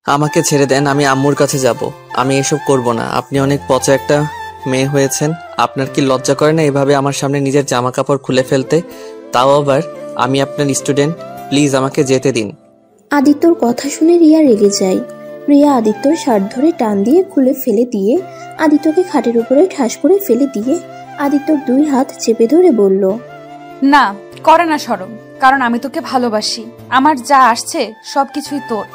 আমাকে ছেড়ে দেন, আমি আম্মুর কাছে যাব। আমি এসব করব না। আপনি অনেক পচা একটা মেয়ে হয়েছেন। আপনার কি লজ্জা করে না এভাবে আমার সামনে নিজের জামা কাপড় খুলে ফেলতে? তাও আবার আমি আপনার স্টুডেন্ট। প্লিজ আমাকে যেতে দিন। আদিত্যর কথা শুনে রিয়া রেগে যায়। রিয়া আদিত্যর শার্ট ধরে টান দিয়ে খুলে ফেলে দিয়ে আদিত্যকে খাটের উপরে ঠাস করে ফেলে দিয়ে আদিত্যর 2 হাত চেপে ধরে বলল, না, করে না শরম। কারণ আমি তোকে ভালোবাসি। আমার যা আসছে সবকিছুই তোর,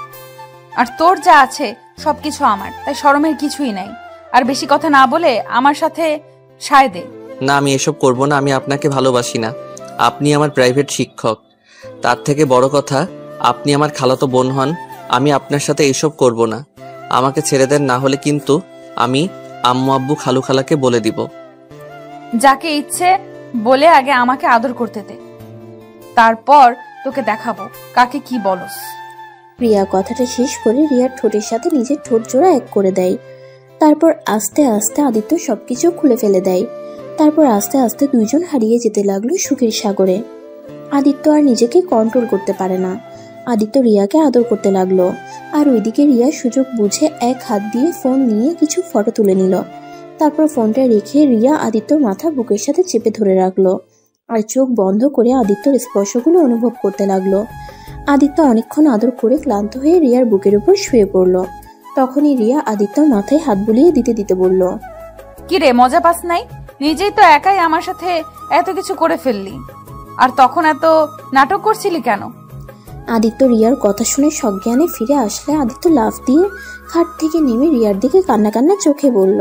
আর তোর যা আছে সবকিছু আমার, তাই শরমের কিছুই নাই। আর বেশি কথা না বলে আমার সাথে সায় দে। না, আমি এসব করব না। আমি আপনাকে ভালোবাসি না। আপনি আমার প্রাইভেট শিক্ষক। তার থেকে বড় কথা, আপনি আমার খালাতো বোন হন। আমি আপনার সাথে এসব করব না। আমাকে ছেড়ে দেন, না হলে কিন্তু আমি আম্মু আব্বু খালু খালাকে বলে দিব। যাকে ইচ্ছে বলে আগে আমাকে আদর করতে দে, তারপর তোকে দেখাবো কাকে কি বলস। রিয়া কথাটা শেষ করে রিয়ার ঠোঁটের সাথে নিজের ঠোঁট জোড়া এক করে দেয়। তারপর আস্তে আস্তে আদিত্য সবকিছু খুলে ফেলে দেয়। তারপর আস্তে আস্তে দুইজন হারিয়ে যেতে লাগলো সুখের সাগরে। আদিত্য আর নিজেকে কন্ট্রোল করতে পারে না। আদিত্য রিয়াকে আদর করতে লাগলো, আর ওইদিকে রিয়া সুযোগ বুঝে এক হাত দিয়ে ফোন নিয়ে কিছু ফটো তুলে নিল। তারপর ফোনটা রেখে রিয়া আদিত্যর মাথা বুকের সাথে চেপে ধরে রাখলো, আর চোখ বন্ধ করে আদিত্যর স্পর্শগুলো অনুভব করতে লাগলো। আদিত্য অনেকক্ষণ আদর করে ক্লান্ত হয়ে রিয়ার বুকের উপর শুয়ে পড়ল। তখনই রিয়া আদিত্যর মাথায় হাত বুলিয়ে দিতে দিতে বলল, কি রে, মজা পাস নাই? নিজেই তো একাই আমার সাথে এত কিছু করে ফেললি, আর তখন এত নাটক করছিলি কেন? আদিত্য রিয়ার কথা শুনে সজ্ঞানে ফিরে আসলে আদিত্য লাফ দিয়ে খাট থেকে নেমে রিয়ার দিকে কান্না কান্না চোখে বলল,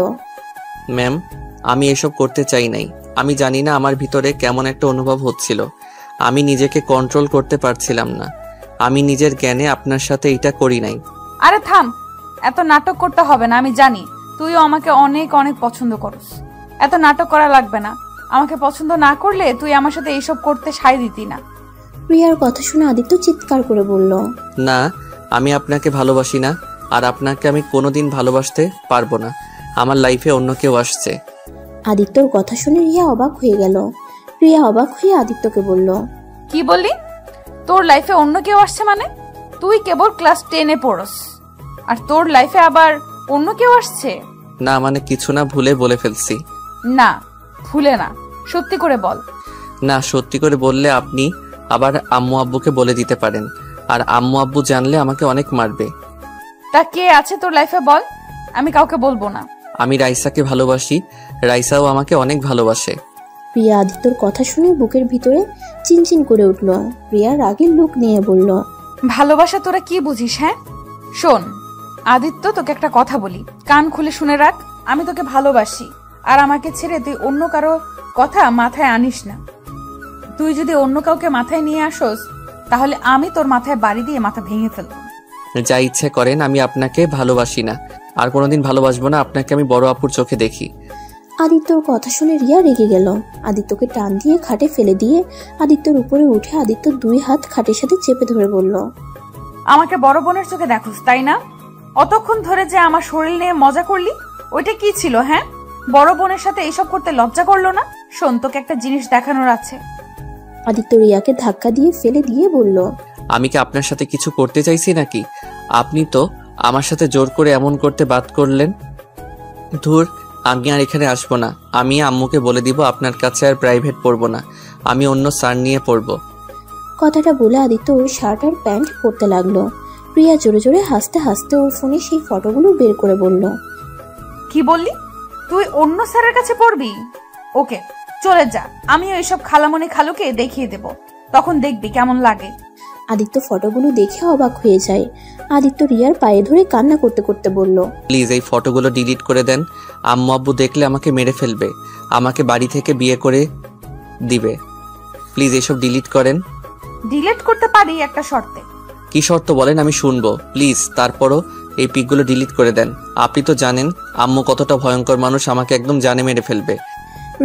ম্যাম, আমি এসব করতে চাই নাই। আমি জানি না আমার ভিতরে কেমন একটা অনুভব হচ্ছিল। আমি নিজেকে কন্ট্রোল করতে পারছিলাম না। আমি নিজের জ্ঞানে আপনার সাথে এটা করি নাই। আরে থাম, এত নাটক করতে হবে না। আমি জানি তুইও আমাকে অনেক অনেক পছন্দ করস। এত নাটক করা লাগবে না। আমাকে পছন্দ না করলে তুই আমার সাথে এইসব করতে সায় দিতি না। রিয়ার কথা শুনে আদিত্য চিৎকার করে বলল, না, আমি আপনাকে ভালোবাসি না, আর আপনাকে আমি কোনোদিন ভালোবাসতে পারবো না। আমার লাইফে অন্য কেউ আসছে। আদিত্যর কথা শুনে রিয়া অবাক হয়ে গেল। রিয়া অবাক হয়ে আদিত্যকে বলল, কি বললি? তোর লাইফে অন্য কেউ আসছে মানে? তুই কেবল ক্লাস 10-এ পড়স, আর তোর লাইফে আবার অন্য কেউ আসছে? না মানে কিছু না, ভুলে বলে ফেলছি। না, ভুলে না, সত্যি করে বল। না, সত্যি করে বললে আপনি আবার আম্মু আব্বুকে বলে দিতে পারেন, আর আম্মু আব্বু জানলে আমাকে অনেক মারবে। তা কে আছে তোর লাইফে বল, আমি কাউকে বলবো না। আমি রাইসাকে ভালোবাসি, রাইসাও আমাকে অনেক ভালোবাসে। রিয়া আদিত্যর কথা শুনে বুকের ভিতরে চিনচিন করে উঠল। রিয়া রাগের লুক নিয়ে বলল, ভালোবাসা তোরা কি বুঝিস? হ্যাঁ শোন আদিত্য, তোকে একটা কথা বলি, কান খুলে শুনে রাখ। আমি তোকে ভালোবাসি, আর আমাকে ছেড়ে তুই অন্য কারো কথা মাথায় আনিস না। তুই যদি অন্য কাউকে মাথায় নিয়ে আসোস, তাহলে আমি তোর মাথায় বাড়ি দিয়ে মাথা ভেঙে ফেলবো। যা ইচ্ছে করেন, আমি আপনাকে ভালোবাসি না, আর কোনোদিন ভালোবাসবো না। আপনাকে আমি বড় আপুর চোখে দেখি। আদিত্যর কথা শুনে রিয়া রেগে গেল। আদিত্যকে টান দিয়ে খাটে ফেলে দিয়ে আদিত্যর উপরে উঠে আদিত্যর 2 হাত খাটের সাথে চেপে ধরে বলল, আমাকে বড় বোনের চোখে দেখোস তাই না? অতক্ষণ ধরে যে আমার শরীর নিয়ে মজা করলি, ওইটা কি ছিল? হ্যাঁ, বড় বোনের সাথে এইসব করতে লজ্জা করলো না? শোন, তোকে একটা জিনিস দেখানোর আছে। আদিত্য রিয়াকে ধাক্কা দিয়ে ফেলে দিয়ে বলল, আমি কি আপনার সাথে কিছু করতে চাইছি নাকি? আপনি তো আমার সাথে জোর করে এমন করতে বাদ করলেন। ধুর, আমি আর এখানে আসবো না। আমি আম্মুকে বলে দিব আপনার কাছে আর প্রাইভেট পড়বো না, আমি অন্য স্যার নিয়ে পড়বো। কথাটা বলে আদিত্য ওর শার্ট আর প্যান্ট পরতে লাগলো। রিয়া জোরে জোরে হাসতে হাসতে ওর ফোনে সেই ফটোগুলো বের করে বলল, কি বললি? তুই অন্য স্যারের কাছে পড়বি? ওকে, চলে যা। আমিও এইসব খালামণি খালুকে দেখিয়ে দেব, তখন দেখবি কেমন লাগে। আদিত্য ফটোগুলো দেখে অবাক হয়ে যায়। আদিত্য রিয়ার পায়ে ধরে কান্না করতে করতে বলল, প্লিজ এই ফটোগুলো ডিলিট করে দেন। আম্মু আব্বু দেখলে আমাকে মেরে ফেলবে, আমাকে বাড়ি থেকে বিয়ে করে দিবে। প্লিজ এসব ডিলিট করেন। ডিলিট করতে পারি একটা শর্তে। কি শর্ত বলেন, আমি শুনবো প্লিজ। তারপরও এই পিকগুলো ডিলিট করে দেন। আপনি তো জানেন আম্মু কতটা ভয়ঙ্কর মানুষ, আমাকে একদম জানে মেরে ফেলবে।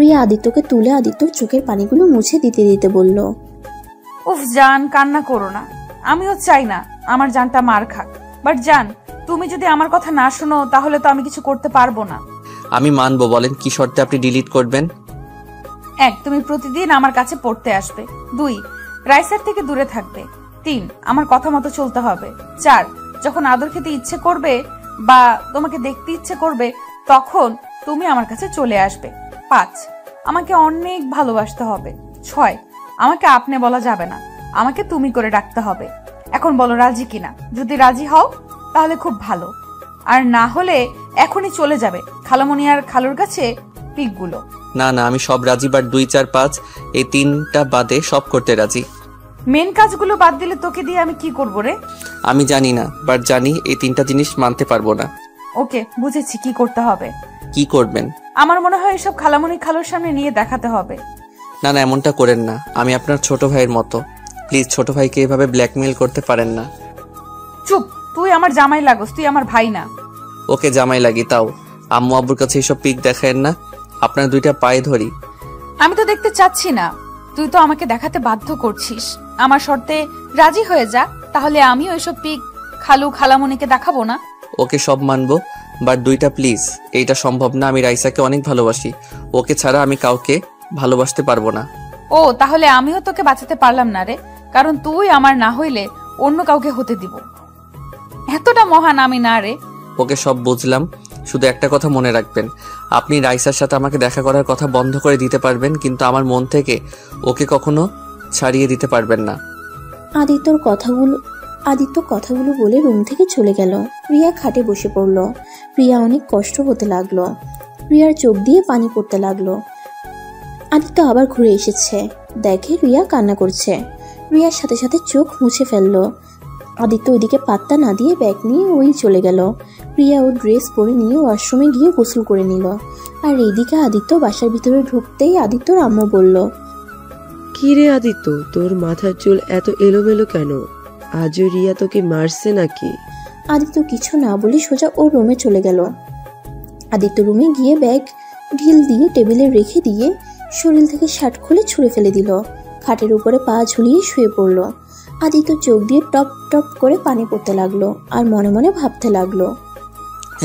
রিয়া আদিত্যকে তুলে আদিত্যর চোখের পানিগুলো মুছে দিতে দিতে বলল, উফ জান, কান্না করো না। আমিও চাই না আমার জানটা মার খাক, বাট জান, তুমি যদি আমার কথা না শোনো তাহলে তো আমি কিছু করতে পারবো না। আমি মানবো, বলেন কি শর্তে আপনি ডিলিট করবেন? 1, তুমি প্রতিদিন আমার কাছে পড়তে আসবে। 2, রাইসার থেকে দূরে থাকবে। 3, আমার কথা মতো চলতে হবে। 4, যখন আদর খেতে ইচ্ছে করবে বা তোমাকে দেখতে ইচ্ছে করবে, তখন তুমি আমার কাছে চলে আসবে। 5, আমাকে অনেক ভালোবাসতে হবে। 6, আমাকে আপনি বলা যাবে না, আমাকে তুমি করে ডাকতে হবে। এখন বলো রাজি কিনা। যদি রাজি হও তাহলে খুব ভালো, আর না হলে এখনই চলে যাবে খালামণি আর খালুর কাছে পিকগুলো। না না, আমি সব রাজি, বাট 2, 4, 5 এই 3টা বাদে সব করতে রাজি। মেন কাজগুলো বাদ দিলে তোকে দিয়ে আমি কি করবো রে? আমি জানি না, বাট জানি এই 3টা জিনিস মানতে পারবো না। ওকে, বুঝেছি কি করতে হবে। কি করবেন? আমার মনে হয় এসব খালামণি খালুর সামনে নিয়ে দেখাতে হবে। না না, এমনটা করেন না, আমি আপনার ছোট ভাইয়ের মতো। প্লিজ ছোট ভাইকে এভাবে ব্ল্যাকমেইল করতে পারেন না। চুপ, তুই আমার জামাই লাগোস, তুই আমার ভাই না। ওকে জামাই লাগি, তাও আম্মু আব্বুর কাছে এইসব পিক দেখায়েন না, আপনার 2টা পায়ে ধরি। আমি তো দেখতে চাচ্ছি না, তুই তো আমাকে দেখাতে বাধ্য করছিস। আমার শর্তে রাজি হয়ে যা, তাহলে আমি ওইসব পিক খালু খালামণিকে দেখাবো না। ওকে সব মানবো, বাট 2টা প্লিজ। এইটা সম্ভব না, আমি রাইসাকে অনেক ভালোবাসি, ওকে ছাড়া আমি কাউকে ভালোবাসতে পারবো না। ও, তাহলে আমিও তোকে বাঁচাতে পারলাম না রে, কারণ তুই আমার না হইলে অন্য কাউকে হতে দিব। এতটা মহান আমি না রে। ওকে সব বুঝলাম, শুধু একটা কথা মনে রাখবেন, আপনি রাইসার সাথে আমাকে দেখা করার কথা বন্ধ করে দিতে পারবেন, কিন্তু আমার মন থেকে ওকে কখনো ছাড়িয়ে দিতে পারবেন না। আদিত্য কথাগুলো বলে রুম থেকে চলে গেল। রিয়া খাটে বসে পড়ল। রিয়া অনেক কষ্ট হতে লাগলো। রিয়ার চোখ দিয়ে পানি পড়তে লাগলো। আদিত্য আবার ঘুরে এসেছে, দেখে রিয়া কান্না করছে। রিয়ার সাথে সাথে চোখ মুছে ফেললো। আদিত্য ওইদিকে পাত্তা না দিয়ে ব্যাগ নিয়ে ওই চলে গেল। রিয়া ও ড্রেস পরে নিয়ে ওয়াশরুমে গিয়ে গোসল করে নিল। আর এইদিকে আদিত্য বাসার ভিতরে ঢুকতেই আদিত্যর আম্মু বলল, কি রে আদিত্য, তোর মাথার চুল এত এলোমেলো কেন? আজও রিয়া তোকে মারছে নাকি? আদিত্য কিছু না বলে সোজা ওর রুমে চলে গেল। আদিত্য রুমে গিয়ে ব্যাগ ঢিল দিয়ে টেবিলে রেখে দিয়ে শরীর থেকে শার্ট খুলে ছুঁড়ে ফেলে দিল। খাটের উপরে পা ঝুলিয়ে শুয়ে পড়ল। আদিত্য চোখ দিয়ে টপ টপ করে পানি পড়তে লাগলো আর মনে মনে ভাবতে লাগলো,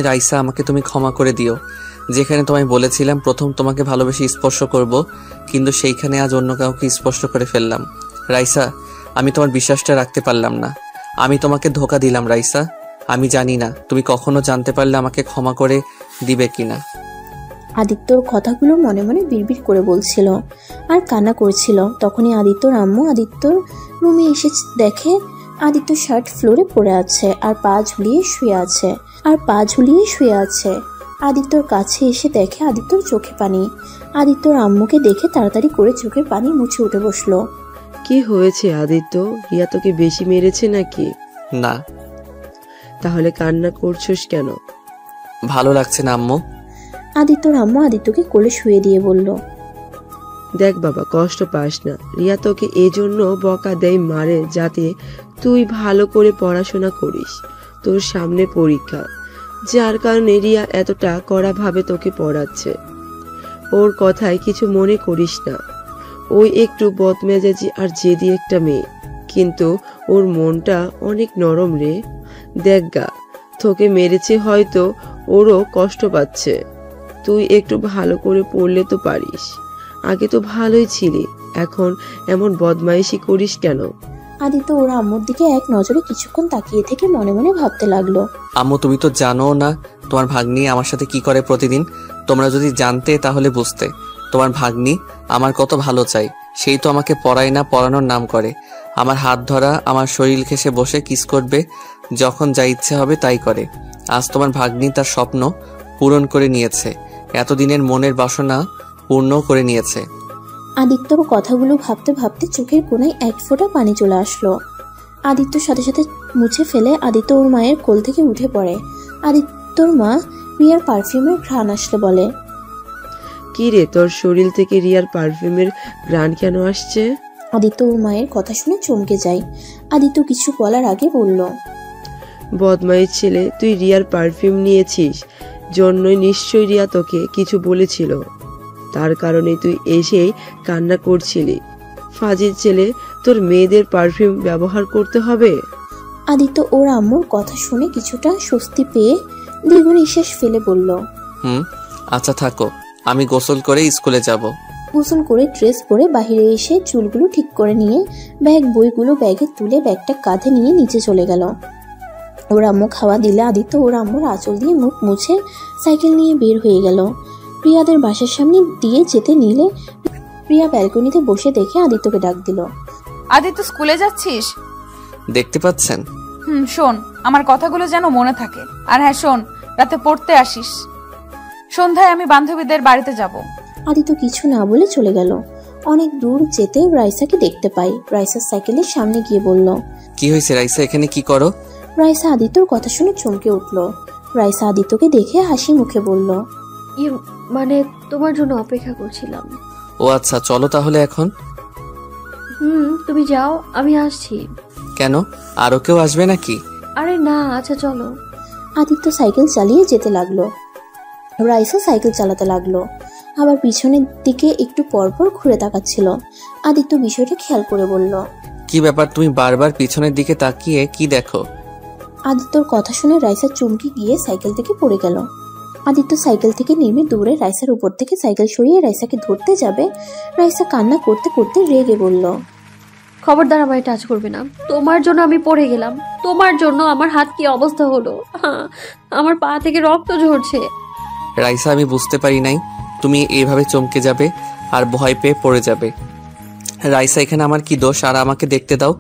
রাইসা, আমাকে তুমি ক্ষমা করে দিও। যেখানে তোমায় বলেছিলাম প্রথম তোমাকে ভালোবেসে স্পর্শ করব, কিন্তু সেইখানে আজ অন্য কাউকে স্পর্শ করে ফেললাম। রাইসা, আমি তোমার বিশ্বাসটা রাখতে পারলাম না, আমি তোমাকে ধোঁকা দিলাম। রাইসা, আমি জানি না তুমি কখনো জানতে পারলে আমাকে ক্ষমা করে দিবে কিনা। আদিত্যর কথাগুলো মনে মনে বিড়বিড় করে বলছিল আর কান্না করছিল। তখনই আদিত্যর আম্মু আদিত্যর রুমে এসে দেখে আদিত্য শার্ট ফ্লোরে পড়ে আছে আর পা ঝুলিয়ে শুয়ে আছে। আদিত্যর কাছে এসে দেখে আদিত্যর চোখে পানি। আদিত্যর আম্মুকে দেখে তাড়াতাড়ি করে চোখের পানি মুছে উঠে বসলো। কি হয়েছে আদিত্য, রিয়া তোকে বেশি মেরেছে নাকি? না। তাহলে কান্না করছিস কেন? ভালো লাগছে না আম্মু। আদিত্যর আম্মু আদিত্যকে কোলে শুয়ে দিয়ে বলল, দেখ বাবা, কষ্ট পাস না। রিয়া তোকে এজন্য বকা দেয়, মারে, যাতে তুই ভালো করে পড়াশোনা করিস। তোর সামনে পরীক্ষা, যার কারণে রিয়া এতটা কড়াভাবে তোকে পড়াচ্ছে। ওর কথায় কিছু মনে করিস না। ওই একটু বদমেজাজি আর জেদি একটা মেয়ে, কিন্তু ওর মনটা অনেক নরম রে। দেখ গা, তোকে মেরেছে হয়তো, ওরও কষ্ট পাচ্ছে। তুই একটু ভালো করে পড়লে তো পারিস। আগে তো ভালোই ছিলি, এখন এমন বদমাইশি করিস কেন? আদিত্য ওর আম্মুর দিকে এক নজরে কিছুক্ষণ তাকিয়ে থেকে মনে মনে ভাবতে লাগলো, আম্মু, তুমি তো জানো না তোমার ভাগ্নি আমার সাথে কি করে প্রতিদিন। তোমরা যদি জানতে তাহলে বুঝতে। তোমার ভাগ্নি আমার কত ভালো চাই, সেই তো আমাকে পড়ায় না, পড়ানোর নাম করে। আমার হাত ধরা, আমার শরীর ঘেঁষে বসে কিস করবে, যখন যা ইচ্ছে হবে তাই করে। আজ তোমার ভাগ্নি তার স্বপ্ন পূরণ করে নিয়েছে, এতদিনের মনের বাসনা পূর্ণ করে নিয়েছে। আদিত্যর কথাগুলো ভাবতে ভাবতে চোখের কোণায় এক ফোঁটা পানি চলে আসলো। আদিত্যর সাথে সাথে মুছে ফেলে আদিত্য ওর মায়ের কোল থেকে উঠে পড়ে। আদিত্যর মা রিয়ার পারফিউমের ঘ্রাণ আসলে বলে, কি রে, তোর শরীর থেকে রিয়ার পারফিউমের ঘ্রাণ কেন আসছে? আদিত্য ওর মায়ের কথা শুনে চমকে যায়। আদিত্য কিছু বলার আগে বলল, বদমাইশ ছেলে, তুই রিয়ার পারফিউম নিয়েছিস জন্যই নিশ্চয়ই রিয়া তোকে কিছু বলেছিল, তার কারণে তুই এসেই কান্না করছিলি। ফাজিল ছেলে, তোর মেয়েদের পারফিউম ব্যবহার করতে হবে? আদিত্য ওর আম্মুর কথা শুনে কিছুটা স্বস্তি পেয়ে দীর্ঘ নিঃশ্বাস ফেলে বলল, আচ্ছা থাকো, আমি গোসল করে স্কুলে যাব। গোসল করে ড্রেস পরে বাইরে এসে চুলগুলো ঠিক করে নিয়ে বইগুলো ব্যাগে তুলে ব্যাগটা কাঁধে নিয়ে নিচে চলে গেল। ওর আম্মু খাওয়া দিলে আদিত্য ওর আম্মুর আঁচল দিয়ে মুখ মুছে সাইকেল নিয়ে বের হয়ে গেল। প্রিয়াদের বাসার সামনে দিয়ে যেতে নিলে প্রিয়া ব্যালকনিতে বসে দেখে আদিত্যকে ডাক দিল। আদিত্য, স্কুলে যাচ্ছিস? দেখতে পাচ্ছেন? শোন, আমার কথাগুলো যেন মনে থাকে। আর হ্যাঁ শোন, রাতে পড়তে আসিস। সন্ধ্যায় আমি বান্ধবীদের বাড়িতে যাব। আদিত্য কিছু না বলে চলে গেল। অনেক দূর যেতে রাইসাকে দেখতে পাই। রাইসার সাইকেলের সামনে গিয়ে বলল, কি হয়েছে রাইসা, এখানে কি করো? রাইসা আদিত্যর কথা শুনে চমকে উঠল। রাইসা আদিত্যকে দেখে হাসি মুখে বলল, মানে তোমার জন্য অপেক্ষা করছিলাম। ও আচ্ছা, চলো তাহলে এখন। তুমি যাও, আমি আসছি। কেন, আরো কেউ আসবে নাকি? আরে না, আচ্ছা চলো। আদিত্য সাইকেল চালিয়ে যেতে লাগলো। রাইসা সাইকেল চালাতে লাগলো, আবার পিছনের দিকে একটু পরপর ঘুরে তাকাচ্ছিল। আদিত্য বিষয়টা খেয়াল করে বলল, কি ব্যাপার, তুমি বারবার পিছনের দিকে তাকিয়ে কি দেখো? আদিত্যর কথা শুনে রাইসা চমকে গিয়ে সাইকেল থেকে পড়ে গেল। আদিত্য সাইকেল থেকে নেমে দৌড়ে রাইসার উপর থেকে সাইকেল সরিয়ে রাইসাকে ধরতে যাবে। রাইসা কান্না করতে করতে রেগে বলল, খবরদার আমায় টাচ করবে না। তোমার জন্য আমি পড়ে গেলাম, তোমার জন্য আমার হাত কি অবস্থা হলো, আমার পা থেকে রক্ত ঝরছে। রাইসা, আমি বুঝতে পারি নাই তুমি এইভাবে চমকে যাবে আর ভয় পেয়ে পড়ে যাবে। রাইসা, এখানে আমার কি দোষ? আর আমাকে দেখতে দাও,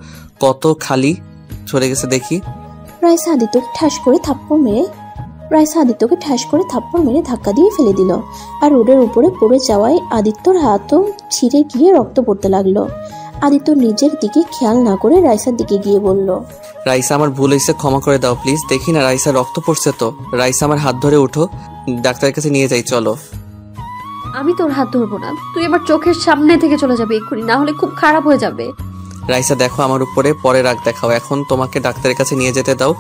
কত খালি চলে গেছে দেখি। রাইসা আদিত্যকে ঠাস করে থাপ্পড় মেরে ধাক্কা দিয়ে ফেলে দিল। আর রোডের উপরে পড়ে যাওয়ায় আদিত্যর হাতও ছিঁড়ে গিয়ে রক্ত পড়তে লাগলো। আদিত্য নিজের দিকে খেয়াল না করে রাইসার দিকে গিয়ে বলল, রাইসা, আমার ভুল হয়েছে, ক্ষমা করে দাও প্লিজ। দেখি না রাইসা রক্ত পড়ছে তো। রাইসা, আমার হাত ধরে উঠো, ডাক্তারের কাছে নিয়ে যাই, চলো। আমি তোর হাত ধরবো না, তুই আমার চোখের সামনে থেকে চলে যাবে এক্ষুনি, না হলে খুব খারাপ হয়ে যাবে। রাইসা, দেখো আমার উপরে পরে রাগ দেখাও, এখন তোমাকে ডাক্তারের কাছে নিয়ে যেতে দাও।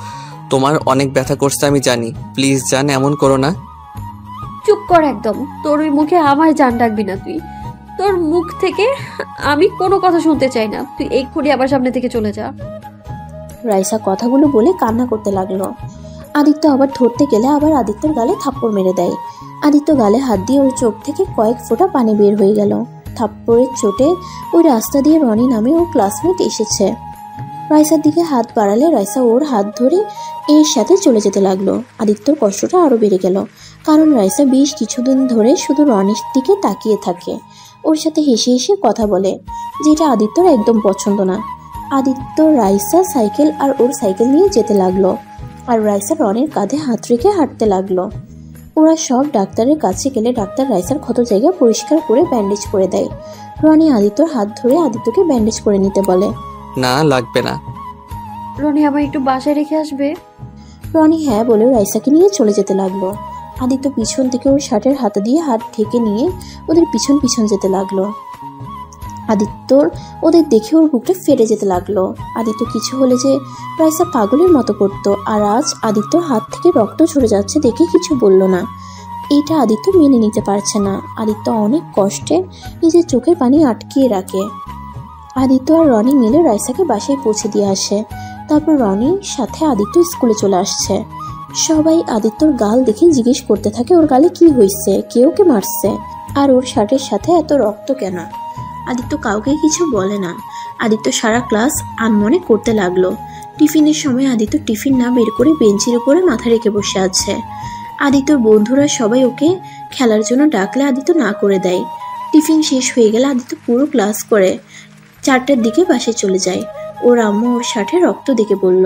তোমার অনেক ব্যথা করছে আমি জানি, প্লিজ জান, এমন করো না। চুপ কর একদম, তোর ওই মুখে আমার জান ডাকবি না তুই। তোর মুখ থেকে আমি কোনো কথা শুনতে চাই না, তুই এক্ষুনি আমার সামনে থেকে চলে যা। রাইসা কথাগুলো বলে কান্না করতে লাগলো। আদিত্য আবার ধরতে গেলে আবার আদিত্যর গালে থাপ্পড় মেরে দেয়। আদিত্য গালে হাত দিয়ে ওর চোখ থেকে কয়েক ফোঁটা পানি বের হয়ে গেল। থাপ্পড়ের চোটে ওই রাস্তা দিয়ে রনি নামে ওর ক্লাসমেট এসেছে। রাইসার দিকে হাত বাড়ালে রাইসা ওর হাত ধরে এর সাথে চলে যেতে লাগলো। আদিত্যর কষ্টটা আরো বেড়ে গেল, কারণ রাইসা বেশ কিছুদিন ধরে শুধু রনির দিকে তাকিয়ে থাকে, ওর সাথে হেসে হেসে কথা বলে, যেটা আদিত্যর একদম পছন্দ না। আদিত্য রাইসা সাইকেল আর ওর সাইকেল নিয়ে যেতে লাগলো, আর রাইসা রনির কাঁধে হাত রেখে হাঁটতে লাগলো। ওরা সব ডাক্তারের কাছে গেলে ডাক্তার রাইসার ক্ষত জায়গা পরিষ্কার করে ব্যান্ডেজ করে দেয়। রনি আদিত্যর হাত ধরে আদিত্যকে ব্যান্ডেজ করে নিতে বলে। না, লাগবে না। রনি, আমায় একটু বাসায় রেখে আসবে? রনি হ্যাঁ বলে রাইসাকে নিয়ে চলে যেতে লাগলো। আদিত্য পিছন থেকে ওর শার্টের হাতা দিয়ে হাত ঢেকে নিয়ে ওদের পিছন পিছন যেতে লাগলো। আদিত্যর ওদের দেখে ওর বুকটা ফেটে যেতে লাগলো। আদিত্য কিছু হলে যে রাইসা পাগলের মতো করতো, আর আজ আদিত্যর হাত থেকে রক্ত ঝরে যাচ্ছে দেখে কিছু বলল না। এইটা আদিত্য মেনে নিতে পারছে না। আদিত্য অনেক কষ্টে নিজের চোখের পানি আটকিয়ে রাখে। আদিত্য আর রনি মিলে রাইসাকে বাসায় পৌঁছে দিয়ে আসে। তারপর রনির সাথে আদিত্য স্কুলে চলে আসছে। সবাই আদিত্যর গাল দেখে জিজ্ঞেস করতে থাকে ওর গালে কি হয়েছে, কে ওকে মারছে, আর ওর শার্টের সাথে এত রক্ত কেন। আদিত্য কাউকে কিছু বলে না। আদিত্য সারা ক্লাস আনমনে করতে লাগলো। টিফিনের সময় আদিত্য টিফিন না বের করে বেঞ্চের উপরে মাথা রেখে বসে আছে। আদিত্যর বন্ধুরা সবাই ওকে খেলার জন্য ডাকলে আদিত্য না করে দেয়। টিফিন শেষ হয়ে গেলে আদিত্য পুরো ক্লাস করে 4টার দিকে বাসায় চলে যায়। ওর আম্মু ওর শার্টে রক্ত দেখে বলল,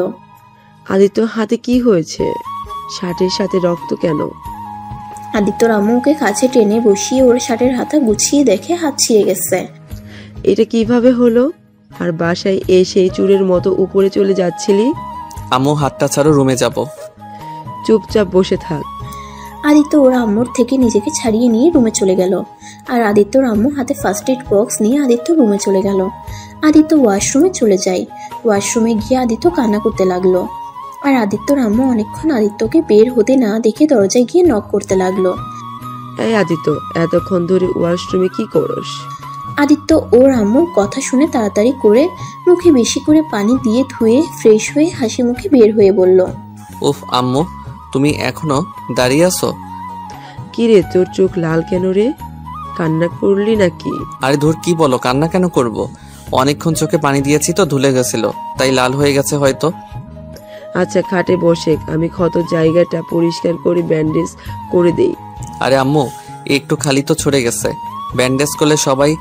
আদিত্য হাতে কি হয়েছে? শার্টের সাথে রক্ত কেন? আদিত্যর আম্মু ওকে কাছে টেনে বসিয়ে ওর শার্টের হাতা গুছিয়ে দেখে হাত ছিঁড়ে গেছে। এটা কিভাবে হলো? আর বাসায় এসে চুরের মতো উপরে চলে যাচ্ছিলি? আম্মু, হাতটা ছাড়ো, রুমে যাব। চুপচাপ বসে থাক। আদিত্য ওর আম্মুর থেকে নিজেকে ছাড়িয়ে নিয়ে রুমে চলে গেল। আর আদিত্যর আম্মু হাতে ফার্স্ট এড বক্স নিয়ে আদিত্য রুমে চলে গেল। আদিত্য ওয়াশরুমে চলে যায়। ওয়াশরুমে গিয়ে আদিত্য কান্না করতে লাগলো। আর আদিত্যর আম্মু অনেকক্ষণ আদিত্যকে বের হতে না দেখে দরজায় গিয়ে নক করতে লাগলো। এই আদিত্য, এতক্ষণ ধরে ওয়াশরুমে কি করস? আদিত্য ওর আম্মুর কথা শুনে তাড়াতাড়ি করে মুখে বেশি করে পানি দিয়ে ধুয়ে ফ্রেশ হয়ে হাসি মুখে বের হয়ে বলল, উফ আম্মু, তুমি এখনো দাঁড়িয়ে আছো? কি রে, তোর চোখ লাল কেন রে? কান্না করলি নাকি? আরে ধুর, কি বলো, কান্না কেন করব? অনেকক্ষণ চোখে পানি দিয়েছি তো, ধুলে গেছিল, তাই লাল হয়ে গেছে হয়তো। আচ্ছা খাটে বসে, আমি ক্ষত জায়গাটা পরিষ্কার করে ব্যান্ডেজ করে দেই। আরে আম্মু, একটু খালি তো ছড়ে গেছে, ব্যান্ডেজ করলে সবাই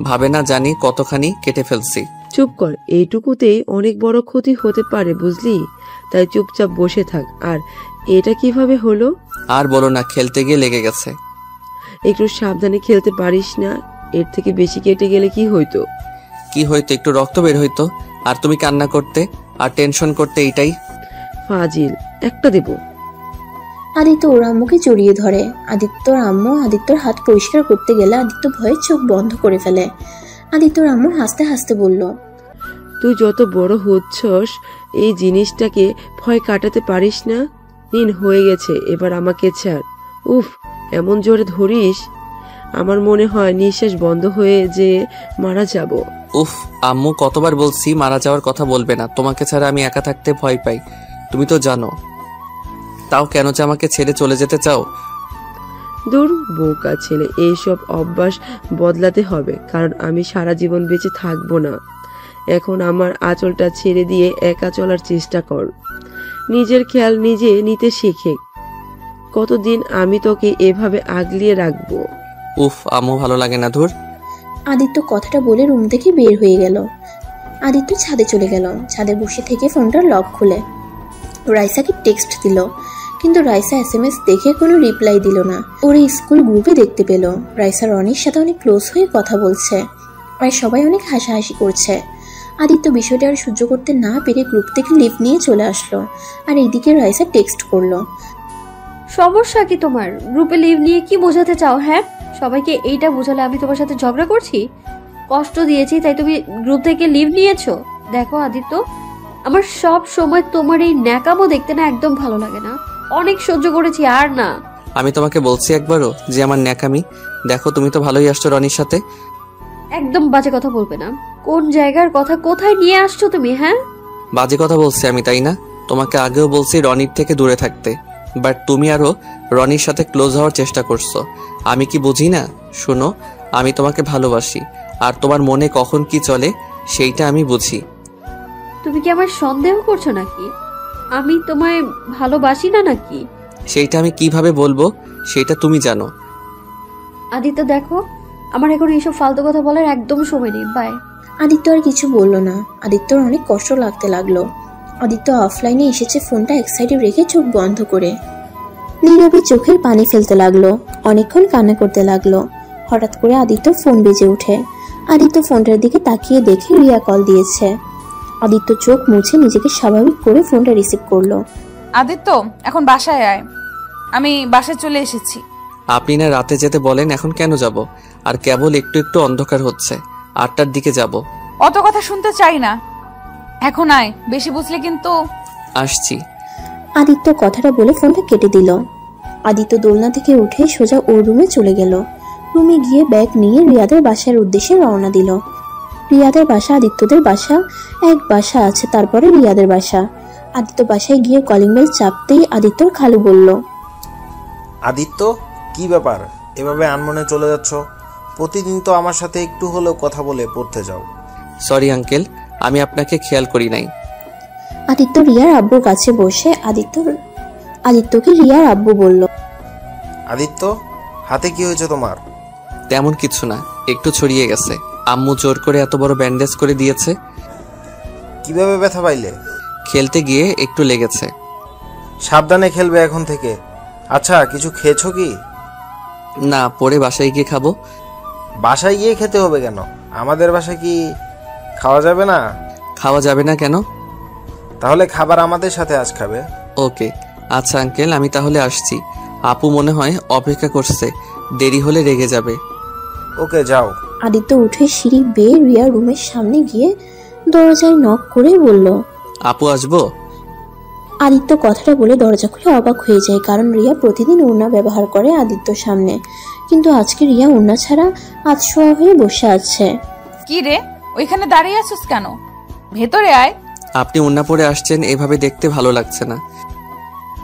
ভাবে না জানি কতখানি কেটে ফেলছি। চুপ কর, এইটুকুতেই অনেক বড় ক্ষতি হতে পারে বুঝলি, তাই চুপচাপ বসে থাক। আর এটা কিভাবে হলো? আর বলো না, খেলতে গিয়ে লেগে গেছে। একটু সাবধানে খেলতে পারিস না? এর থেকে বেশি কেটে গেলে কি হইতো? কি হয়তো, একটু রক্ত বের হইতো, আর তুমি কান্না করতে আর টেনশন করতে, এইটাই। ফাজিল একটা দেব। আদিত্য ওর আম্মুকে জড়িয়ে ধরে। আদিত্যর আম্মু আদিত্যর হাত পরিষ্কার করতে গেলে আদিত্য ভয়ে চোখ বন্ধ করে ফেলে। আদিত্যর আম্মু হাসতে হাসতে বলল, তুই যত বড় হচ্ছস এই জিনিসটাকে ভয় কাটাতে পারিস না। নিন, হয়ে গেছে, এবার আমাকে ছাড়। উফ, এমন জোরে ধরিস, আমার মনে হয় নিঃশ্বাস বন্ধ হয়ে যে মারা যাব। উফ আম্মু, কতবার বলছি মারা যাওয়ার কথা বলবে না, তোমাকে ছাড়া আমি একা থাকতে ভয় পাই, তুমি তো জানো। তাও কেন যে আমাকে ছেড়ে চলে যেতে চাও? দূর বোকা ছেলে, এইসব অভ্যাস বদলাতে হবে, কারণ আমি সারা জীবন বেঁচে থাকবো না। এখন আমার আঁচলটা ছেড়ে দিয়ে একা চলার চেষ্টা কর। নিজের খেয়াল নিজে নিতে শেখে। কতদিন আমি তোকে এভাবে আগলিয়ে রাখবো? উফ আম্মু, ভালো লাগে না, ধুর। আদিত্য কথাটা বলে রুম থেকে বের হয়ে গেল। আদিত্য ছাদে চলে গেল। ছাদে বসে থেকে ফোনটার লক খুলে রাইসাকে টেক্সট দিল, কিন্তু রাইসা SMS দেখে কোনো রিপ্লাই দিল না। ওর স্কুল গ্রুপে দেখতে পেল রাইসা রনির সাথে অনেক ক্লোজ হয়ে কথা বলছে, আর সবাই অনেক হাসাহাসি করছে। আদিত্য বিষয়টা আর সহ্য করতে না পেরে গ্রুপ থেকে লিভ নিয়ে চলে আসলো। আর এইদিকে রাইসা টেক্সট করলো, সমস্যা কি তোমার? গ্রুপে লিভ নিয়ে কি বোঝাতে চাও? হ্যাঁ, সবাইকে এইটা বোঝালে আমি তোমার সাথে ঝগড়া করছি, কষ্ট দিয়েছি, তাই তুমি গ্রুপ থেকে লিভ নিয়েছো? দেখো আদিত্য, আমার সব সময় তোমার এই ন্যাকামো দেখতে না একদম ভালো লাগে না। অনেক সহ্য করেছি, আর না। আমি তোমাকে বলছি একবারও যে আমার ন্যাকামি? দেখো, তুমি তো ভালোই আসছো রনির সাথে। একদম বাজে কথা বলবে না। কোন জায়গার কথা কোথায় নিয়ে আসছো তুমি? হ্যাঁ, বাজে কথা বলছি আমি, তাই না? তোমাকে আগেও বলছি রনির থেকে দূরে থাকতে, বাট তুমি আরো রনির সাথে ক্লোজ হওয়ার চেষ্টা করছো। আমি কি বুঝি না? শোনো, আমি তোমাকে ভালোবাসি, আর তোমার মনে কখন কি চলে সেইটা আমি বুঝি। তুমি কি আমার সন্দেহ করছো নাকি? আমি তোমায় ভালোবাসি না নাকি? সেইটা আমি কিভাবে বলবো, সেটা তুমি জানো। আদিত্য দেখো, আমার এখন এইসব ফালতু কথা বলার একদম সময় নেই। বাই। আদিত্য আর কিছু বলল না। আদিত্যর অনেক কষ্ট লাগতে লাগলো। আদিত্য অফলাইনে এসেছে ফোনটা এক সাইডে রেখে চোখ বন্ধ করে নীরবে চোখের পানি ফেলতে লাগলো। অনেকক্ষণ কান্না করতে লাগলো। হঠাৎ করে আদিত্য ফোন বেজে ওঠে। আদিত্য ফোনটার দিকে তাকিয়ে দেখে রিয়া কল দিয়েছে। আদিত্য চোখ মুছে নিজেকে স্বাভাবিক করে ফোনটা রিসিভ করলো। আদিত্য, এখন বাসায় আয়, আমি বাসায় চলে এসেছি। আপনি না রাতে যেতে বলেন, এখন কেন যাব? আর কেবল একটু একটু অন্ধকার হচ্ছে, 8টার দিকে যাব। অত কথা শুনতে চাই না, এখন আয়, বেশি বুঝলে কিন্তু। আসছি। আদিত্য কথাটা বলে ফোনটা কেটে দিল। আদিত্য দোলনা থেকে উঠে সোজা ওর রুমে চলে গেল। রুমে গিয়ে ব্যাগ নিয়ে রিয়াদের বাসার উদ্দেশ্যে রওনা দিল। রিয়াদের বাসা আদিত্যদের বাসা, এক বাসা আছে, তারপরে রিয়াদের বাসা। আদিত্য বাসায় গিয়ে কলিং বেল চাপতেই আদিত্যর খালু বলল, আদিত্য, কি ব্যাপার এভাবে আনমনে চলে যাচ্ছ? প্রতিদিন তো আমার সাথে একটু হলেও কথা বলে পড়তে যাও। সরি আঙ্কেল, আমি আপনাকে খেয়াল করি নাই। আদিত্য রিয়ার আব্বুর কাছে বসে আদিত্যকে রিয়ার আব্বু বলল, আদিত্য, হাতে কি হয়েছে তোমার? তেমন কিছু না, একটু ছড়িয়ে গেছে। আম্মু জোর করে এত বড় ব্যান্ডেজ করে দিয়েছে। কিভাবে ব্যথা পাইলে? খেলতে গিয়ে একটু লেগেছে। সাবধানে খেলবে এখন থেকে। আচ্ছা, কিছু খেয়েছো কি? না, পরে বাসায় গিয়ে খাবো। বাসায় গিয়ে খেতে হবে কেন? আমাদের বাসায় কি খাওয়া যাবে না? খাওয়া যাবে না কেন? তাহলে খাবার আমাদের সাথে আজ খাবে। ওকে, আচ্ছা আঙ্কেল, আমি তাহলে আসছি। আপু মনে হয় অপেক্ষা করছে, দেরি হলে রেগে যাবে। ওকে, যাও। আদিত্য উঠে সিঁড়ি বেয়ে রিয়ার রুমের সামনে গিয়ে দরজায় নক করে বলল, আপু আসবো? আদিত্য কথাটা বলে দরজা খুলে অবাক হয়ে যায়, কারণ রিয়া প্রতিদিন ওড়না ব্যবহার করে আদিত্যর সামনে, কিন্তু আজকে রিয়া ওড়না ছাড়া আধশোয়া হয়ে বসে আছে। কি রে, ওইখানে দাঁড়িয়ে আছিস কেন? ভেতরে আয়। আপনি ওড়না পরে আসছেন, এভাবে দেখতে ভালো লাগছে না।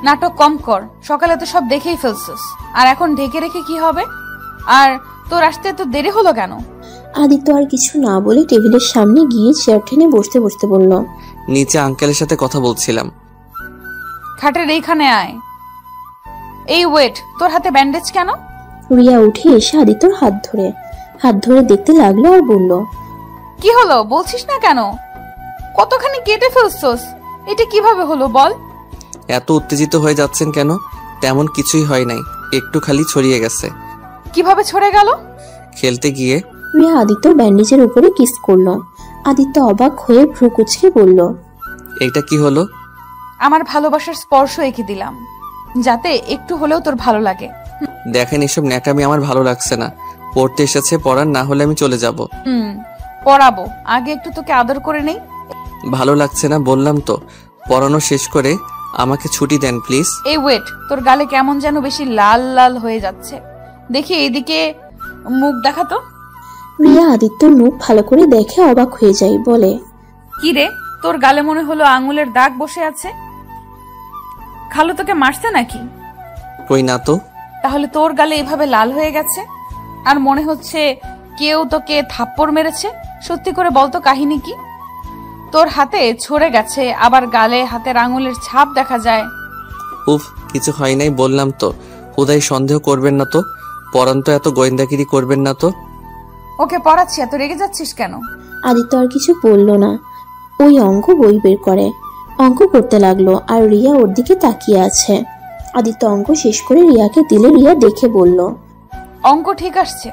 নাটক কম কর, সকালে তো সব দেখেই ফেলছিস, আর এখন ঢেকে রেখে কি হবে? আর তোর আসতে এত দেরি হলো কেন? আদিত্য আর কিছু না বলে টেবিলের সামনে গিয়ে চেয়ার টেনে বসতে বসতে বলল, নিচে আঙ্কেলের সাথে কথা বলছিলাম। খাটের এইখানে আয়। এই ওয়েট, তোর হাতে ব্যান্ডেজ কেন? রিয়া উঠে এসে আদিত্যর হাত ধরে দেখতে লাগলো আর বলল, কি হলো বলছিস না কেন? কতখানি কেটে ফেলছস? এটা কিভাবে হলো বল? এত উত্তেজিত হয়ে যাচ্ছেন কেন? তেমন কিছুই হয় নাই, একটু খালি ছড়িয়ে গেছে। কিভাবে ছড়ে গেল? খেলতে গিয়ে। রিয়া আদিত্যর ব্যান্ডেজের উপরে কিস করলো। আদিত্য অবাক হয়ে ভ্রু কুঁচকে বলল, এইটা কি হলো? আমার ভালোবাসার স্পর্শ এঁকে দিলাম, যাতে একটু হলেও তোর ভালো লাগে। দেখেন, এসব ন্যাকামি আমার ভালো লাগছে না। পড়তে এসেছে, পড়ার, না হলে আমি চলে যাব। পড়াবো, আগে একটু তোকে আদর করে নেই। ভালো লাগছে না বললাম তো। পড়ানো শেষ করে আমাকে ছুটি দেন প্লিজ। এই ওয়েট, তোর গালে কেমন যেন বেশি লাল লাল হয়ে যাচ্ছে। দেখি এইদিকে মুখ দেখাতো। রিয়া আদিত্যর মুখ ভালো করে দেখে অবাক হয়ে যায়, বলে, কি রে, তোর গালে মনে হলো আঙুলের দাগ বসে আছে। খালু তোকে মারছে নাকি? কই না তো। তাহলে তোর গালে এভাবে লাল হয়ে গেছে, আর মনে হচ্ছে কেউ তোকে থাপ্পড় মেরেছে। সত্যি করে বলতো কাহিনী কি? তোর হাতে ছড়ে গেছে, আবার গালে হাতের আঙুলের ছাপ দেখা যায়। উফ, কিছু হয় নাই বললাম তো। হুদাই সন্দেহ করবেন না তো। পড়ান তো, এত গোয়েন্দাগিরি করবেন না তো। ওকে পড়াচ্ছি, এত রেগে যাচ্ছিস কেন? আদিত্য আর কিছু বলল না। ওই অঙ্ক বই বের করে অঙ্ক করতে লাগলো, আর রিয়া ওর দিকে তাকিয়ে আছে। আদিত্য অঙ্ক শেষ করে রিয়াকে দিলে রিয়া দেখে বলল, অঙ্ক ঠিক আসছে।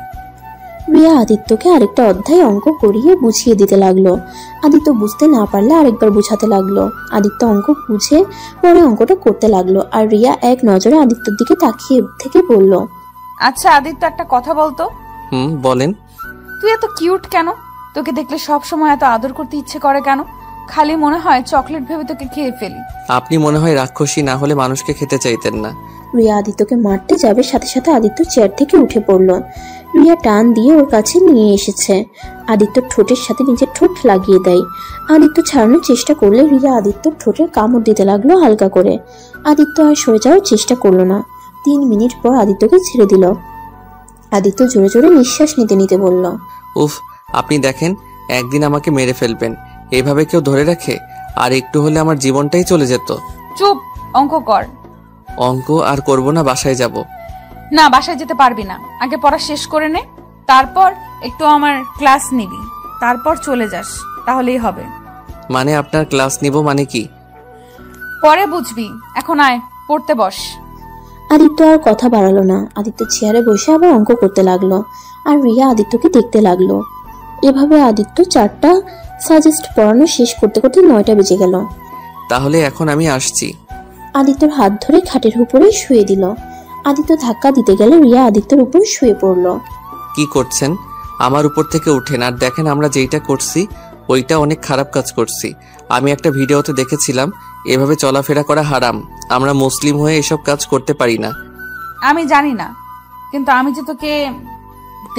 রিয়া আদিত্যকে আরেকটা অধ্যায় অঙ্ক করিয়ে বুঝিয়ে দিতে লাগলো। আদিত্য বুঝতে না পারলে আরেকবার বুঝাতে লাগলো। আদিত্য অঙ্ক বুঝে পরে অঙ্কটা করতে লাগলো, আর রিয়া এক নজরে আদিত্যর দিকে তাকিয়ে থেকে বলল, আচ্ছা আদিত্য, একটা কথা বলতো। বলেন। তুই এত কিউট কেন? তোকে দেখলে সব সময় এত আদর করতে ইচ্ছে করে কেন? খালি মনে হয় চকলেট ভেবে তোকে খেয়ে ফেলি। আপনি মনে হয় রাক্ষসী, না হলে মানুষকে খেতে চাইতেন না। রিয়া আদিত্যকে মারতে যাবে, সাথে সাথে আদিত্য চেয়ার থেকে উঠে পড়ল। রিয়া টান দিয়ে ওর কাছে নিয়ে এসেছে। আদিত্য ঠোঁটের সাথে নিজের ঠোঁট লাগিয়ে দেয়। আদিত্য ছাড়ানোর চেষ্টা করলে রিয়া আদিত্যর ঠোঁটে কামড় দিতে লাগলো হালকা করে। আদিত্য আর সরে যাওয়ার চেষ্টা করলো না। 3 মিনিট পর আদিত্যকে ছেড়ে দিল। আদিত্য জোরে জোরে নিঃশ্বাস নিতে নিতে বলল, উফ, আপনি দেখেন, একদিন আমাকে মেরে ফেলবেন। এইভাবে কেউ ধরে রাখে? আর একটু হলে আমার জীবনটাই চলে যেত। চুপ, অঙ্ক কর। অঙ্ক আর করব না, বাসায় যাব। না, বাসায় যেতে পারবি না। আগে পড়া শেষ করে নে, তারপর একটু আমার ক্লাস নিবি, তারপর চলে যাস, তাহলেই হবে। মানে আপনার ক্লাস নিব মানে কি? পরে বুঝবি, এখন আয়, পড়তে বস। আদিত্য আর কথা বাড়ালো না। আদিত্য চেয়ারে বসে আবার অঙ্ক করতে লাগলো, আর রিয়া আদিত্যকে দেখতে লাগলো। এভাবে আদিত্য 4টা সাজেস্ট পড়ানো শেষ করতে করতে 9টা বেজে গেল। তাহলে এখন আমি আসছি। আদিত্যর হাত ধরে খাটের উপরে শুয়ে দিল। আদিত্য ধাক্কা দিতে গেলে রিয়া আদিত্যর উপর শুয়ে পড়ল। কি করছেন? আমার উপর থেকে উঠেন, আর দেখেন আমরা যেইটা করছি ওইটা অনেক খারাপ কাজ করছি। আমি একটা ভিডিওতে দেখেছিলাম এভাবে চলাফেরা করা হারাম। আমরা মুসলিম হয়ে এসব কাজ করতে পারি না। আমি জানি না, কিন্তু আমি যে তোকে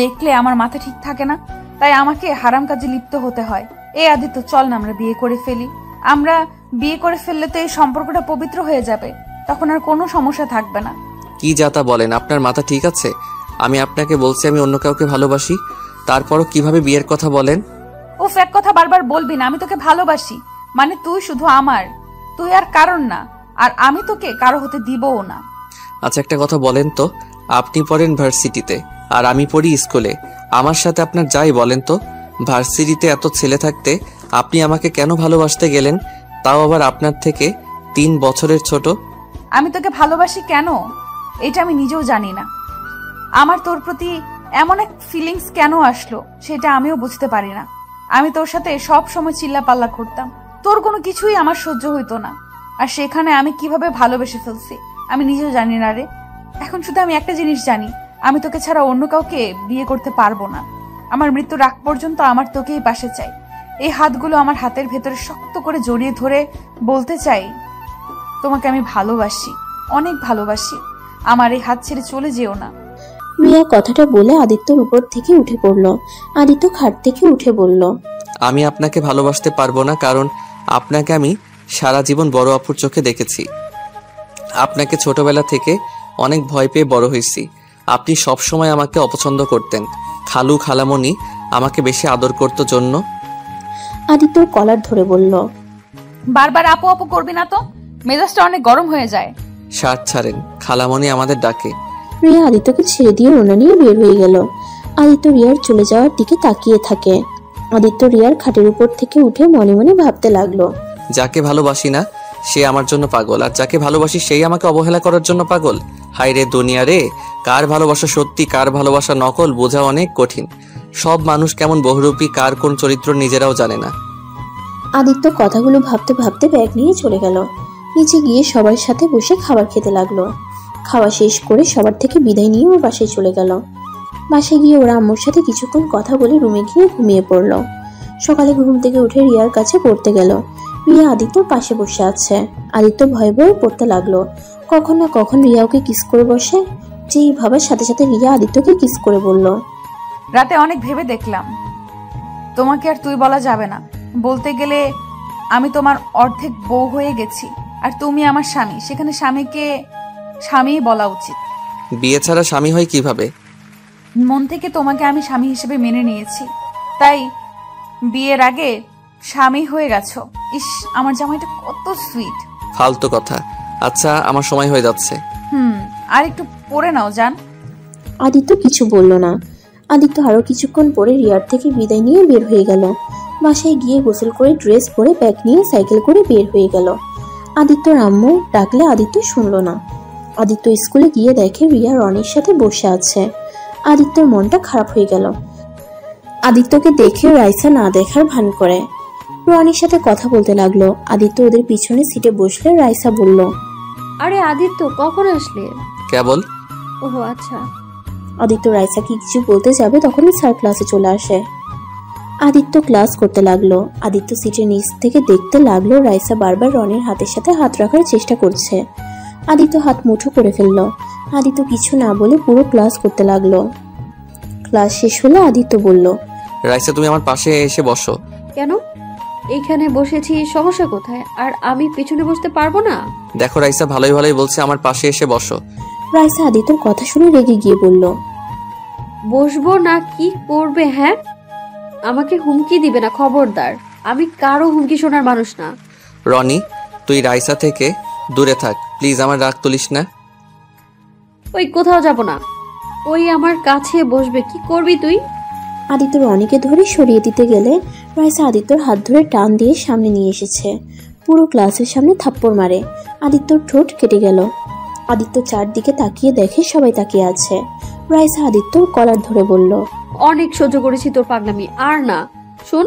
দেখলে আমার মাথা ঠিক থাকে না, তাই আমাকে হারাম কাজে লিপ্ত হতে হয়। এই আদিত্য, চল না আমরা বিয়ে করে ফেলি। আমরা বিয়ে করে ফেললে তো এই সম্পর্কটা পবিত্র হয়ে যাবে, তখন আর কোনো সমস্যা থাকবে না। কি যাতা বলেন, আপনার মাথা ঠিক আছে? আমি আপনাকে বলছি আমি অন্য কাউকে ভালোবাসি, তারপরও কিভাবে বিয়ের কথা বলেন? উফ, এক কথা বারবার বলবি না। আমি তোকে ভালোবাসি, মানে তুই শুধু আমার, তুই আর কারণ না, আর আমি তোকে কারো হতে দিবও না। আচ্ছা একটা কথা বলেন তো, আপনি পড়েন ভার্সিটিতে আর আমি পড়ি স্কুলে, আমার সাথে আপনার যাই বলেন তো, ভার্সিটিতে এত ছেলে থাকতে আপনি আমাকে কেন ভালোবাসতে গেলেন, তাও আবার আপনার থেকে 3 বছরের ছোট? আমি তোকে ভালোবাসি কেন এটা আমি নিজেও জানি না। আমার তোর প্রতি এমন এক ফিলিংস কেন আসলো সেটা আমিও বুঝতে পারি না। আমি তোর সাথে সব সময় চিল্লাপাল্লা করতাম, তোর কোনো কিছুই আমার সহ্য হইতো না, আর সেখানে আমি কিভাবে ভালোবেসে ফেলছি আমি নিজেও জানি না রে। এখন শুধু আমি একটা জিনিস জানি, আমি তোকে ছাড়া অন্য কাউকে বিয়ে করতে পারবো না। আমার মৃত্যুর আগ পর্যন্ত আমার তোকেই পাশে চাই। এই হাতগুলো আমার হাতের ভেতরে শক্ত করে জড়িয়ে ধরে বলতে চাই, তোমাকে আমি ভালোবাসি, অনেক ভালোবাসি। আমার এই হাত ছেড়ে চলে যেও না। রিয়া কথাটা বলে আদিত্যর উপর থেকে উঠে পড়ল। আদিত্য খাট থেকে উঠে বলল, আমি আপনাকে ভালোবাসতে পারবো না, কারণ আপনাকে আমি সারা জীবন বড় আপুর চোখে দেখেছি। আপনাকে ছোটবেলা থেকে অনেক ভয় পেয়ে বড় হয়েছি। আপনি সব সময় আমাকে অপছন্দ করতেন। খালু খালামণি আমাকে বেশি আদর করত জন্য। আদিত্য কলার ধরে বলল, বারবার আপু আপু করবি না তো। মেজাজটা অনেক গরম হয়ে যায়। শার্ট ছাড়েন, খালামণি আমাদের ডাকে। রিয়া আদিত্যকে ছেড়ে দিয়ে ওনা নিয়ে বের হয়ে গেল। আদিত্য রিয়ার চলে যাওয়ার দিকে তাকিয়ে থাকে। আদিত্য রিয়ার খাটের উপর থেকে উঠে মনে মনে ভাবতে লাগলো, যাকে ভালোবাসি না সে আমার জন্য পাগল, আর যাকে ভালোবাসি সেই আমাকে অবহেলা করার জন্য পাগল। হায় রে দুনিয়া রে, কার ভালোবাসা সত্যি কার ভালোবাসা নকল বোঝা অনেক কঠিন। সব মানুষ কেমন বহুরূপী, কার কোন চরিত্র নিজেরাও জানে না। আদিত্য কথাগুলো ভাবতে ভাবতে ব্যাগ নিয়ে চলে গেল। নিচে গিয়ে সবার সাথে বসে খাবার খেতে লাগলো। খাওয়া শেষ করে সবার থেকে বিদায় নিয়ে ওর বাসায় চলে গেল। বাসায় গিয়ে ওরা আম্মুর সাথে কিছুক্ষণ কথা বলে রুমে গিয়ে ঘুমিয়ে পড়লো। সকালে ঘুম থেকে উঠে রিয়ার কাছে পড়তে গেল। রিয়া আদিত্যর পাশে বসে আছে। আদিত্য ভয়ে ভয়ে পড়তে লাগলো। কখন না কখন রিয়া ওকে কিস করে বসে। যেই ভাবার সাথে সাথে রিয়া আদিত্যকে কিস করে বলল, রাতে অনেক ভেবে দেখলাম, তোমাকে আর তুই বলা যাবে না। বলতে গেলে আমি তোমার অর্ধেক বউ হয়ে গেছি, আর তুমি আমার স্বামী। সেখানে স্বামীকে স্বামীই বলা উচিত। বিয়ে ছাড়া স্বামী হয় কিভাবে? মন থেকে তোমাকে আমি স্বামী হিসেবে মেনে নিয়েছি, তাই বিয়ের আগে স্বামী হয়ে গেছো। ইস, আমার জামাইটা কত সুইট। ফালতু কথা। আচ্ছা, আমার সময় হয়ে যাচ্ছে। আর একটু পরে নাও জান। আদিত্য কিছু বলল না। আদিত্য আরো কিছুক্ষণ পরে রিয়ার থেকে বিদায় নিয়ে বের হয়ে গেল। বাসায় গিয়ে গোসল করে ড্রেস পরে ব্যাগ নিয়ে সাইকেল করে বের হয়ে গেল। আদিত্যর আম্মু ডাকলে আদিত্য শুনল না। আদিত্য স্কুলে গিয়ে দেখে রিয়া রনির সাথে বসে আছে। আদিত্যর মনটা খারাপ হয়ে গেল। আদিত্যকে দেখে রাইসা না দেখার ভান করে রনির সাথে কথা বলতে লাগলো। আদিত্য ওদের পিছনে সিটে বসলে রাইসা বলল, আরে আদিত্য, কখন আসলে? কেবল। ওহো আচ্ছা। আদিত্য রাইসা কি কিছু বলতে যাবে তখনই স্যার ক্লাসে চলে আসে। আদিত্য ক্লাস করতে লাগলো। আদিত্য সিটের নিচ থেকে দেখতে লাগলো রাইসা বারবার রনির হাতের সাথে হাত রাখার চেষ্টা করছে। আদিত্য হাত মুঠো করে ফেললো। আদিত্য কিছু না বলে পুরো ক্লাস করতে লাগলো। ক্লাস শেষ হলে আদিত্য বলল, রাইসা তুমি আমার পাশে এসে বসো। কেন? এইখানে বসেছি, সমস্যা কোথায়? আর আমি পিছনে বসতে পারবো না? দেখো রাইসা ভালোই ভালোই বলছে আমার পাশে এসে বসো। রাইসা আদিত্যর কথা শুনে রেগে গিয়ে বলল, বসবো না কি করবে? হ্যাঁ, আমাকে হুমকি দিবে না, খবরদার। আমি কারো হুমকি শোনার মানুষ না। রনি, তুই রাইসা থেকে দূরে থাক প্লিজ, আমার রাগ তুলিস না। ওই কোথাও যাব না, ওই আমার কাছে বসবে। কি করবি তুই? আদিত্য রনিকে ধরে সরিয়ে দিতে গেলে রাইসা আদিত্যর হাত ধরে টান দিয়ে সামনে নিয়ে এসেছে। পুরো ক্লাসের সামনে থাপ্পড় মারে। আদিত্যর ঠোঁট কেটে গেল। আদিত্য চারদিকে তাকিয়ে দেখে সবাই তাকিয়ে আছে। রাইসা আদিত্যর কলার ধরে বলল, অনেক সহ্য করেছি তোর পাগলামি, আর না। শোন,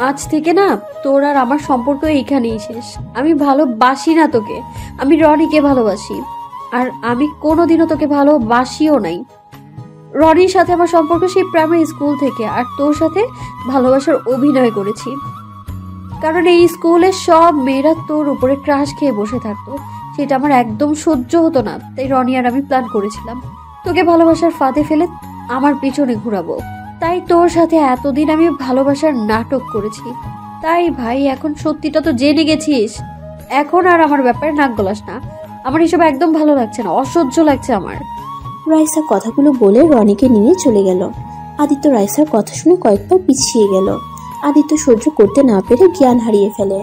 আজ থেকে না তোর আর আমার সম্পর্ক এইখানেই শেষ। আমি ভালোবাসি না তোকে, আমি রনিকে ভালোবাসি। আর আমি কোনোদিনও তোকে ভালোবাসিও নাই। রনির সাথে আমার সম্পর্ক সেই প্রাইমারি স্কুল থেকে, আর তোর সাথে ভালোবাসার অভিনয় করেছি। কারণ এই স্কুলের সব মেয়েরা তোর উপরে ক্রাশ খেয়ে বসে থাকতো, সেটা আমার একদম সহ্য হতো না। তাই রনি আর আমি প্ল্যান করেছিলাম তোকে ভালোবাসার ফাঁদে ফেলে আমার পিছনে ঘুরাবো। তাই তোর সাথে এতদিন আমি ভালোবাসার নাটক করেছি। তাই ভাই, এখন সত্যিটা তো জেনে গেছিস, এখন আর আমার ব্যাপারে নাক গলাস না। আমার এসব একদম ভালো লাগছে না, অসহ্য লাগছে আমার। রাইসা কথাগুলো বলে রনিকে নিয়ে চলে গেল। আদিত্য রাইসার কথা শুনে কয়েকবার পিছিয়ে গেল। আদিত্য সহ্য করতে না পেরে জ্ঞান হারিয়ে ফেলে।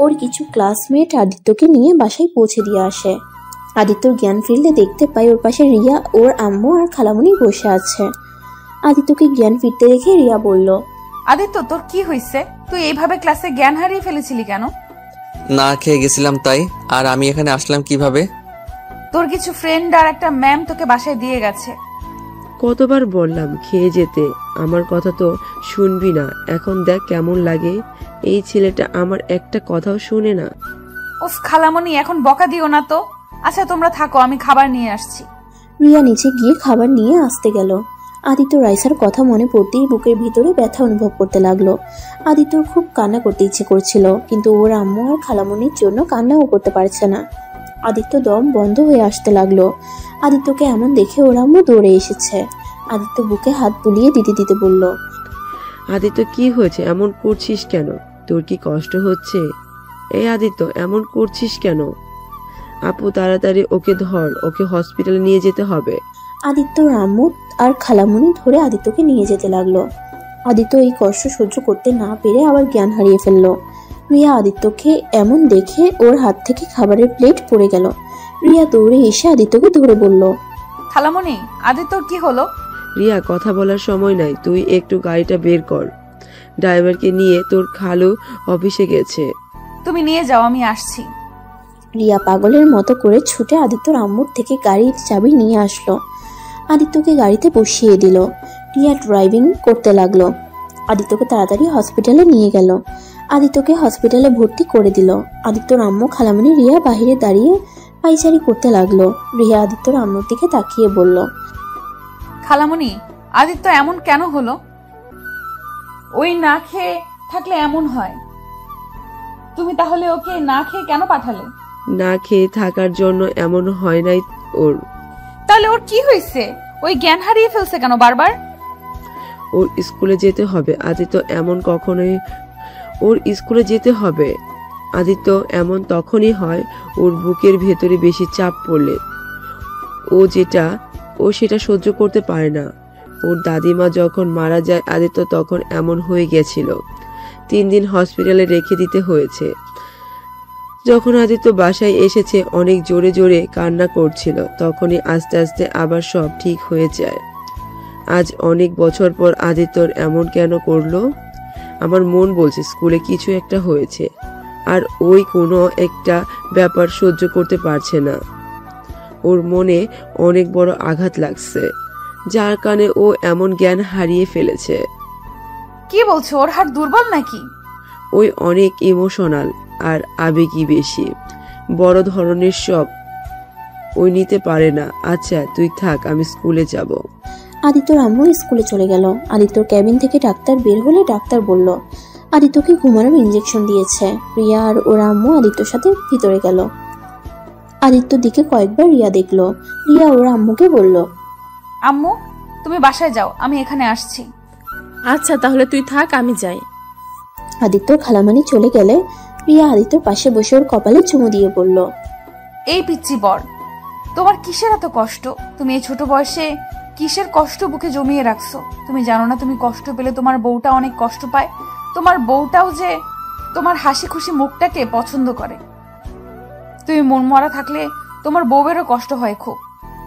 ওর কিছু ক্লাসমেট আদিত্যকে নিয়ে বাসায় পৌঁছে দিয়ে আসে। আদিত্যর জ্ঞান ফিরলে দেখতে পায় ওর পাশে রিয়া, ওর আম্মু আর খালামণি বসে আছে। আদিত্যকে জ্ঞান ফিরতে দেখে রিয়া বলল, আদিত্য, তোর কি হয়েছে? তুই এইভাবে ক্লাসে জ্ঞান হারিয়ে ফেলেছিলি কেন? না খেয়ে গেছিলাম তাই। আর আমি এখানে আসলাম কিভাবে? তোর কিছু ফ্রেন্ড আর একটা ম্যাম তোকে বাসায় দিয়ে গেছে। কতবার বললাম খেয়ে যেতে, আমার কথা তো শুনবি না। এখন দেখ কেমন লাগে। এই ছেলেটা আমার একটা কথাও শুনে না। উফ খালামণি, এখন বকা দিও না তো। আচ্ছা তোমরা থাকো, আমি খাবার নিয়ে আসছি। রিয়া নিচে গিয়ে খাবার নিয়ে আসতে গেল। আদিত্য রাইসার কথা মনে পড়তেই বুকের ভিতরে ব্যথা অনুভব করতে লাগলো। আদিত্যর খুব কান্না করতে ইচ্ছে করছিল, কিন্তু ওর আম্মু আর খালামণির জন্য কান্নাও করতে পারছে না। আদিত্য দম বন্ধ হয়ে আসতে লাগলো। আদিত্যকে এমন দেখে ওর আম্মু দৌড়ে এসেছে। আদিত্য বুকে হাত বুলিয়ে দিতে দিতে বলল, আদিত্য কি হয়েছে? এমন করছিস কেন? তোর কি কষ্ট হচ্ছে? এই আদিত্য, এমন করছিস কেন? আপু তাড়াতাড়ি ওকে ধর, ওকে হসপিটালে নিয়ে যেতে হবে। আদিত্যর আম্মু আর খালামণি ধরে আদিত্যকে নিয়ে যেতে লাগলো। আদিত্য এই কষ্ট সহ্য করতে না পেরে আবার জ্ঞান হারিয়ে ফেললো। রিয়া আদিত্যকে এমন দেখে ওর হাত থেকে খাবারের প্লেট পড়ে গেল। রিয়া দৌড়ে এসে আদিত্যকে ধরে বলল, খালামণি, আদিত্যর কি হলো? রিয়া, কথা বলার সময় নাই, তুই একটু গাড়িটা বের কর। ড্রাইভারকে নিয়ে তোর খালু অফিসে গেছে। তুমি নিয়ে যাও, আমি আসছি। রিয়া পাগলের মতো করে ছুটে আদিত্যর আম্মুর থেকে গাড়ির চাবি নিয়ে আসলো। আদিত্যকে গাড়িতে বসিয়ে দিল। রিয়া ড্রাইভিং করতে লাগলো। আদিত্যকে তাড়াতাড়ি হসপিটালে নিয়ে গেল। আদিত্যকে হসপিটালে ভর্তি করে দিল। আদিত্যর আম্মু খালামণি রিয়া বাহিরে দাঁড়িয়ে পাইচারি করতে লাগলো। রিয়া আদিত্যর আম্মুর দিকে তাকিয়ে বলল, খালামণি, আদিত্য এমন কেন হলো? ওই না খেয়ে থাকলে এমন হয়। তুমি তাহলে ওকে না খেয়ে কেন পাঠালে? না খেয়ে থাকার জন্য এমন হয় নাই ওর। তাহলে ওর কি হয়েছে? ওই জ্ঞান হারিয়ে ফেলছে কেন বারবার? ওর স্কুলে যেতে হবে। আদিত্য এমন কখনোই ওর স্কুলে যেতে হবে। আদিত্য এমন তখনই হয় ওর বুকের ভেতরে বেশি চাপ পড়লে। ও সেটা সহ্য করতে পারে না। ওর দাদিমা যখন মারা যায় আদিত্য তখন এমন হয়ে গেছিল। 3 দিন হসপিটালে রেখে দিতে হয়েছে। যখন আদিত্য বাসায় এসেছে অনেক জোরে জোরে কান্না করছিল, তখনই আস্তে আস্তে আবার সব ঠিক হয়ে যায়। আজ অনেক বছর পর আদিত্যর এমন কেন করলো? আমার মন বলছে স্কুলে কিছু একটা হয়েছে, আর ওই কোনো একটা ব্যাপার সহ্য করতে পারছে না। ওর মনে অনেক বড় আঘাত লাগছে, যার কারণে ও এমন জ্ঞান হারিয়ে ফেলেছে। কি বলছো? ওর হাত দুর্বল নাকি? ওই অনেক ইমোশনাল আর আবেগী বেশি, বড় ধরনের সব ওই নিতে পারে না। আচ্ছা তুই থাক, আমি স্কুলে যাব। আদিত্যর আম্মু স্কুলে চলে গেল। আদিত্যর ক্যাবিন থেকে ডাক্তার বের হলে ডাক্তার বলল আদিত্যকে ঘুমানোর ইঞ্জেকশন দিয়েছে। রিয়া আর ওর আম্মু আদিত্যর সাথে ভিতরে গেল। আদিত্যর দিকে কয়েকবার রিয়া দেখলো। রিয়া ওর আম্মুকে বলল, আম্মু, তুমি বাসায় যাও, আমি এখানে আসছি। আচ্ছা তাহলে তুই থাক, আমি যাই। আদিত্যর খালামানি চলে গেলে রিয়া আদিত্যর পাশে বসে ওর কপালে চুমু দিয়ে বলল, এই পিচ্চি বর, তোমার কিসের এত কষ্ট? তুমি এই ছোট বয়সে কিসের কষ্ট বুকে জমিয়ে রাখছো? তুমি জানো না তুমি কষ্ট পেলে তোমার বউটা অনেক কষ্ট পায়? তোমার বউটাও যে তোমার হাসি খুশি মুখটাকে পছন্দ করে। তুমি মন মরা থাকলে তোমার বউয়েরও কষ্ট হয় খুব।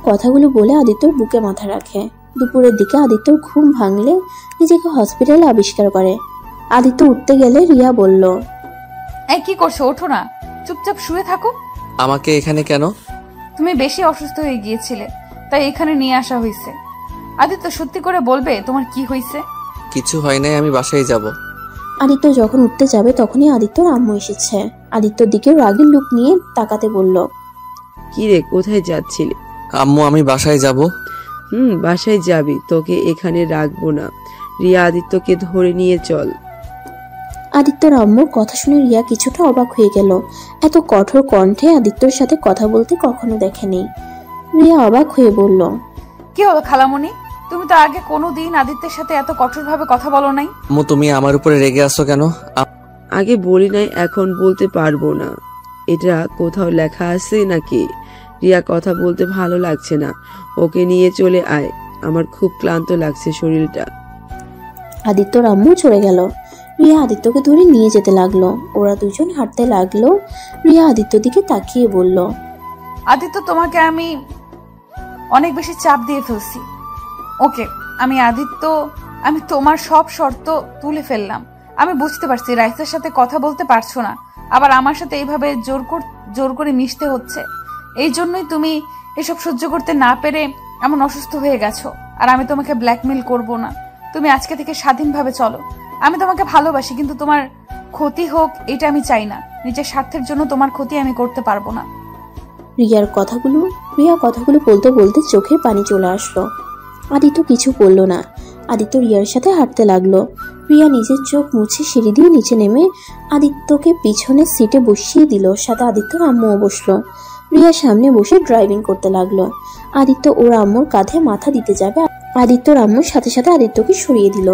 কথাগুলো বলে আদিত্যর বুকে মাথা রাখে। দুপুরের দিকে আদিত্যর ঘুম ভাঙলে নিজেকে হসপিটালে আবিষ্কার করে। আদিত্য উঠতে গেলে রিয়া বলল, এই কি করছো? ওঠো না, চুপচাপ শুয়ে থাকো। আমাকে এখানে কেন? তুমি বেশি অসুস্থ হয়ে গিয়েছিলে, তাই এখানে নিয়ে আসা হয়েছে। আদিত্য, সত্যি করে বলবে তোমার কি হয়েছে? কিছু হয় নাই, আমি বাসায় যাব। আদিত্য যখন উঠতে যাবে তখনই আদিত্যর আম্মু এসেছে। আদিত্যর দিকে রাগের লুক নিয়ে তাকাতে বলল, কি রে, কোথায় যাচ্ছিলি? আম্মু, আমি বাসায় যাব। বাসায় যাবি, তোকে এখানে রাখবো না। রিয়া, আদিত্যকে ধরে নিয়ে চল। আদিত্যর আম্মুর কথা শুনে রিয়া কিছুটা অবাক হয়ে গেল। এত কঠোর কণ্ঠে আদিত্যর সাথে কথা বলতে কখনো দেখেনি। রিয়া অবাক হয়ে বলল, কি হলো খালামণি? তুমি তো আগে কোনোদিন আদিত্যের সাথে এত কঠোরভাবে কথা বলো নাই। আম্মু, তুমি আমার উপরে রেগে আছো কেন? আগে বলি নাই, এখন বলতে পারবো না। এটা কোথাও লেখা আছে নাকি? রিয়া, কথা বলতে ভালো লাগছে না, ওকে নিয়ে চলে আয়। আমার খুব ক্লান্ত লাগছে শরীরটা। আদিত্যর আম্মু চলে গেল। রিয়া আদিত্যকে ধরে নিয়ে যেতে লাগলো। ওরা দুজন হাঁটতে লাগলো। রিয়া আদিত্যর দিকে তাকিয়ে বলল, আদিত্য, তোমাকে আমি অনেক বেশি চাপ দিয়ে ফেলছি। ওকে, আমি তোমার সব শর্ত তুলে ফেললাম। আমি বুঝতে পারছি রাইসার সাথে কথা বলতে পারছো না, আবার আমার সাথে এইভাবে জোর করে মিশতে হচ্ছে। এই জন্যই তুমি এসব সহ্য করতে না পেরে এমন অসুস্থ হয়ে গেছো। আর আমি তোমাকে ব্ল্যাকমেল করব না। তুমি আজকে থেকে স্বাধীনভাবে চলো। আমি তোমাকে ভালোবাসি, কিন্তু তোমার ক্ষতি হোক এটা আমি চাই না। নিজের স্বার্থের জন্য তোমার ক্ষতি আমি করতে পারবো না। রিয়া কথাগুলো বলতে বলতে চোখে পানি চলে আসলো। আদিত্য কিছু বলল না। আদিত্য রিয়ার সাথে হাঁটতে লাগলো। রিয়া নিজের চোখ মুছে সিঁড়ি দিয়ে নিচে নেমে আদিত্যকে পিছনের সিটে বসিয়ে দিল। সাথে আদিত্যর আম্মুও বসলো। রিয়া সামনে বসে ড্রাইভিং করতে লাগলো। আদিত্য ওর আম্মুর কাঁধে মাথা দিতে যাবে, আদিত্যর আম্মুর সাথে সাথে আদিত্যকে সরিয়ে দিল।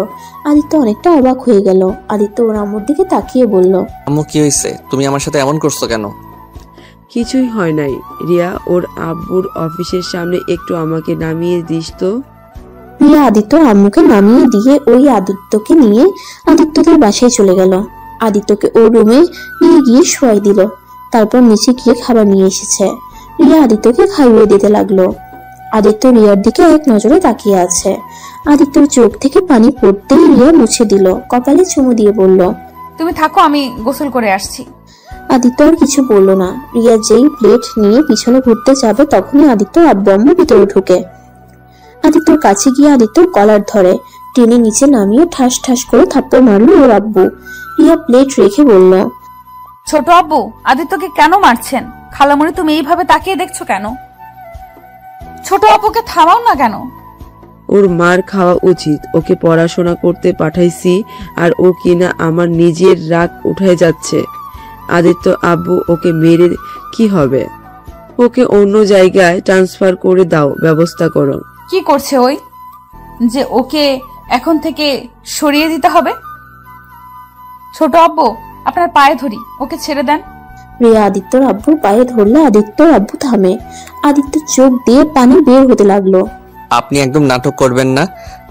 আদিত্য অনেকটা অবাক হয়ে গেল। আদিত্য ওর আম্মুর দিকে তাকিয়ে বলল, আম্মু, কি হয়েছে? তুমি আমার সাথে এমন করছো কেন? কিছুই হয় নাই। রিয়া, ওর আব্বুর অফিসের সামনে একটু আমাকে নামিয়ে দিস তো। রিয়া আদিত্যর আম্মুকে নামিয়ে দিয়ে ওই আদিত্যকে নিয়ে আদিত্যদের বাসায় চলে গেল। আদিত্যকে ওর রুমে নিয়ে গিয়ে শোয়াই দিল। তারপর নিচে গিয়ে খাবার নিয়ে এসেছে। রিয়া আদিত্যকে খাইয়ে দিতে লাগলো। আদিত্য রিয়ার দিকে এক নজরে তাকিয়ে আছে। আদিত্যর চোখ থেকে পানি পড়তেই রিয়া মুছে দিল, কপালে চুমু দিয়ে বলল, তুমি থাকো, আমি গোসল করে আসছি। আদিত্য আর কিছু বললো না। রিয়া যেই প্লেট নিয়ে পিছনে ঘুরতে যাবে তখনই আদিত্য আব্বু আম্মু ভিতরে ঢুকে। আদিত্যর কাছে গিয়ে আদিত্যর কলার ধরে টেনে নিচে নামিয়ে ঠাস ঠাস করে থাপ্পড় মারলো ওর আব্বু। রিয়া প্লেট রেখে বলল, ছোট আব্বু, আদিত্যকে কেন মারছেন? খালামণি, তুমি এইভাবে তাকিয়ে দেখছো কেন? ছোট আব্বুকে থামাও না কেন? ওর মার খাওয়া উচিত, ওকে পড়াশোনা করতে পাঠাইছি আর ও কিনা আমার নিজের রাগ উঠে যাচ্ছে। আদিত্য আব্বু, ওকে মেরে কি হবে? ওকে অন্য জায়গায় ট্রান্সফার করে দাও, ব্যবস্থা করো। কি করছে ওই যে ওকে এখন থেকে সরিয়ে দিতে হবে? ছোট আব্বু, আপনার পায়ে ধরি, ওকে ছেড়ে দেন। রিয়া আদিত্যর আব্বুর পায়ে ধরলে আদিত্যর আব্বু থামে। আদিত্যর চোখ দিয়ে পানি বের হতে লাগলো। আপনি একদম নাটক করবেন না।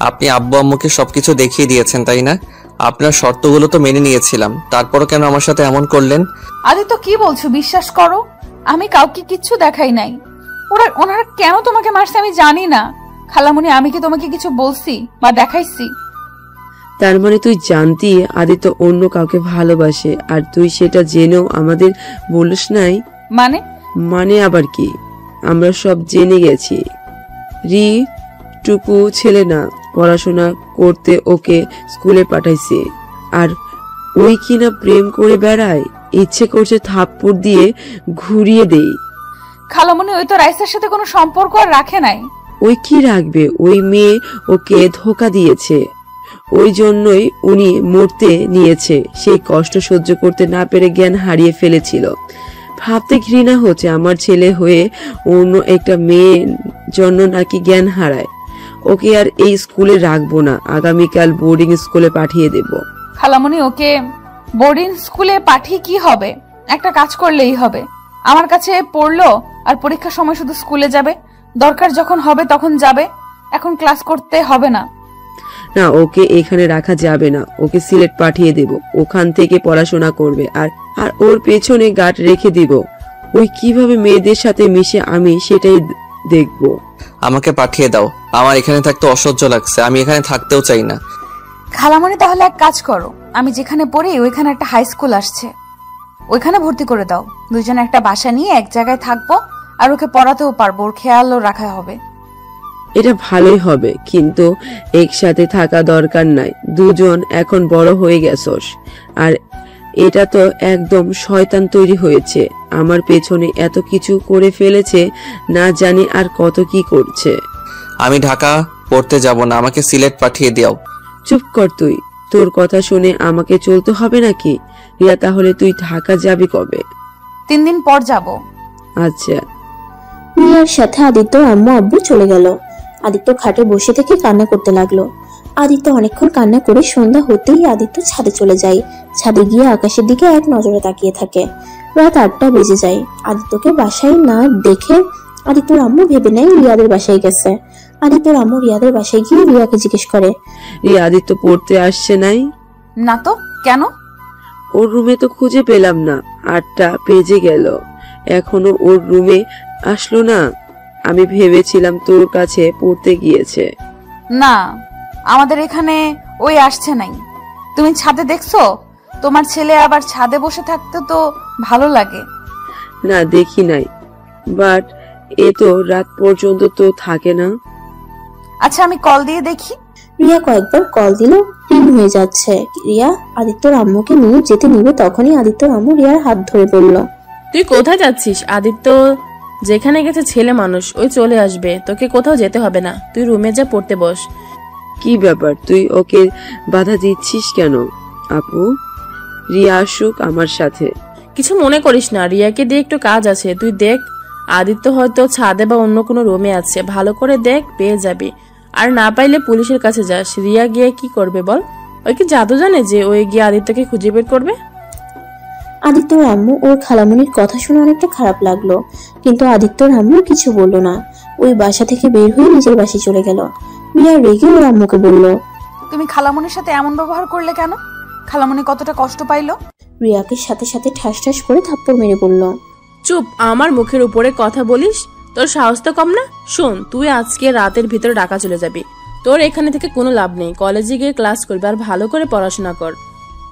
আপনি আব্বু আম্মুকে সবকিছু দেখিয়ে দিয়েছেন, তাই না? আপনার শর্তগুলো তো মেনে নিয়েছিলাম, তারপরও কেন আমার সাথে এমন করলেন? আদিত্য, কি বলছো? বিশ্বাস করো, আমি কাউকে কিচ্ছু দেখাই নাই। ওনারা কেন তোমাকে মারছে আমি জানি না। খালামণি, আমি কি তোমাকে কিছু বলছি বা দেখাইছি? তার মানে তুই জানতি আদিত্য অন্য কাউকে ভালোবাসে, আর তুই সেটা জেনেও আমাদের বলিস নাই? মানে আবার কি? আমরা সব জেনে গেছি। রি টুকু ছেলে না, পড়াশোনা করতে ওকে স্কুলে পাঠাইছে, আর ওই কিনা প্রেম করে বেড়ায়। ইচ্ছে করছে থাপ্পড় দিয়ে ঘুরিয়ে দেই। খালামণি, ওই তো রাইসার সাথে কোনো সম্পর্ক আর রাখে নাই। ওই কি রাখবে? ওই মেয়ে ওকে ধোকা দিয়েছে, ওই জন্যই উনি মরতে নিয়েছে। সেই কষ্ট সহ্য করতে না পেরে জ্ঞান হারিয়ে ফেলেছিল। ভাবতে ঘৃণা হচ্ছে আমার ছেলে হয়ে অন্য একটা মেয়ের জন্য নাকি জ্ঞান হারায়। ওকে আর এই স্কুলে রাখবো না, আগামীকাল বোর্ডিং স্কুলে পাঠিয়ে দেব। খালামণি, ওকে বোর্ডিং স্কুলে পাঠিয়ে কি হবে? একটা কাজ করলেই হবে। আমার কাছে পড়লো আর পরীক্ষার সময় শুধু স্কুলে যাবে, দরকার যখন হবে তখন যাবে। এখন ক্লাস করতে হবে না। না, ওকে এখানে রাখা যাবে না। ওকে সিলেট পাঠিয়ে দেব, ওখান থেকে পড়াশোনা করবে, আর ওর পেছনে গার্ড রেখে দিব। ওই কিভাবে মেয়েদের সাথে মিশে আমি সেটাই দেখব। আমাকে পাঠিয়ে দাও, আমার এখানে থাকতে অসহ্য লাগছে। আমি এখানে থাকতেও চাই না। খালামণি, তাহলে এক কাজ করো, আমি যেখানে পড়ি ওইখানে একটা হাই স্কুল আসছে, ওইখানে ভর্তি করে দাও। দুজনে একটা বাসা নিয়ে এক জায়গায় থাকবো, আর ওকে পড়াতেও পারবো, ওর খেয়ালও রাখা হবে। এটা ভালোই হবে, কিন্তু একসাথে থাকা দরকার নাই। দুজন এখন বড় হয়ে গেছস, আর এটা তো একদম শয়তান তৈরি হয়েছে। আমার পেছনে এত কিছু করে ফেলেছে, না জানি আর কত কি করছে। আমি ঢাকা পড়তে যাব না, আমাকে সিলেট পাঠিয়ে দাও। চুপ কর তুই, তোর কথা শুনে আমাকে চলতে হবে নাকি? রিয়া, তাহলে তুই ঢাকা যাবি কবে? 3 দিন পর যাব। আচ্ছা। রিয়ার সাথে আদিত্য আম্মু আব্বু চলে গেল। আদিত্য খাটে বসে থেকে কান্না করতে লাগলো। আদিত্য অনেকক্ষণ কান্না করে সন্ধ্যা হতেই আদিত্য ছাদে চলে যায়। ছাদে গিয়ে আকাশের দিকে এক নজরে তাকিয়ে থাকে। রাত 8টা বেজে যায়। আদিত্যকে বাসায় না দেখে আদিত্যর আম্মু ভেবে নেয় রিয়াদের বাসায় গেছে। আদিত্যর আম্মু রিয়াদের বাসায় গিয়ে রিয়াকে জিজ্ঞেস করে, রিয়া আদিত্য পড়তে আসছে নাই? না তো, কেন? ওর রুমে তো খুঁজে পেলাম না, 8টা বেজে গেল, এখনো ওর রুমে আসলো না। আমি ভেবেছিলাম তোর কাছে পড়তে গিয়েছে। না, আমাদের এখানে ওই আসছে নাই। তুমি ছাদে দেখছো? তোমার ছেলে আবার ছাদে বসে থাকতে তো ভালো লাগে। না, দেখি নাই, বাট এ তো রাত পর্যন্ত তো থাকে না। আচ্ছা, আমি কল দিয়ে দেখি। রিয়া কয়েকবার কল দিল, রিং হয়ে যাচ্ছে। রিয়া আদিত্যর আম্মুকে নিয়ে যেতে নিবে, তখনই আদিত্যর আম্মু রিয়ার হাত ধরে বলল, তুই কোথায় যাচ্ছিস? আদিত্য যেখানে গেছে ছেলে মানুষ, ওই চলে আসবে, তোকে কোথাও যেতে হবে না। তুই রুমে যা, পড়তে বস। কি ব্যাপার, তুই ওকে বাধা দিচ্ছিস কেন? আপু, রিয়া আসুক আমার সাথে। কিছু মনে করিস না, রিয়াকে দিয়ে একটু কাজ আছে, তুই দেখ। আদিত্য হয়তো ছাদে বা অন্য কোনো রুমে আছে, ভালো করে দেখ, পেয়ে যাবি। আর না পাইলে পুলিশের কাছে যাস। রিয়া গিয়ে কি করবে বল? ওই কি জাদু জানে যে ওই গিয়ে আদিত্যকে খুঁজে বের করবে? আদিত্যর আম্মু ওর খালামণির কথা শুনে অনেকটা খারাপ লাগলো, কিন্তু আদিত্যর আম্মু কিছু বলল না। ওই বাসা থেকে বের হয়ে নিজের বাসায় চলে গেল। রিয়া রেগে ওর আম্মুকে বলল, তুমি খালামণির সাথে এমন ব্যবহার করলে কেন? খালামণি কতটা কষ্ট পাইলো। রিয়াকে সাথে সাথে ঠাস ঠাস করে থাপ্পড় মেরে বলল। চুপ, আমার মুখের উপরে কথা বলিস? তোর সাহস তো কম না। শোন, তুই আজকে রাতের ভিতরে ঢাকা চলে যাবি। তোর এখানে থেকে কোনো লাভ নেই। কলেজে গিয়ে ক্লাস করবি আর ভালো করে পড়াশোনা কর।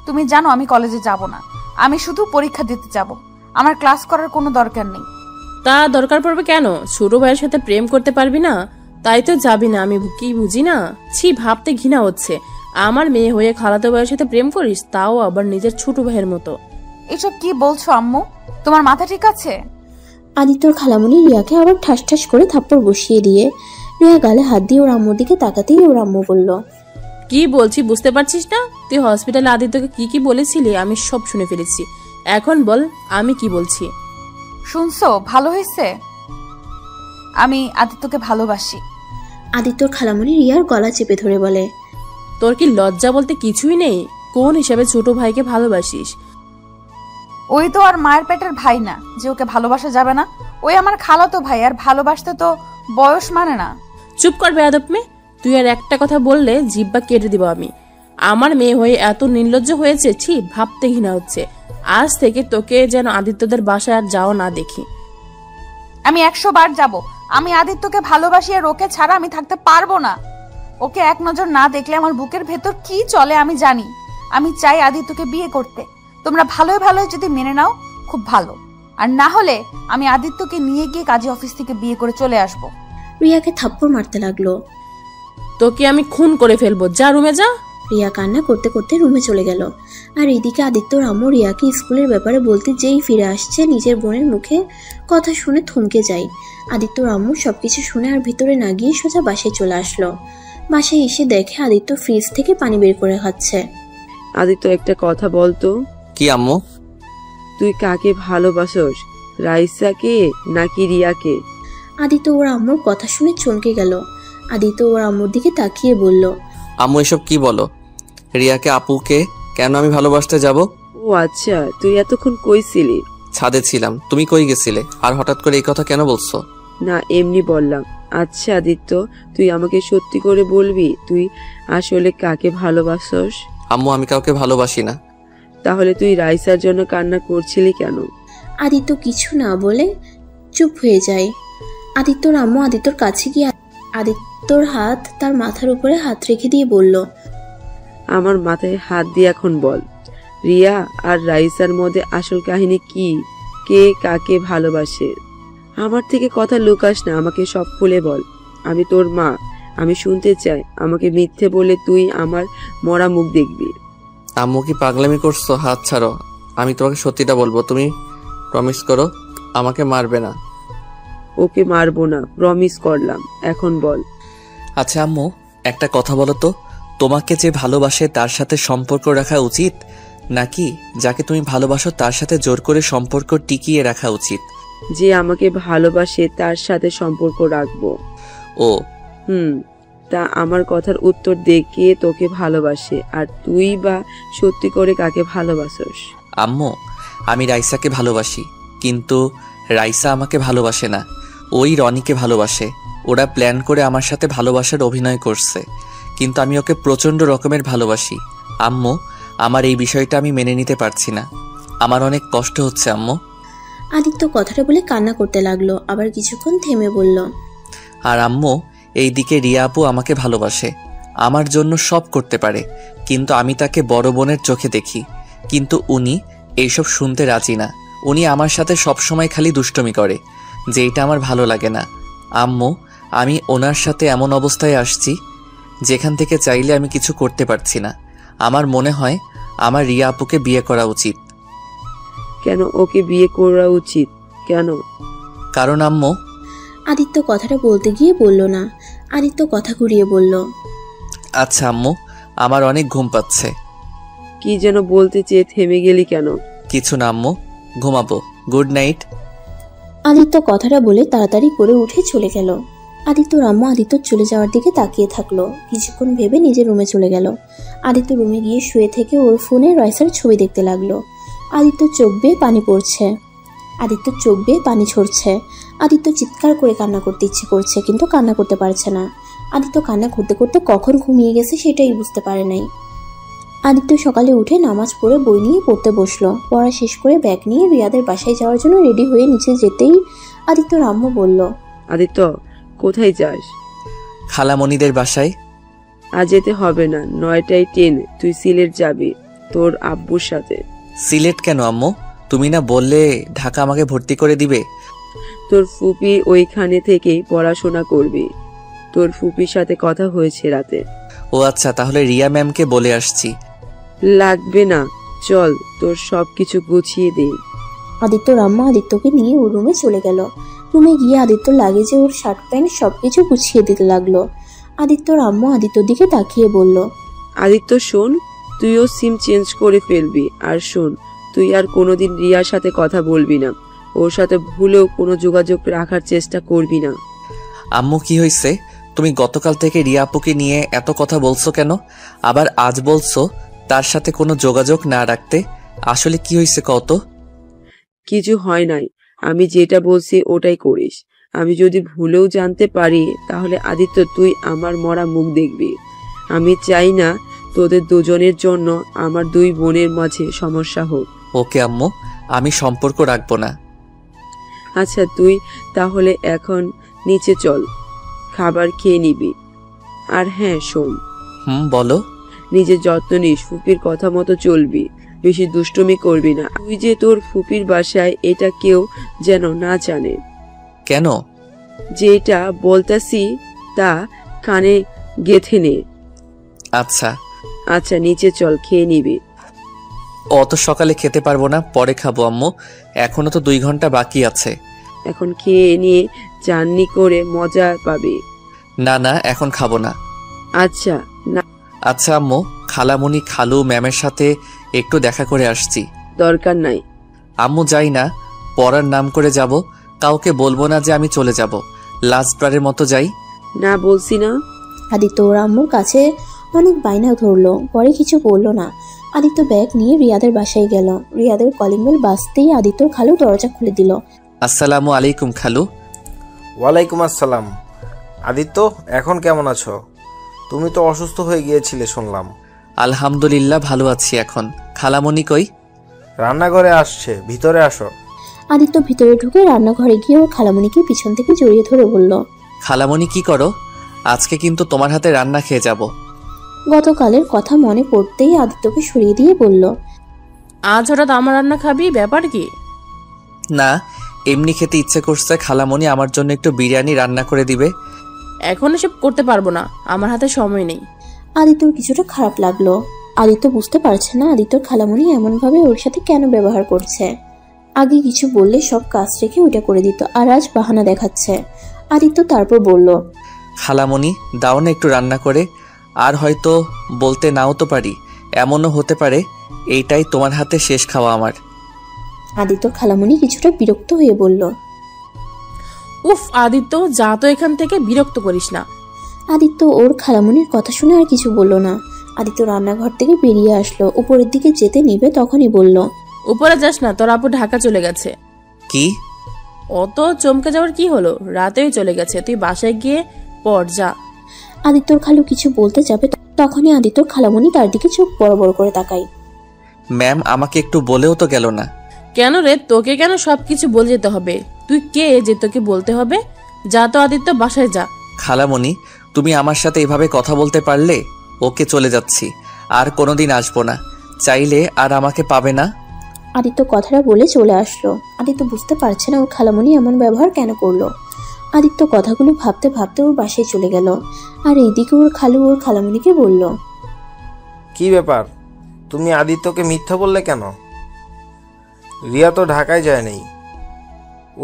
তুমি জানো আমি কলেজে যাব না, আমি শুধু পরীক্ষা দিতে যাব। আমার ক্লাস করার কোনো দরকার নেই। তা দরকার পড়বে কেন? ছোট ভাইয়ের সাথে প্রেম করতে পারবি না, তাই তো যাবি না? আমি কি বুঝি না? ছি, ভাবতে ঘৃণা হচ্ছে। আমার মেয়ে হয়ে খালাতো ভাইয়ের সাথে প্রেম করিস, তাও আবার নিজের ছোট ভাইয়ের মতো। এসব কি বলছো আম্মু? তোমার মাথা ঠিক আছে? আদিত্যর খালামণি রিয়াকে আবার ঠাস ঠাস করে থাপ্পড় বসিয়ে দিয়ে রিয়া গালে হাত দিয়ে ওর আম্মুর দিকে তাকাতেই ওর আম্মু বলল। কি বলছি বুঝতে পারছিস না? তুই হসপিটালে আদিত্যকে কি কি বলেছিলি আমি সব শুনে ফেলেছি। এখন বল আমি কি বলছি। শুনছো? ভালো হয়েছে। আমি আদিত্যকে ভালোবাসি। আদিত্যর খালামণি রিয়ার গলা চেপে ধরে বলে। তোর কি লজ্জা বলতে কিছুই নেই? কোন হিসাবে ছোট ভাইকে ভালোবাসিস? ওই তো আর মায়ের পেটের ভাই না যে ওকে ভালোবাসা যাবে না। ওই আমার খালাতো ভাই, আর ভালোবাসতে তো বয়স মানে না। চুপ কর বেয়াদব মেয়ে। তুই আর একটা কথা বললে জিব্বা কেটে দিব আমি। আমার মেয়ে হয়ে এত নির্লজ্জ হয়েছে, ছি, ভাবতে ঘৃণা হচ্ছে। আজ থেকে তোকে যেন আদিত্যদের বাসায় আর যাও না দেখি। আমি 100 বার যাব। আমি আদিত্যকে ভালোবাসি, আর ওকে ছাড়া আমি থাকতে পারবো না। ওকে এক নজর না দেখলে আমার বুকের ভেতর কি চলে আমি জানি। আমি চাই আদিত্যকে বিয়ে করতে। তোমরা ভালোই ভালোই যদি মেনে নাও খুব ভালো, আর না হলে আমি আদিত্যকে নিয়ে গিয়ে কাজী অফিস থেকে বিয়ে করে চলে আসব। রিয়াকে থাপ্পড় মারতে লাগলো। তোকে আমি খুন করে ফেলবো, যা রুমে যা। রিয়া কান্না করতে করতে রুমে চলে গেল। আর এদিকে আদিত্যর আম্মু রিয়াকে স্কুলের ব্যাপারে বলতে যেই ফিরে আসছে নিজের বোনের মুখে কথা শুনে থমকে যায়। আদিত্যর আম্মু সবকিছু শুনে আর ভিতরে না গিয়ে সোজা বাসায় চলে আসলো। বাসায় এসে দেখে আদিত্য ফ্রিজ থেকে পানি বের করে খাচ্ছে। আদিত্য, একটা কথা বলতো। কি আম্মু? তুই কাকে ভালোবাসোস, রাইসাকে নাকি রিয়াকে? আদিত্য ওর আম্মুর কথা শুনে চমকে গেল। আদিত্য ওর আম্মুর দিকে তাকিয়ে বলল। আম্মু এসব কি বলো? রিয়াকে আপুকে কেন আমি ভালোবাসতে যাব? ও আচ্ছা, তুই এতক্ষণ কই ছিলি? ছাদে ছিলাম। তুমি কই গেছিলে? আর হঠাৎ করে এই কথা কেন বলছো? না, এমনি বললাম। আচ্ছা আদিত্য, তুই আমাকে সত্যি করে বলবি তুই আসলে কাকে ভালোবাসোস? আম্মু আমি কাউকে ভালোবাসি না। তাহলে তুই রাইসার জন্য কান্না করছিলি কেন? আদিত্য কিছু না বলে চুপ হয়ে যায়। আদিত্যর আম্মু আদিত্যর কাছে গিয়ে আদিত্যর হাত তার মাথার উপরে হাত রেখে দিয়ে বলল। আমার মাথায় হাত দিয়ে এখন বল, রিয়া আর রাইসার মধ্যে আসল কাহিনী কি? কে কাকে ভালোবাসে? আমার থেকে কথা লুকাস না, আমাকে সব খুলে বল। আমি তোর মা, আমি শুনতে চাই। আমাকে মিথ্যে বলে তুই আমার মরা মুখ দেখবি। আম্মু কি পাগলামি করছো? হাত ছাড়ো। আমি তোমাকে সত্যিটা বলবো। তুমি প্রমিস করো আমাকে মারবে না। ওকে মারবো না, প্রমিস করলাম। এখন বল। আচ্ছা আম্মু, একটা কথা বলো তো, তোমাকে যে ভালোবাসে তার সাথে সম্পর্ক রাখা উচিত, নাকি যাকে তুমি ভালোবাসো তার সাথে জোর করে সম্পর্ক টিকিয়ে রাখা উচিত? যে আমাকে ভালোবাসে তার সাথে সম্পর্ক রাখবো। ও তা আমার কথার উত্তর দে, কে তোকে ভালোবাসে? আর তুই বা সত্যি করে কাকে ভালোবাসোস? আম্মু আমি রাইসাকে ভালোবাসি, কিন্তু রাইসা আমাকে ভালোবাসে না, ওই রনিকে ভালোবাসে। ওরা প্ল্যান করে আমার সাথে ভালোবাসার অভিনয় করছে, কিন্তু আমি ওকে প্রচণ্ড রকমের ভালোবাসি। আম্মু আমার এই বিষয়টা আমি মেনে নিতে পারছি না, আমার অনেক কষ্ট হচ্ছে আম্মু। আদিত্য কথাটা বলে কান্না করতে লাগলো, আবার কিছুক্ষণ থেমে বলল। আর আম্মু এইদিকে রিয়া আপু আমাকে ভালোবাসে, আমার জন্য সব করতে পারে, কিন্তু আমি তাকে বড় বোনের চোখে দেখি। কিন্তু উনি এইসব শুনতে রাজি না। উনি আমার সাথে সবসময় খালি দুষ্টমি করে, যে এটা আমার ভালো লাগে না। আম্মু আমি ওনার সাথে এমন অবস্থায় আসছি যেখান থেকে চাইলে আমি কিছু করতে পারছি না। আমার মনে হয় আমার রিয়া আপুকে বিয়ে করা উচিত। কেন ওকে বিয়ে করা উচিত? কেন? কারণ আম্মু। আদিত্য কথাটা বলতে গিয়ে বলল না। আদিত্য কথা ঘুরিয়ে বলল। আচ্ছা আম্মু, আমার অনেক ঘুম পাচ্ছে। কি যেন বলতে চেয়ে থেমে গেলি কেন? কিছু না আম্মু, ঘুমাবো। Good night. আদিত্য কথাটা বলে তাড়াতাড়ি করে উঠে চলে গেল। আদিত্যর আম্মু আদিত্য চলে যাওয়ার দিকে তাকিয়ে থাকলো। কিছুক্ষণ ভেবে নিজের রুমে চলে গেল। আদিত্য রুমে গিয়ে শুয়ে থেকে ওর ফোনে রাইসার ছবি দেখতে লাগলো। আদিত্য চোখ বেয়ে পানি পড়ছে। আদিত্য চোখ বেয়ে পানি ঝরছে। আদিত্য চিৎকার করে কান্না করতে ইচ্ছে করছে, কিন্তু কান্না করতে পারছে না। আদিত্য কান্না করতে করতে কখন ঘুমিয়ে গেছে সেটাই বুঝতে পারে নাই। আদিত্য সকালে উঠে নামাজ পড়ে বই নিয়ে পড়তে বসলো। পড়া শেষ করে ব্যাগ নিয়ে রিয়াদের বাসায় যাওয়ার জন্য রেডি হয়ে নিচে যেতেই আদিত্যর আম্মু বলল, আদিত্য, কোথায় যাস? খালামণিদের বাসায়। আজ যেতে হবে না, 9টায় ট্রেন, তুই সিলেট যাবি তোর আব্বুর সাথে। সিলেট কেন আম্মু? তুমি না বললে ঢাকা আমাকে ভর্তি করে দিবে? তোর ফুপি ওইখানে থেকেই পড়াশোনা করবি। তোর ফুপির সাথে কথা হয়েছে রাতে। ও আচ্ছা, তাহলে রিয়া ম্যামকে বলে আসছি। লাগবে না, চল তোর সবকিছু গুছিয়ে দিই। আদিত্যর আম্মা আদিত্যকে নিয়ে ওর রুমে চলে গেল। রুমে গিয়ে আদিত্যর লাগেজে ওর শার্ট প্যান্ট সবকিছু গুছিয়ে দিতে লাগলো। আদিত্যর আম্মু আদিত্যর দিকে তাকিয়ে বলল, আদিত্য শোন, তুইও সিম চেঞ্জ করে ফেলবি। আর শোন, তুই আর কোনোদিন রিয়ার সাথে কথা বলবি না, ওর সাথে ভুলেও কোনো যোগাযোগ রাখার চেষ্টা করবি না। আম্মু কি হয়েছে? তুমি গতকাল থেকে রিয়া আপুকে নিয়ে এত কথা বলছো কেন? আবার আজ বলছো তার সাথে কোনো যোগাযোগ না রাখতে। আসলে কি হয়েছে কত? কিছু হয় নাই, আমি যেটা বলছি ওটাই করিস। আমি যদি ভুলেও জানতে পারি তাহলে আদিত্য তুই আমার মরা মুখ দেখবি। আমি চাই না তোদের দুজনের জন্য আমার 2 বোনের মাঝে সমস্যা হোক। ওকে আম্মু, আমি সম্পর্ক রাখবো না। আচ্ছা, তুই তাহলে এখন নিচে চল, খাবার খেয়ে নিবি। আর হ্যাঁ শোন, বলো। নিজের যত্ন নিস, ফুপির কথা মতো চলবি, বেশি দুষ্টুমি করবি না। তুই যে তোর ফুপির বাসায় এটা কেউ যেন না জানে। কেন? যেটা বলতাছি তা কানে গেথে নে। আচ্ছা। আচ্ছা নিচে চল, খেয়ে নিবি। অত সকালে খেতে পারবো না, পরে খাবো আম্মু। এখনো তো 2 ঘন্টা বাকি আছে। এখন খেয়ে নিয়ে জার্নি করে মজা পাবি। না না, এখন খাবো না। আচ্ছা না। আচ্ছা আম্মু, খালামণি খালু ম্যামের সাথে একটু দেখা করে আসছি। দরকার নাই। আম্মু যাই না, পড়ার নাম করে যাব, কাউকে বলবো না যে আমি চলে যাব। লাস্টবারের মতো যাই। না বলছি না। আদিত্য ওর আম্মুর কাছে অনেক বায়না ধরলো, পরে কিছু বললো না। আদিত্য ব্যাগ নিয়ে রিয়াদের বাসায় গেল। রিয়াদের কলিং বেল বাজতেই আদিত্যর খালু দরজা খুলে দিল। আসসালামু আলাইকুম খালু। ওয়ালাইকুম আসসালাম। আদিত্য, এখন কেমন আছো? তুমি তো অসুস্থ হয়ে গিয়েছিলে শুনলাম। আলহামদুলিল্লাহ ভালো আছি এখন। খালামণি কই? রান্নাঘরে আসছে, ভিতরে আসো। আদিত্য ভিতরে ঢুকে রান্নাঘরে গিয়ে ওর খালামণিকে পিছন থেকে জড়িয়ে ধরে বলল, খালামণি কি করো? আজকে কিন্তু তোমার হাতে রান্না খেয়ে যাব। গতকালের কথা মনে পড়তেই আদিত্যকে সরিয়ে দিয়ে বলল, আজ হঠাৎ আমার রান্না খাবি, ব্যাপার কি? না, এমনি খেতে ইচ্ছে করছে। খালামণি আমার জন্য একটু বিরিয়ানি রান্না করে দিবে। এখন এসব করতে পারবো না, আমার হাতে সময় নেই। আদিত্যর কিছুটা খারাপ লাগলো। আদিত্য বুঝতে পারছে না আদিত্যর খালামণি এমনভাবে ওর সাথে কেন ব্যবহার করছে। আগে কিছু বললে সব কাজ রেখে ওইটা করে দিত, আর আজ বাহানা দেখাচ্ছে। আদিত্য তারপর বলল, খালামণি দাও না একটু রান্না করে। আর হয়তো বলতে নাও তো পারি, এমনও হতে পারে এইটাই তোমার হাতে শেষ খাওয়া আমার। আদিত্যর খালামণি কিছুটা বিরক্ত হয়ে বলল, উফ আদিত্য, যা তো এখান থেকে, বিরক্ত করিস না। আদিত্য ওর খালামণির কথা শুনে আর কিছু বলল না। আদিত্য রান্নাঘর থেকে বেরিয়ে আসলো, উপরের দিকে যেতে নিবে তখনই বলল, উপরে যাস না, তোর আপু ঢাকা চলে গেছে। কি? অত চমকে যাওয়ার কি হলো? রাতেই চলে গেছে, তুই বাসায় গিয়ে পড় যা। আদিত্যর খালু কিছু বলতে যাবে তখনই আদিত্যর খালামণি তার দিকে চোখ বড় বড় করে তাকায়। ম্যাম আমাকে একটু বলেও তো গেল না। কেন রে, তোকে কেন সবকিছু বলে যেতে হবে? তুই কে যে তোকে বলতে হবে? যা তো আদিত্য, বাসায় যা। খালামণি, তুমি আমার সাথে এভাবে কথা বলতে পারলে? ওকে, চলে যাচ্ছি, আর কোনোদিন আসবো না। চাইলে আর আমাকে পাবে না। আদিত্য কথাটা বলে চলে আসলো। আদিত্য বুঝতে পারছে না ওর খালামণি এমন ব্যবহার কেন করলো। আদিত্য কথাগুলো ভাবতে ভাবতে ওর বাসায় চলে গেল। আর এইদিকে ওর খালু ওর খালামণিকে বলল, কি ব্যাপার, তুমি আদিত্যকে মিথ্যা বললে কেন? রিয়া তো ঢাকায় যায় নাই,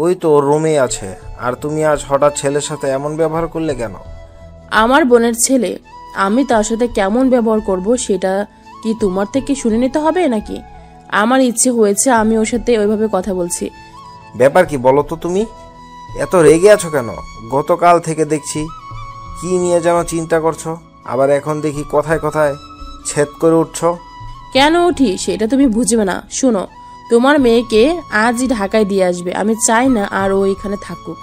ওই তো ওর রুমেই আছে। আর তুমি আজ হঠাৎ ছেলের সাথে এমন ব্যবহার করলে কেন? আমার বোনের ছেলে, আমি তার সাথে কেমন ব্যবহার করব সেটা কি তোমার থেকে শুনে নিতে হবে নাকি? আমার ইচ্ছে হয়েছে, আমি ওর সাথে ওইভাবে কথা বলছি। ব্যাপার কি বলো তো? তুমি এত রেগে আছো কেন? গতকাল থেকে দেখছি কি নিয়ে যেন চিন্তা করছো, আবার এখন দেখি কথায় কথায় ছেদ করে উঠছো। কেন উঠি সেটা তুমি বুঝবে না। শুনো, তোমার মেয়েকে আজই ঢাকায় দিয়ে আসবে। আমি চাই না আর ও এখানে থাকুক।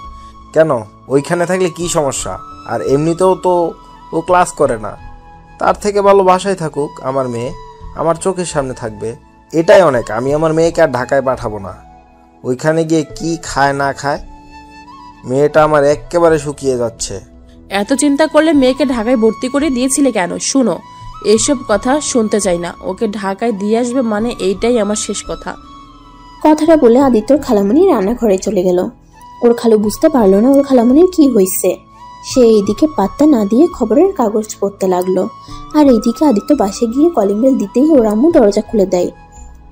কেন? ওইখানে থাকলে কি সমস্যা? আর এমনিতেও তো ও ক্লাস করে না, তার থেকে ভালো বাসায় থাকুক আমার মেয়ে। আমার চোখের সামনে থাকবে, এটাই অনেক। আমি আমার মেয়েকে আর ঢাকায় পাঠাবো না। ওইখানে গিয়ে কি খায় না খায়, মেয়েটা আমার একেবারে শুকিয়ে যাচ্ছে। এত চিন্তা করলে মেয়েকে ঢাকায় ভর্তি করে দিয়েছিলে কেন? শুনো, এইসব কথা শুনতে চাই না। ওকে ঢাকায় দিয়ে আসবে মানে এইটাই আমার শেষ কথা। কথাটা বলে আদিত্যর খালামণি রান্নাঘরে চলে গেল। ওর খালু বুঝতে পারলো না ওর খালামণির কি হয়েছে। সে এইদিকে পাত্তা না দিয়ে খবরের কাগজ পড়তে লাগলো, আর এইদিকে আদিত্য বাসে গিয়ে কলিং বেল দিতেই ওর আম্মু দরজা খুলে দেয়।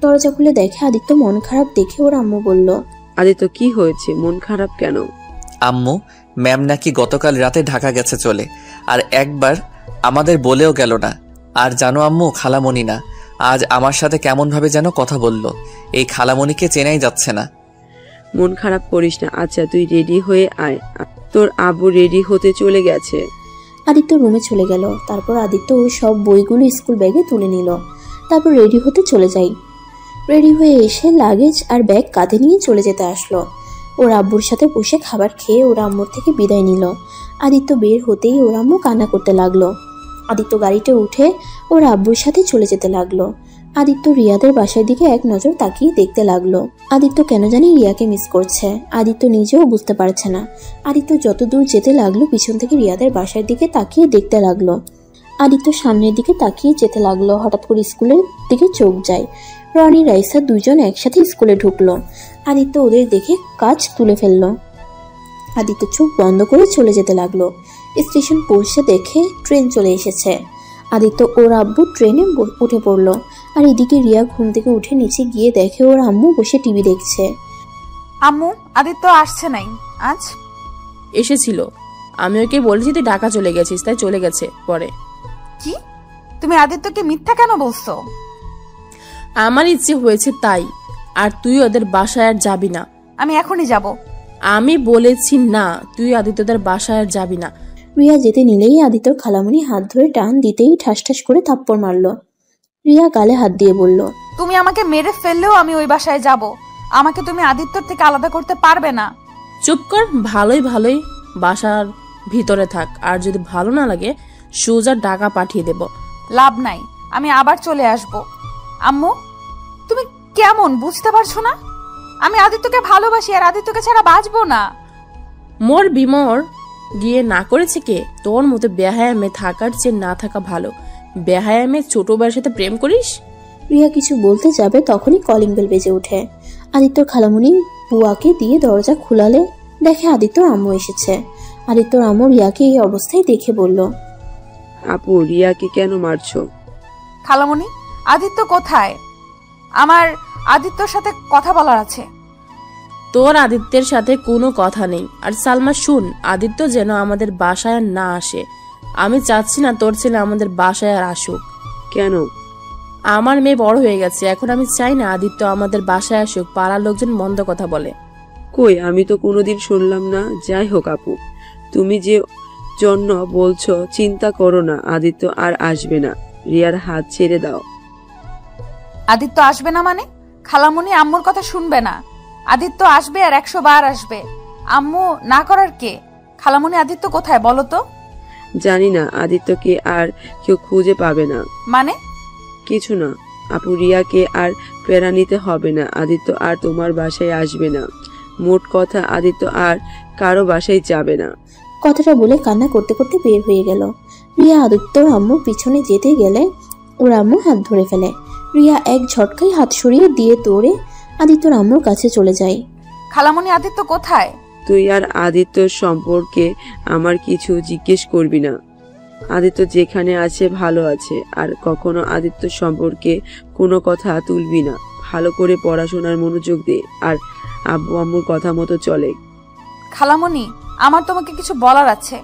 দরজা খুলে দেখে আদিত্য মন খারাপ দেখে ওর আম্মু বলল, আদিত্য কি হয়েছে, মন খারাপ কেন? আম্মু, ম্যাম নাকি গতকাল রাতে ঢাকা গেছে চলে, আর একবার আমাদের বলেও গেল না। আর জানো আম্মু, খালামণি না, আজ আমার সাথে কেমনভাবে যেন কথা বলল। এই খালামণিকে চেনাই যাচ্ছে না। মন খারাপ করিস না। আচ্ছা তুই রেডি হয়ে আয়, তোর আব্বু রেডি হতে চলে গেছে। আদিত্য রুমে চলে গেল। তারপর আদিত্য ওই সব বইগুলো স্কুল ব্যাগে তুলে নিল। তারপর রেডি হতে চলে যায়। রেডি হয়ে এসে লাগেজ আর ব্যাগ কাঁধে নিয়ে চলে যেতে আসলো। ওর আব্বুর সাথে বসে খাবার খেয়ে ওর আম্মুর থেকে বিদায় নিল। আদিত্য বের হতেই ওর আম্মু কান্না করতে লাগলো। আদিত্য গাড়িতে উঠে ওর আব্বুর সাথে চলে যেতে লাগলো। আদিত্য রিয়াদের বাসার দিকে এক নজর তাকিয়ে দেখতে লাগলো। আদিত্য কেন জানি রিয়াকে মিস করছে। আদিত্য নিজেও বুঝতে পারছে না। আদিত্য যত দূর যেতে লাগলো পিছন থেকে রিয়াদের বাসার দিকে তাকিয়ে দেখতে লাগলো। আদিত্য সামনের দিকে তাকিয়ে যেতে লাগলো। হঠাৎ করে স্কুলের দিকে চোখ যায়। রনি রাইসা দুজন একসাথে স্কুলে ঢুকলো। আদিত্য ওদের দেখে কাজ তুলে ফেললো। আদিত্য চোখ বন্ধ করে চলে যেতে লাগলো। স্টেশন পৌঁছে দেখে ট্রেন চলে এসেছে। আদিত্য ওর আব্বু ট্রেনে উঠে পড়লো। আর এদিকে রিয়া ঘুম থেকে উঠে নিচে গিয়ে দেখে ওর আম্মু বসে টিভি দেখছে। আম্মু, আদিত্য আসছে নাই আজ? এসেছিল, আমি ওকে বলেছি তুই ঢাকা চলে গেছিস, তাই চলে গেছে পরে। কি? তুমি আদিত্যকে মিথ্যা কেন বলছো? আমার ইচ্ছে হয়েছে তাই। আর তুই ওদের বাসায় আর যাবি না। আমি এখনই যাব। আমি বলেছি না, তুই আদিত্যদের বাসায় আর যাবি না। রিয়া যেতে নিলেই আদিত্যর খালামণি হাত ধরে টান দিতেই ঠাস ঠাস করে থাপ্পড় মারলো। রিয়া গালে হাত দিয়ে বলল, তুমি আমাকে মেরে ফেললেও আমি ওই বাসায় যাব। আমাকে তুমি আদিত্যর থেকে আলাদা করতে পারবে না। চুপ কর, ভালোই ভালোই বাসার ভিতরে থাক। আর যদি ভালো না লাগে সোজা ঢাকা পাঠিয়ে দেব। লাভ নাই, আমি আবার চলে আসব। আম্মু, তুমি কেমন বুঝতে পারছো না? আমি আদিত্যকে ভালোবাসি আর আদিত্যকে ছাড়া বাঁচবো না। মোর বিমর গিয়ে না করেছে কে? তোর মতো বেহায়ামে থাকার চেয়ে না থাকা ভালো। বেহায়ামে ছোট ভাইয়ের সাথে প্রেম করিস? রিয়া কিছু বলতে যাবে তখনই কলিং বেল বেজে ওঠে। আদিত্যর খালামণি বুয়াকে দিয়ে দরজা খুলালে দেখে আদিত্যর আম্মু এসেছে। আদিত্যর আম্মু রিয়াকে এই অবস্থায় দেখে বলল, আপু, রিয়াকে কেন মারছো? খালামণি, আদিত্য কোথায়? আমার আদিত্যর সাথে কথা বলার আছে। তোর আদিত্যের সাথে কোনো কথা নেই। আর সালমা শুন, আদিত্য যেন আমাদের বাসায় আর না আসে। আমি চাচ্ছি না তোর ছেলে আমাদের বাসায় আর আসুক। কেন? আমার মেয়ে বড় হয়ে গেছে, এখন আমি চাই না আদিত্য আমাদের বাসায় আসুক। পাড়ার লোকজন মন্দ কথা বলে। কই, আমি তো কোনোদিন শুনলাম না। যাই হোক আপু, তুমি যে জন্য বলছো চিন্তা করো না, আদিত্য আর আসবে না। রিয়ার হাত ছেড়ে দাও। আদিত্য আসবে না মানে? খালামণি আম্মুর কথা শুনবে না। আদিত্য আসবে আর 100 বার আসবে। আম্মু না করার কে? খালামণি, আদিত্য কোথায় বলো তো? জানি না, আদিত্যকে আর কেউ খুঁজে পাবে না। মানে? কিছু না আপু, রিয়াকে আর প্রেরণা নিতে হবে না। আদিত্য আর তোমার বাসায় আসবে না। মোট কথা, আদিত্য আর কারো বাসায় যাবে না। কথাটা বলে কান্না করতে করতে বের হয়ে গেল। রিয়া আদিত্যর আম্মুর পিছনে যেতে গেলে ওর আম্মু হাত ধরে ফেলে। রিয়া এক ঝটকায় হাত সরিয়ে দিয়ে দৌড়ে আদিত্যর আম্মুর কাছে চলে যায়। খালামণি, আদিত্য কোথায়? তুই আর আদিত্যর সম্পর্কে আমার কিছু জিজ্ঞেস করবি না। আদিত্য যেখানে আছে ভালো আছে। আর কখনো আদিত্য সম্পর্কে কোনো কথা তুলবি না। ভালো করে পড়াশোনার মনোযোগ দে আর আব্বু আম্মুর কথা মতো চলে। খালামণি, আমার তোমাকে কিছু বলার আছে।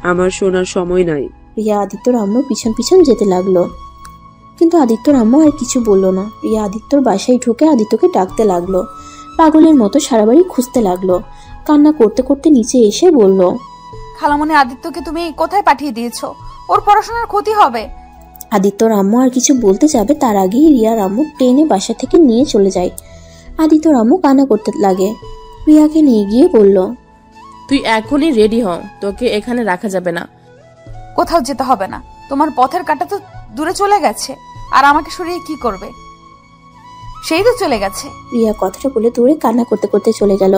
আমার শোনার সময় নাই। রিয়া আদিত্যর আম্মুর পিছন পিছন যেতে লাগলো, কিন্তু আদিত্যর আম্মু আর কিছু বলল না। রিয়া আদিত্যর বাসায় ঢুকে আদিত্যকে ডাকতে লাগলো। পাগলের মতো সারা বাড়ি খুঁজতে লাগলো। কান্না করতে করতে নিচে এসে বলল, খালামণি, আদিত্যকে তুমি কোথায় পাঠিয়ে দিয়েছো? ওর পড়াশোনার ক্ষতি হবে। আদিত্যর আম্মু আর কিছু বলতে যাবে তার আগেই রিয়ার আম্মু ট্রেনে বাসা থেকে নিয়ে চলে যায়। আদিত্যর আম্মু কান্না করতে লাগে। রিয়াকে নিয়ে গিয়ে বলল, তুই এখনই রেডি হ, তোকে এখানে রাখা যাবে না। কোথাও যেতে হবে না। তোমার পথের কাঁটা তো দূরে চলে গেছে। আর আমাকে সরিয়ে কি করবে? সেই তো চলে গেছে। রিয়া কথাটা বলে দৌড়ে কান্না করতে করতে চলে গেল।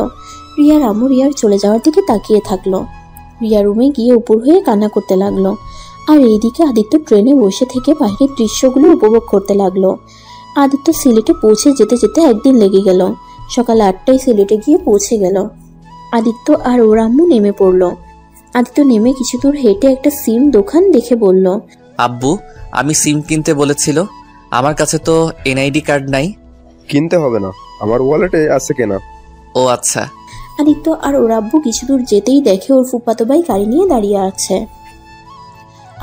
রিয়ার আম্মু রিয়ার চলে যাওয়ার দিকে তাকিয়ে থাকলো। রিয়া রুমে গিয়ে উপর হয়ে কান্না করতে লাগলো। আর এইদিকে আদিত্য ট্রেনে বসে থেকে বাইরের দৃশ্যগুলো উপভোগ করতে লাগলো। আদিত্য সিলেটে পৌঁছে যেতে যেতে একদিন লেগে গেল। সকাল 8টায় সিলেটে গিয়ে পৌঁছে গেল। আদিত্য আর ওর আম্মু নেমে পড়লো। আদিত্য নেমে কিছু দূর হেঁটে একটা সিম দোকান দেখে বলল, আব্বু, আমি সিম কিনতে বলেছিল, আমার কাছে তো এনআইডি কার্ড নাই। কিনতে হবে না, আমার ওয়ালেটে আছে কেনা। ও আচ্ছা। আদিত্য আর ওর আব্বু কিছু দূর যেতেই দেখে ওর ফুফাতো ভাই গাড়ি নিয়ে দাঁড়িয়ে আছে।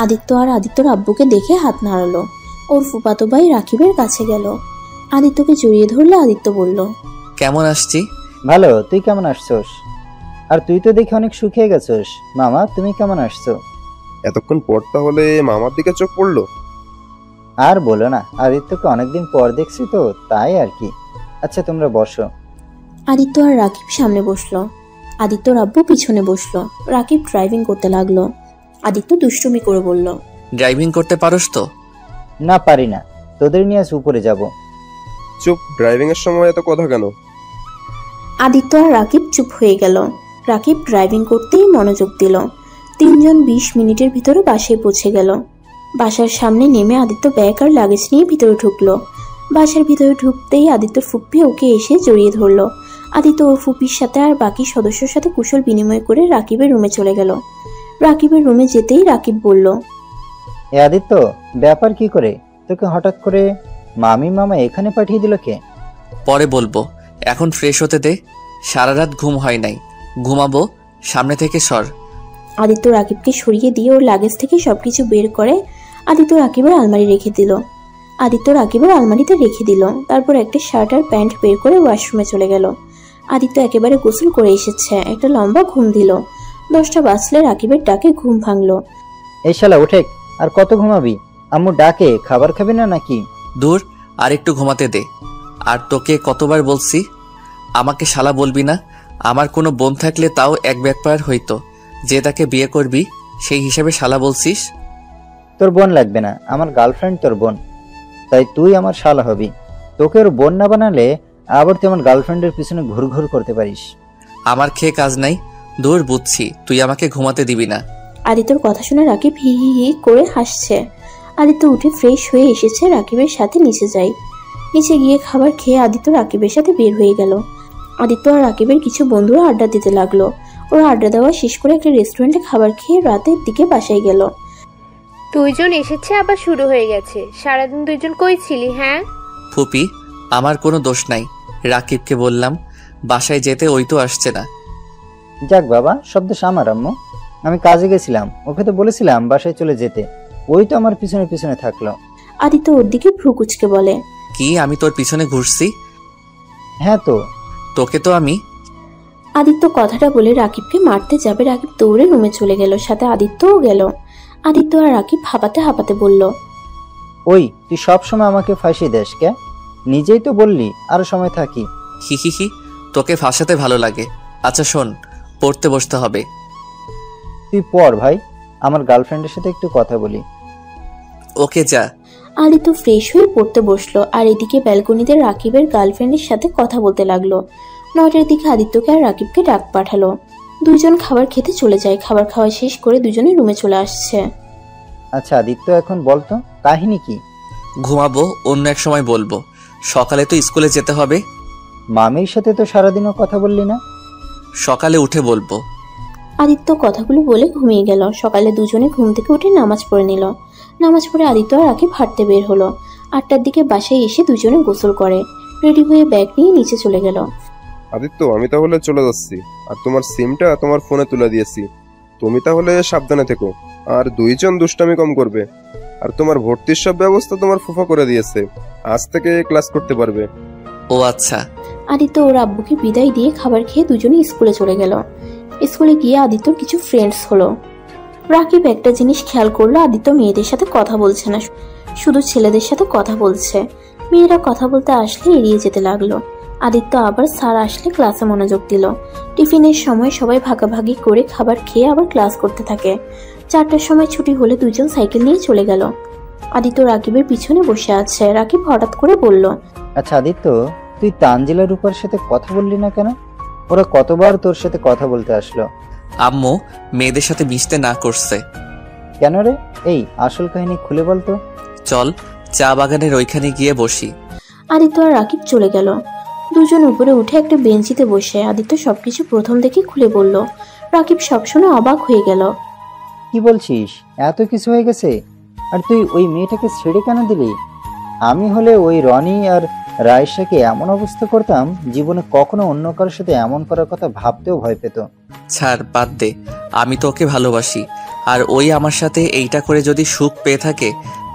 আদিত্য আর আদিত্যর আব্বুকে দেখে হাত নাড়ালো। ওর ফুফাতো ভাই রাকিবের কাছে গেল। আদিত্যকে জড়িয়ে ধরলে আদিত্য বলল, কেমন আসছি? ভালো, তুই কেমন আসছস? আর তুই তো দেখে অনেক শুকিয়ে গেছস। মামা, তুমি কেমন আসছো? এতক্ষণ পর তাহলে মামার দিকে চোখ পড়লো। আর বলো না, আদিত্যকে অনেকদিন পর দেখছি তো, তাই আর কি। আচ্ছা, তোমরা বসো। আদিত্য আর রাকিব সামনে বসলো। আদিত্যর আব্বু পিছনে বসলো। রাকিব ড্রাইভিং করতে লাগলো। আদিত্য দুষ্টুমি করে বলল, ড্রাইভিং করতে পারোস তো? না, পারি না। তোদের নিয়ে আজ উপরে যাব। চুপ, ড্রাইভিং এর সময় এত কথা কেন? আদিত্য আর রাকিব চুপ হয়ে গেল। রাকিব ড্রাইভিং করতেই মনোযোগ দিল। 3 জন 20 মিনিটের ভিতরে বাসায় পৌঁছে গেল। বাসার সামনে নেমে আদিত্য ব্যাগ আর লাগেজ নিয়ে ভিতরে ঢুকলো। বাসার ভিতরে ঢুকতেই আদিত্যর ফুপ্পি ওকে এসে জড়িয়ে ধরলো। আদিত্য ওর ফুপির সাথে আর বাকি সদস্যর সাথে কুশল বিনিময় করে রাকিবের রুমে চলে গেল। রাকিবের রুমে যেতেই রাকিব বলল, এ আদিত্য, ব্যাপার কি করে? তোকে হঠাৎ করে মামা এখানে পাঠিয়ে দিল কে? পরে বলবো, এখন ফ্রেশ হতে দে। সারা রাত ঘুম হয় নাই, ঘুমাবো। সামনে থেকে সর। আদিত্য রাকিবকে সরিয়ে দিয়ে ওর লাগেজ থেকে সবকিছু বের করে আদিত্য রাকিবের আলমারি রেখে দিল। আদিত্য রাকিবের আলমারিতে রেখে দিল। তারপর একটা শার্ট আর প্যান্ট বের করে ওয়াশরুমে চলে গেল। আদিত্য একেবারে গোসল করে এসেছে, একটা লম্বা ঘুম দিল। 10টা বাজলে রাকিবের ডাকে ঘুম ভাঙলো। এই শালা, উঠে। আর কত ঘুমাবি? আম্মু ডাকে, খাবার খাবি না নাকি? দূর, আর একটু ঘুমাতে দে। আর তোকে কতবার বলছি আমাকে শালা বলবি না? আমার কোনো বোন থাকলে তাও এক ব্যাপার হইতো, যে তাকে বিয়ে করবি সেই হিসেবে শালা বলছিস। তোর বোন লাগবে না, আমার গার্লফ্রেন্ড তোর বোন, তাই তুই আমার শালা হবি। তোকে ওর বোন না বানালে আবার তুই আমার গার্লফ্রেন্ডের পিছনে ঘুর করতে পারিস। আমার খেয়ে কাজ নাই। দূর, বুঝছি তুই আমাকে ঘুমাতে দিবি না। আদিত্যর কথা শুনে রাকিব হি হি হি করে হাসছে। আদিত্য উঠে ফ্রেশ হয়ে এসেছে, রাকিবের সাথে নিচে যায়। নিচে গিয়ে খাবার খেয়ে আদিত্য রাকিবের সাথে বের হয়ে গেল। আদিত্য আর রাকিবের কিছু বন্ধুরা আড্ডা দিতে লাগলো। ওরা আড্ডা দেওয়া শেষ করে একটা রেস্টুরেন্টে খাবার খেয়ে রাতের দিকে বাসায় গেল। 2 জন এসেছে, আবার শুরু হয়ে গেছে। সারাদিন 2 জন কই ছিলি? হ্যাঁ ফুপি, আমার কোনো দোষ নাই। রাকিবকে বললাম বাসায় যেতে, ওই তো আসছে না। যাক বাবা, সব দোষ আমার। আম্মু, আমি কাজে গেছিলাম, ওকে তো বলেছিলাম বাসায় চলে যেতে, ওই তো আমার পিছনে পিছনে থাকলো। আদিত্য ওর দিকে ভ্রু কুচকে বলে, কি আমি তোর পিছনে ঘুরছি? হ্যাঁ তো। তোকে তো আমি। আদিত্য কথাটা বলে রাকিবকে মারতে যাবে। রাকিব দৌড়ে রুমে চলে গেল, সাথে আদিত্যও গেল। আদিত্য আর রাকিব হাঁপাতে হাঁপাতে বলল, ওই, তুই সব সময় আমাকে ফাঁসি দেস কে? নিজেই তো বললি আরো সময় থাকি। হি হি হি, তোকে ফাঁসাতে ভালো লাগে। আচ্ছা শোন, পড়তে বসতে হবে। তুই পড় ভাই, আমার গার্লফ্রেন্ডের সাথে একটু কথা বলি। ওকে, যা। আদিত্য ফ্রেশ হয়ে পড়তে বসলো। আর এদিকে ব্যালকনিতে রাকিবের গার্লফ্রেন্ডের সাথে কথা বলতে লাগলো। 9টার দিকে আদিত্যকে আর রাকিবকে ডাক পাঠালো। 2 জন খাবার খেতে চলে যায়। খাবার খাওয়া শেষ করে 2 জনে রুমে চলে আসছে। আচ্ছা আদিত্য, এখন বলতো কাহিনী কি? ঘুমাবো, অন্য এক সময় বলবো। সকালে তো স্কুলে যেতে হবে। মামির সাথে তো সারাদিনও কথা বললি না। সকালে উঠে বলবো। আদিত্য কথাগুলো বলে ঘুমিয়ে গেল। সকালে 2 জনে ঘুম থেকে উঠে নামাজ পড়ে নিল। নামাজ পড়ে আদিত্য আর রাকিব হাঁটতে বের হলো। 8টার দিকে বাসায় এসে 2 জনে গোসল করে রেডি হয়ে ব্যাগ নিয়ে নিচে চলে গেল। আদিত্য, আমি তাহলে চলে যাচ্ছি, আর তোমার সিমটা তোমার ফোনে তুলে দিয়েছি। তুমি তাহলে সাবধানে থেকো, আর 2 জন দুষ্টামি কম করবে। আর তোমার ভর্তির সব ব্যবস্থা তোমার ফুফা করে দিয়েছে, আজ থেকে ক্লাস করতে পারবে। ও আচ্ছা। আদিত্য ওর আব্বুকে বিদায় দিয়ে খাবার খেয়ে 2 জনে স্কুলে চলে গেল। স্কুলে গিয়ে আদিত্যর কিছু ফ্রেন্ডস হলো। রাকিব একটা জিনিস খেয়াল করলো, আদিত্য মেয়েদের সাথে কথা বলছে না, শুধু ছেলেদের সাথে কথা বলছে। মেয়েরা কথা বলতে আসলে এড়িয়ে যেতে লাগলো। আদিত্য আবার স্যার আসলে ক্লাসে মনোযোগ দিল। টিফিনের সময় সবাই ভাগাভাগি করে খাবার খেয়ে আবার ক্লাস করতে থাকে। 4টার সময় ছুটি হলে 2 জন সাইকেল নিয়ে চলে গেল। আদিত্য রাকিবের পিছনে বসে আছে। রাকিব হঠাৎ করে বলল, আচ্ছা আদিত্য, তুই তানজিলা রূপার সাথে কথা বললি না কেন? ওরা কতবার তোর সাথে কথা বলতে আসলো? আম্মু মেয়েদের সাথে মিশতে না করছে। কেন রে? এই আসল কাহিনী খুলে বলতো। চল চা বাগানের ওইখানে গিয়ে বসি। আদিত্য আর রাকিব চলে গেল। দুজন উপরে উঠে একটা বেঞ্চিতে বসে আদিত্য সবকিছু প্রথম থেকে খুলে বলল। রাকিব সব শুনে অবাক হয়ে গেল। কি বলছিস? এত কিছু হয়ে গেছে? আর তুই ওই মেয়েটাকে ছেড়ে কেন দিলি? আমি হলে ওই রনি আর রায়সাকে এমন অবস্থা করতাম, জীবনে কখনো অন্য কারোর সাথে এমন করার কথা ভাবতেও ভয় পেত। ছাড়, বাদ দে। আমি তো ওকে ভালোবাসি, আর ওই আমার সাথে এইটা করে যদি সুখ পেয়ে থাকে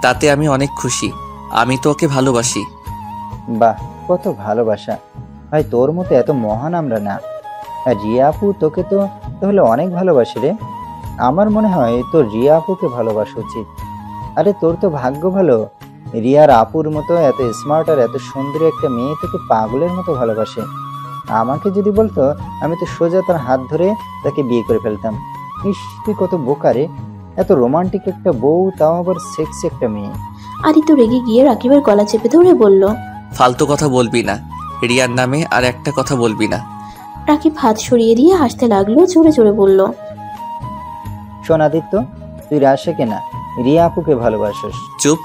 তাতে আমি অনেক খুশি। আমি তো ওকে ভালোবাসি। বাহ, কত ভালোবাসা! ভাই, তোর মতো এত মহান আমরা না। আর রিয়া আপু তোকে তো তাহলে অনেক ভালোবাসে রে। আমার মনে হয় তোর রিয়া আপুকে ভালোবাসা উচিত। আরে তোর তো ভাগ্য ভালো, রিয়ার আপুর মতো এত স্মার্ট আর এত সুন্দরী একটা মেয়ে তোকে পাগলের মতো ভালোবাসে। আমাকে যদি বলতো, আমি তো সোজা তার হাত ধরে তাকে বিয়ে করে ফেলতাম। ইস, তুই কত বোকা রে! এত রোমান্টিক একটা বউ, তাও আবার সেক্সি একটা মেয়ে। আদিত্য রেগে গিয়ে রাকিবের গলা চেপে ধরে বলল, ফালতু কথা বলবি না। রিয়ার নামে আর একটা কথা বলবি না। রাকিব হাত সরিয়ে দিয়ে হাসতে লাগলো, জোরে জোরে বলল, শোন আদিত্য, তুই রাশাকে না, রিয়া আপুকে ভালোবাসিস। চুপ,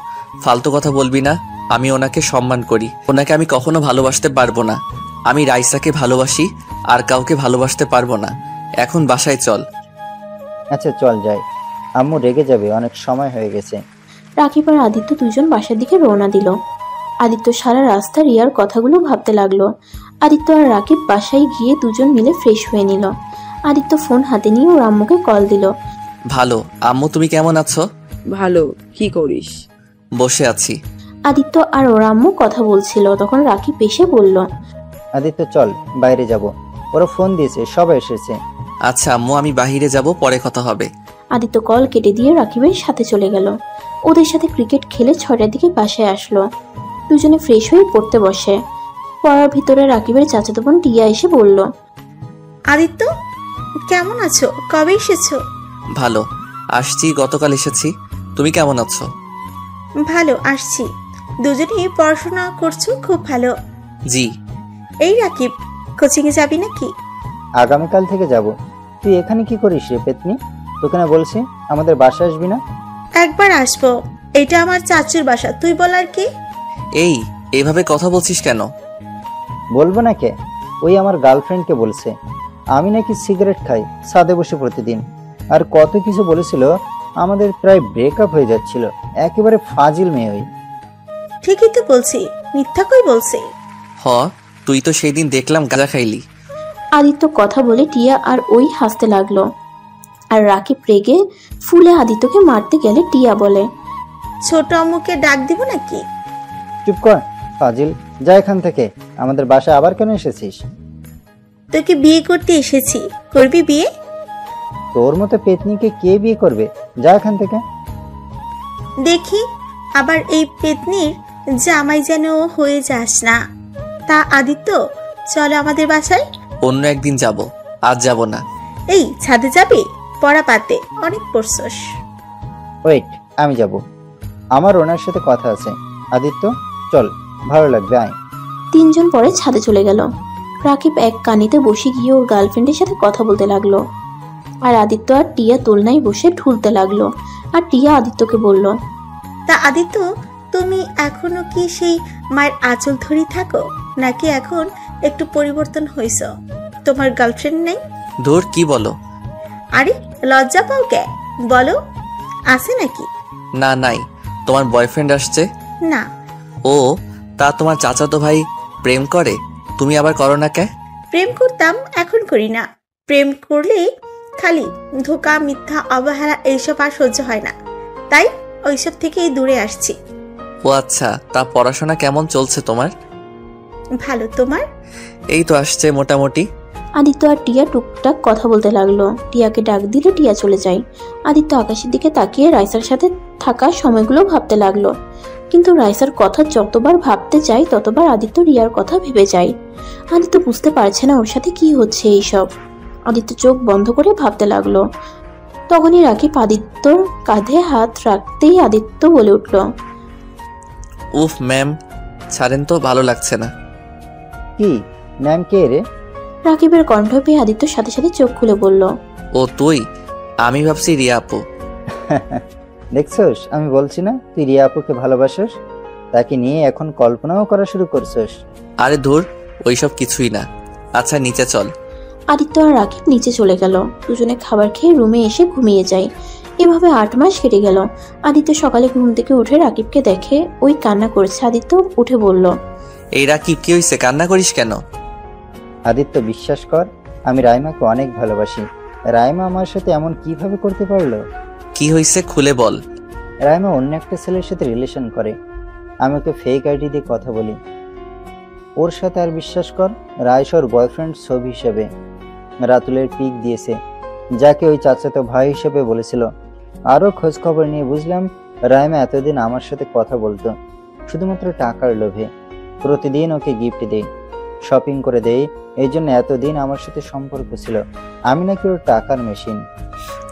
ফালতু কথা বলবি না। আমি ওনাকে সম্মান করি, ওনাকে আমি কখনো ভালোবাসতে পারবো না। আমি রাইসাকে ভালোবাসি, আর কাউকে ভালোবাসতে পারবো না। এখন বাসায় চল। আচ্ছা চল যাই, আম্মু রেগে যাবে, অনেক সময় হয়ে গেছে। রাকিব আর আদিত্য দুজন বাসার দিকে রওনা দিল। আদিত্য সারা রাস্তা রিয়ার কথাগুলো ভাবতে লাগলো। আদিত্য আর রাকিব বাসায় গিয়ে দুজন মিলে ফ্রেশ হয়ে নিল। আদিত্য ফোন হাতে নিয়ে ওর আম্মুকে কল দিল। ভালো। আম্মু তুমি কেমন আছো? ভালো। কি করিস? বসে আছি। আদিত্য আর ওর আম্মু কথা বলছিল, তখন রাকিব এসে বলল, আদিত্য চল, বাইরে যাব। ওরা ফোন দিয়েছে, সবাই এসেছে। আচ্ছা আম্মু, আমি বাহিরে যাব, পরে কথা হবে। আদিত্য কল কেটে দিয়ে রাকিবের সাথে চলে গেল। ওদের সাথে ক্রিকেট খেলে 6টার দিকে বাসায় আসলো। দুজনে ফ্রেশ হয়ে পড়তে বসে। পড়ার ভিতরে রাকিবের চাচাতো বোন টিয়া এসে বলল, আদিত্য কেমন আছো? কবে এসেছো? ভালো, আসছি, গতকাল এসেছি। তুমি কেমন আছো? ভালো, আসছি। দুজনেই পড়াশোনা করছো? খুব ভালো। জি। এই রাকিব, কোচিং এ যাবি নাকি? আগামীকাল থেকে যাব। তুই এখানে কি করিস রে পেতনি? তোকে না বলছি আমাদের বাসায় আসবি না? একবার আসবো। এটা আমার চাচুর বাসা, তুই বল আর কি। এই এভাবে কথা বলছিস কেন? বলবো না কে? ওই আমার গার্লফ্রেন্ডকে বলছে আমি নাকি সিগারেট খাই ছাদে বসে প্রতিদিন, আর কত কিছু বলেছিল। আমাদের প্রায় ব্রেকআপ হয়ে যাচ্ছিল। একেবারে ফাজিল মেয়ে ওই। ঠিকই তো বলছি, মিথ্যা কই বলছি? হ, তুই তো সেই দিন দেখলাম গাঁজা খাইলি। আদিত্য কথা বলে টিয়া আর ওই হাসতে লাগলো। আর রাকিব রেগে ফুলে আদিত্যকে মারতে গেলে টিয়া বলে, ছোট আম্মুকে ডাক দিব নাকি? চুপ কর ফাজিল, যা এখান থেকে। আমাদের বাসায় আবার কেন এসেছিস? তোকে বিয়ে করতে এসেছি, করবি বিয়ে? তোর মতো পেতনিকে কে বিয়ে করবে? যা এখান থেকে। দেখি আবার এই পেতনির জামাই যেন হয়ে যাস না। তা আদিত্য, চলো আমাদের বাসায়। অন্য একদিন যাব, আজ যাব না। এই ছাদে যাবে? পড়া পাতে অনেক পড়ছস। ওয়েট, আমি যাব। আমার ওনার সাথে কথা আছে। আদিত্য চল, ভালো লাগবে, আয়। তিনজন পরে ছাদে চলে গেল। রাকিব এক কানিতে বসে গিয়ে ওর গার্লফ্রেন্ডের সাথে কথা বলতে লাগলো। আর আদিত্য আর টিয়া দোলনায় বসে ঢুলতে লাগলো। আর টিয়া আদিত্যকে বলল, তা আদিত্য, তুমি এখনো কি সেই মায়ের আঁচল ধরি থাকো, নাকি এখন একটু পরিবর্তন হয়েছ? তোমার গার্লফ্রেন্ড নেই? ধুর, কি বলো? আরে লজ্জা পাও কে? বলো, আছে নাকি? না, নাই। তোমার বয়ফ্রেন্ড আসছে? না। ও, তা তোমার চাচাতো ভাই প্রেম করে? তুমি আবার করো না কে? প্রেম করতাম, এখন করি না। প্রেম করলে খালি ধোকা, মিথ্যা, অবহেলা এইসব আর সহ্য হয় না, তাই ওইসব থেকেই দূরে আসছি। ও আচ্ছা, তা পড়াশোনা কেমন চলছে তোমার? ভালো, তোমার? এই তো আসছে মোটামুটি। আদিত্য আর টিয়া টুকটাক কথা বলতে লাগলো। টিয়াকে ডাক দিলে টিয়া চলে যায়। আদিত্য আকাশের দিকে তাকিয়ে রাইসার সাথে থাকা সময়গুলো ভাবতে লাগলো। কিন্তু রাইসার কথা যতবার ভাবতে যায় ততবার আদিত্য রিয়ার কথা ভেবে যায়। আদিত্য বুঝতে পারছে না ওর সাথে কি হচ্ছে এইসব। আদিত্য চোখ বন্ধ করে ভাবতে লাগলো। তখনই রাকিব আদিত্যর কাঁধে হাত রাখতেই আদিত্য বলে উঠল, উফ ম্যাম, ছাড়েন তো, ভালো লাগছে না। কি ম্যাম, কে রে? রাকিবের কণ্ঠ পেয়ে আদিত্য সাথে সাথে চোখ খুলে বলল, ও তুই? আমি ভাবছি রিয়া আপু। দেখছস, আমি বলছি না তুই রিয়া আপুকে ভালোবাসিস? তাকে নিয়ে এখন কল্পনাও করা শুরু করছস। আরে ধুর, ওইসব কিছুই না। আচ্ছা নিচে চল। আদিত্য আর রাকিব নিচে চলে গেল। দুজনে খাবার খেয়ে রুমে এসে ঘুমিয়ে যায়। এভাবে 8 মাস কেটে গেল। আদিত্য সকালে ঘুম থেকে উঠে রাকিবকে দেখে ওই কান্না করছে। আদিত্য উঠে বলল, এই রাকিব, কি হয়েছে? কান্না করিস কেন? আদিত্য, বিশ্বাস কর, আমি রাইমাকে অনেক ভালোবাসি। রাইমা আমার সাথে এমন কিভাবে করতে পারলো? কি হয়েছে খুলে বল। রাইমা অন্য একটা ছেলের সাথে রিলেশন করে। আমি ওকে ফেক আইডি দিয়ে কথা বলি ওর সাথে। আর বিশ্বাস কর, রাইস ওর বয়ফ্রেন্ড ছবি হিসেবে রাতুলের পিক দিয়েছে, যাকে ওই চাচাতো ভাই হিসেবে বলেছিল। আরও খোঁজ খবর নিয়ে বুঝলাম রাইমা এতদিন আমার সাথে কথা বলতো শুধুমাত্র টাকার লোভে। প্রতিদিন ওকে গিফট দেয়, শপিং করে দেয়, এই জন্য এতদিন আমার সাথে সম্পর্ক ছিল। আমি নাকি ওর টাকার মেশিন।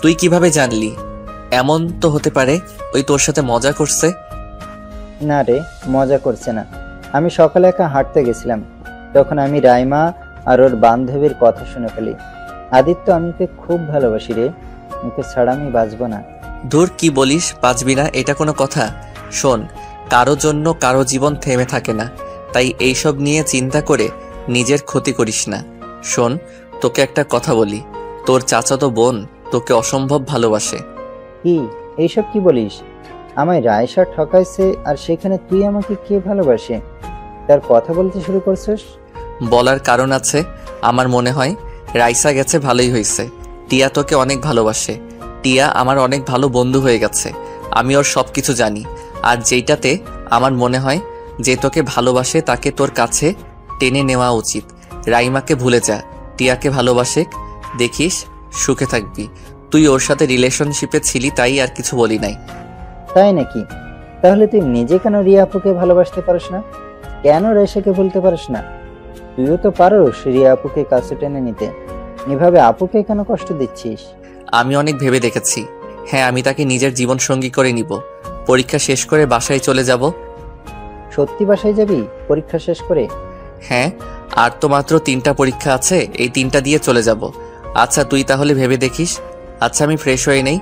তুই কিভাবে জানলি? এমন তো হতে পারে ওই তোর সাথে মজা করছে। না রে, মজা করছে না। আমি সকালে একা হাঁটতে গেছিলাম, তখন আমি রাইমা আর ওর বান্ধবীর কথা শুনে ফেলি। আদিত্য, আমি ওকে খুব ভালোবাসি রে, ওকে ছাড়া আমি বাঁচবো না। ধুর, কি বলিস? বাঁচবি না? এটা কোনো কথা? শোন, কারো জন্য কারো জীবন থেমে থাকে না, তাই এইসব নিয়ে চিন্তা করে নিজের ক্ষতি করিস না। শোন, তোকে একটা কথা বলি, তোর চাচাতো বোন তোকে অসম্ভব ভালোবাসে। কি এইসব কি বলিস? আমায় রায়সা ঠকাইছে, আর সেখানে তুই আমাকে কে ভালোবাসে তার কথা বলতে শুরু করছিস? বলার কারণ আছে। আমার মনে হয় রাইসা গেছে, ভালোই হয়েছে। টিয়া তোকে অনেক ভালোবাসে। টিয়া আমার অনেক ভালো বন্ধু হয়ে গেছে। আমি ওর সব কিছু জানি। আর যেইটাতে আমার মনে হয় যে তোকে ভালোবাসে তাকে তোর কাছে টেনে নেওয়া উচিত। রাইমাকে ভুলে যা, টিয়াকে ভালোবাসে, দেখিস সুখে থাকবি। তুই ওর সাথে রিলেশনশিপে ছিলি, তাই আর কিছু বলি নাই। তাই নাকি? তাহলে তুই নিজে কেন রিয়া আপুকে ভালোবাসতে পারিস না? কেন রায়সাকে ভুলতে পারিস না? তুইও তো পারোস রিয়া আপুকে কাছে টেনে নিতে। এভাবে আপুকে কেন কষ্ট দিচ্ছিস? আমি অনেক ভেবে দেখেছি। হ্যাঁ, আমি তাকে নিজের জীবন সঙ্গী করে নিব। পরীক্ষা শেষ করে বাসায় চলে যাব। সত্যি বাসায় যাবি পরীক্ষা শেষ করে? হ্যাঁ, আর তো মাত্র 3টা পরীক্ষা আছে, এই 3টা দিয়ে চলে যাব। আচ্ছা তুই তাহলে ভেবে দেখিস। আচ্ছা আমি ফ্রেশ হয়ে নেই,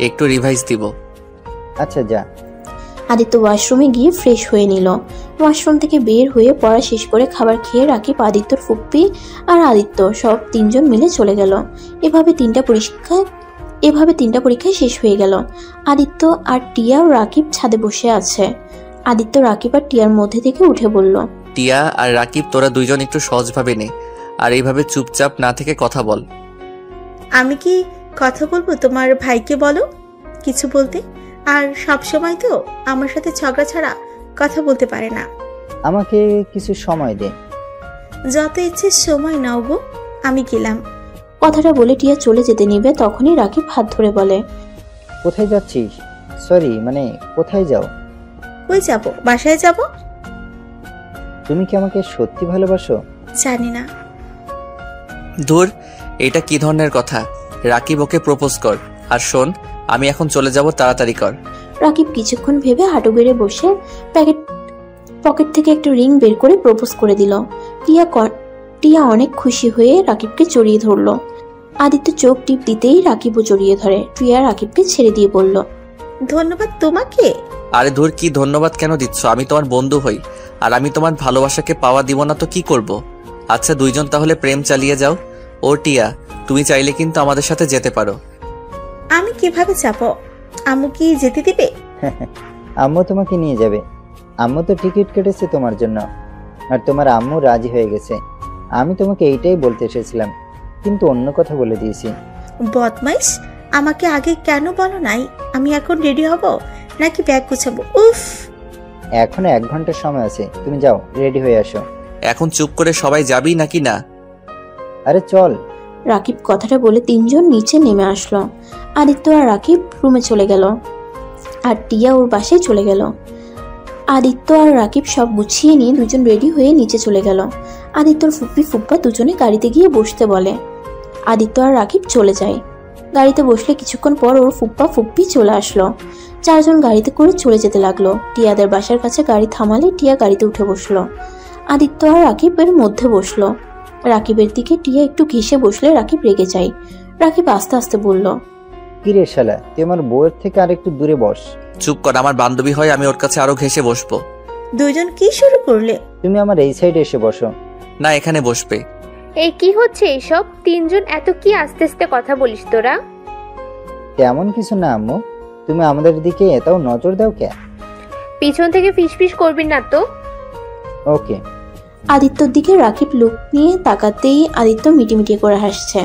একটু রিভাইজ দিব। আচ্ছা যা। আদিত্য ওয়াশরুমে গিয়ে ফ্রেশ হয়ে নিল। ওয়াশরুম থেকে বের হয়ে পড়া শেষ করে খাবার খেয়ে রাকিব, আদিত্যর ফুপ্পি আর আদিত্য সব 3জন মিলে চলে গেল। এভাবে 3টা পরীক্ষায় শেষ হয়ে গেল। আদিত্য আর টিয়া ও রাকিব ছাদে বসে আছে। আদিত্য রাকিব আর টিয়ার মধ্যে থেকে উঠে বলল, টিয়া আর রাকিব, তোরা দুইজন একটু সহজভাবে নে, আর এইভাবে চুপচাপ না থেকে কথা বল। আমি কি কথা বলবো? তোমার ভাইকে বলো কিছু বলতে। আর সব সময় তো আমার সাথে ঝগড়া ছাড়া কথা বলতে পারে না। আমাকে কিছু সময় দে। যত ইচ্ছে সময় নাও গো, আমি গেলাম। কথাটা বলে টিয়া চলে যেতে নিবে, তখনই রাকিব হাত ধরে বলে, কোথায় যাচ্ছিস? সরি, মানে কোথায় যাও? কই যাব? বাসায় যাব। তুমি কি আমাকে সত্যি ভালোবাসো? জানি না। ধুর, এটা কি ধরনের কথা? রাকিব, ওকে প্রপোজ কর। আর শোন, আমি এখন চলে যাব, তাড়াতাড়ি কর। রাকিব কিছুক্ষণ ভেবে হাঁটু গেড়ে বসে পকেট থেকে একটা রিং বের করে প্রপোজ করে দিল। টিয়া অনেক খুশি হয়ে রাকিবকে জড়িয়ে ধরলো। আদিত্য চোখ টিপ দিতেই রাকিবও জড়িয়ে ধরে। টিয়া রাকিবকে ছেড়ে দিয়ে বলল, ধন্যবাদ তোমাকে। আরে ধুর, কি ধন্যবাদ কেন দিচ্ছ? আমি তোমার বন্ধু হই, আর আমি তোমার ভালোবাসাকে পাওয়া দিব না তো কি করব? আচ্ছা দুইজন তাহলে প্রেম চালিয়ে যাও। ও টিয়া, তুমি চাইলে কিন্তু আমাদের সাথে যেতে পারো। আমি কিভাবে যাব? আম্মু কি যেতে দিবে? আম্মু তোমাকে নিয়ে যাবে। আম্মু তো টিকিট কেটেছে তোমার জন্য, আর তোমার আম্মু রাজি হয়ে গেছে। আমি তোমাকে এইটাই বলতে এসেছিলাম, কিন্তু অন্য কথা বলে দিয়েছি। বদমাইশ, আমাকে আগে কেন বলো নাই? আমি এখন রেডি হব নাকি ব্যাগ গুছাবো? উফ, এখনো 1 ঘন্টার সময় আছে, তুমি যাও রেডি হয়ে আসো। এখন চুপ করে সবাই যাবি নাকি না? আরে চল। রাকিব কথাটা বলে 3জন নিচে নেমে আসলো। আদিত্য আর রাকিব রুমে চলে গেল, আর টিয়া ওর বাসায় চলে গেল। আদিত্য আর রাকিব সব গুছিয়ে নিয়ে 2জন রেডি হয়ে নিচে চলে গেল। আদিত্যর ফুপ্পি ফুপ্পা দুজনে গাড়িতে গিয়ে বসতে বলে। আদিত্য আর রাকিব চলে যায়। গাড়িতে বসলে কিছুক্ষণ পর ওর ফুপ্পা ফুপ্পি চলে আসলো। চারজন গাড়িতে করে চলে যেতে লাগলো। টিয়াদের বাসার কাছে গাড়ি থামালে টিয়া গাড়িতে উঠে বসলো। আদিত্য আর রাকিবের মধ্যে বসলো। রাকিবের দিকে টিয়া একটু ঘেঁষে বসলে রাকিব রেগে যায়। রাকিব আস্তে আস্তে বলল, কিরে শালা, তুই আমার বউয়ের থেকে আরেকটু দূরে বস। চুপ কর, আমার বান্ধবী হয়, আমি ওর কাছে আরো ঘেঁষে বসবো। দুইজন কি শুরু করলে? তুমি আমার এই সাইডে এসে বসো। না, এখানে বসবে। এই কি হচ্ছে এইসব? তিনজন এত কি আস্তে আস্তে কথা বলিস তোরা? তেমন কিছু না আম্মু, তুমি আমাদের দিকে এটাও নজর দাও কে? পিছন থেকে ফিসফিস করবি না তো। ওকে। আদিত্যর দিকে রাকিব লুক নিয়ে তাকাতেই আদিত্য মিটিমিটি করে হাসছে।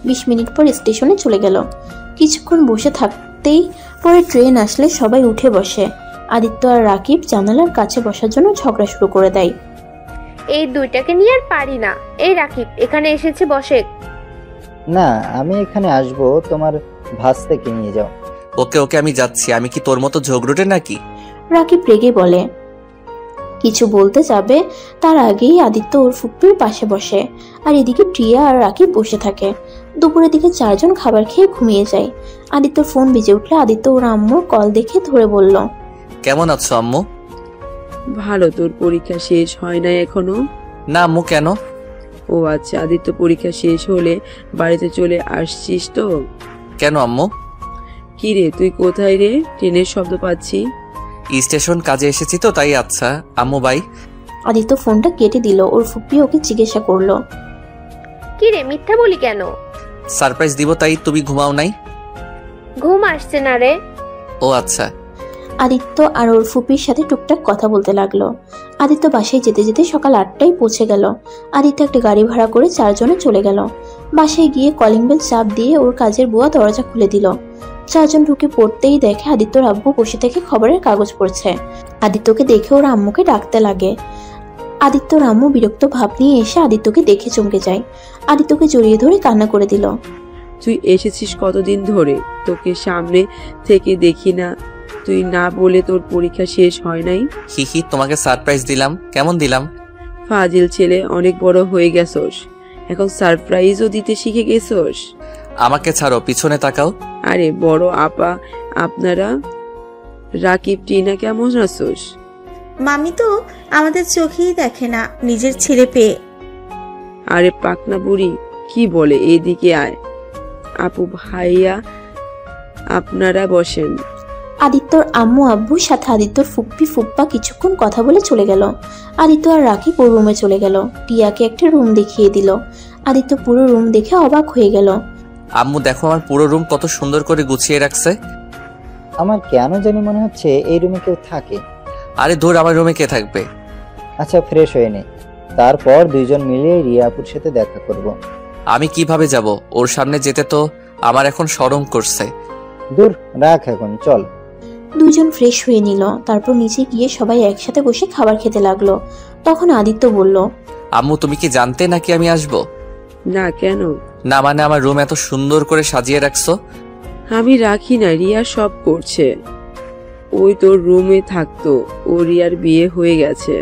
20 মিনিট পর স্টেশনে চলে গেল। কিছুক্ষণ বসে থাকতেই পরে ট্রেন আসলে সবাই উঠে বসে। আদিত্য আর রাকিব জানালার কাছে বসার জন্য ঝগড়া শুরু করে দেয়। এই দুইটাকে নিয়ে আর পারি না। এই রাকিব এখানে এসেছে, বসে। না, আমি এখানে আসবো, তোমার ভাস্তাকে নিয়ে যাও। ওকে ওকে, আমি যাচ্ছি। আমি কি তোর মতো ঝগড়ুটে নাকি? রাকিব রেগে বলে। কিছু বলতে যাবে তার আগেই আদিত্য ওর ফুপ্পির পাশে বসে। আর এদিকে টিয়া আর রাকিব বসে থাকে। দুপুরের দিকে চারজন খাবার খেয়ে ঘুমিয়ে যায়। আদিত্যর ফোন বেজে উঠলে আদিত্য ওর আম্মুর কল দেখে ধরে বলল, কেমন আছো আম্মু? ভালো। তোর পরীক্ষা শেষ হয় নাই এখনো? না আম্মু, কেন? ও আচ্ছা, আদিত্য পরীক্ষা শেষ হলে বাড়িতে চলে আসছিস তো? কেন আম্মু? কি রে, তুই কোথায় রে? ট্রেনের শব্দ পাচ্ছি। স্টেশন কাজে এসেছি তো তাই। আচ্ছা আম্মু, বাই। আদিত্য ফোনটা কেটে দিল। ওর ফুপ্পি ওকে জিজ্ঞাসা করলো, কি রে, মিথ্যা বলি কেন? সারপ্রাইজ দিব তাই। তুমি ঘুমাও নাই? ঘুম আসছে না রে। ও আচ্ছা। আদিত্য আর ওর ফুপির সাথে টুকটাক কথা বলতে লাগলো। আদিত্য বাসায় যেতে যেতে সকাল 8টায় পৌঁছে গেল। আদিত্য একটা গাড়ি ভাড়া করে চারজনে চলে গেল। বাসায় গিয়ে কলিং বেল চাপ দিয়ে ওর কাজের বুয়া দরজা খুলে দিল। চারজন ঢুকে পড়তেই দেখে আদিত্যর আব্বু বসে থেকে খবরের কাগজ পড়ছে। আদিত্যকে দেখে ওর আম্মুকে ডাকতে লাগে। আদিত্যর আম্মু বিরক্ত ভাব নিয়ে এসে আদিত্যকে দেখে চমকে যায়। আদিত্যকে জড়িয়ে ধরে কান্না করে দিল। তুই এসেছিস কতদিন ধরে? তোকে সামনে থেকে দেখি না। তুই না বলে তোর পরীক্ষা শেষ হয় নাই? হিহি, তোমাকে সারপ্রাইজ দিলাম। কেমন দিলাম? ফাজিল ছেলে, অনেক বড় হয়ে গেছোস, এখন সারপ্রাইজও দিতে শিখে গেছোস। আমাকে ছাড়ো, পিছনে তাকাও। আরে বড় আপা, আপনারা? রাকিব, টিনা, কেমন আছোস? মামি তো আমাদের চোখেই দেখে না নিজের ছেলে পেয়ে। আরে পাকনা বুড়ি, কি বলে? এদিকে আয়। আপু, ভাইয়া, আপনারা বসেন। আদিত্যর আম্মু আব্বুর সাথে আদিত্যর ফুপ্পি ফুপ্পা কিছুক্ষণ কথা বলে চলে গেল। আদিত্য আর রাকিব ওর রুমে চলে গেল। টিয়াকে একটা রুম দেখিয়ে দিল। আদিত্য পুরো রুম দেখে অবাক হয়ে গেল। আম্মু দেখো, আমার পুরো রুম কত সুন্দর করে গুছিয়ে রাখছে। আমার কেন জানি মনে হচ্ছে এই রুমে কেউ থাকে। আরে ধুর, আমার রুমে কে থাকবে? আচ্ছা, ফ্রেশ হয়ে নে, তারপর দুইজন মিলে রিয়াপুর সাথে দেখা করব। আমি কিভাবে যাব? ওর সামনে যেতে তো আমার এখন শরম করছে। দূর রাখ, এখন চল। দুজন ফ্রেশ হয়ে নিল। তারপর নিচে গিয়ে সবাই একসাথে বসে খাবার খেতে লাগলো। তখন আদিত্য বলল, আম্মু তুমি কি জানতে নাকি আমি আসবো? না, কেন? না মানে, আমার রুম এত সুন্দর করে সাজিয়ে রাখছো। আমি রাখি না, রিয়া সব করছে। ওই তোর রুমে থাকতো, ও রিয়ার বিয়ে হয়ে গেছে।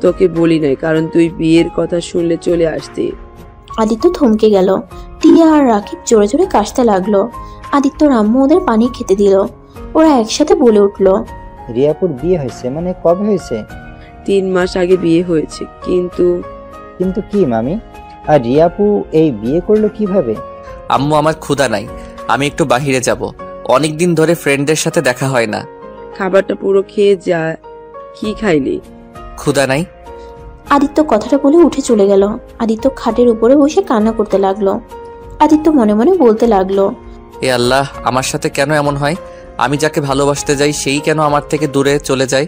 তোকে বলি নাই, কারণ তুই বিয়ের কথা শুনলে চলে আসতি। আদিত্য থমকে গেল। টিয়া আর রাকিব জোরে জোরে কাশতে লাগলো। আদিত্যর আম্মু ওদের পানি খেতে দিল। ওরা একসাথে বলে উঠল, রিয়াপুর বিয়ে হয়েছে? মানে কবে হয়েছে? 3 মাস আগে বিয়ে হয়েছে। কিন্তু কিন্তু কি মামি? আর রিয়াপু এই বিয়ে করলো কিভাবে? আম্মু, আমার ক্ষুধা নাই, আমি একটু বাহিরে যাব। অনেকদিন ধরে ফ্রেন্ডদের সাথে দেখা হয় না। খাবারটা পুরো খেয়ে যা। কি খাইলি? ক্ষুধা নাই। আদিত্য কথাটা বলে উঠে চলে গেল। আদিত্য খাটের উপরে বসে কান্না করতে লাগলো। আদিত্য মনে মনে বলতে লাগলো, এ আল্লাহ, আমার সাথে কেন এমন হয়? আমি যাকে ভালোবাসতে যাই সেই কেন আমার থেকে দূরে চলে যায়?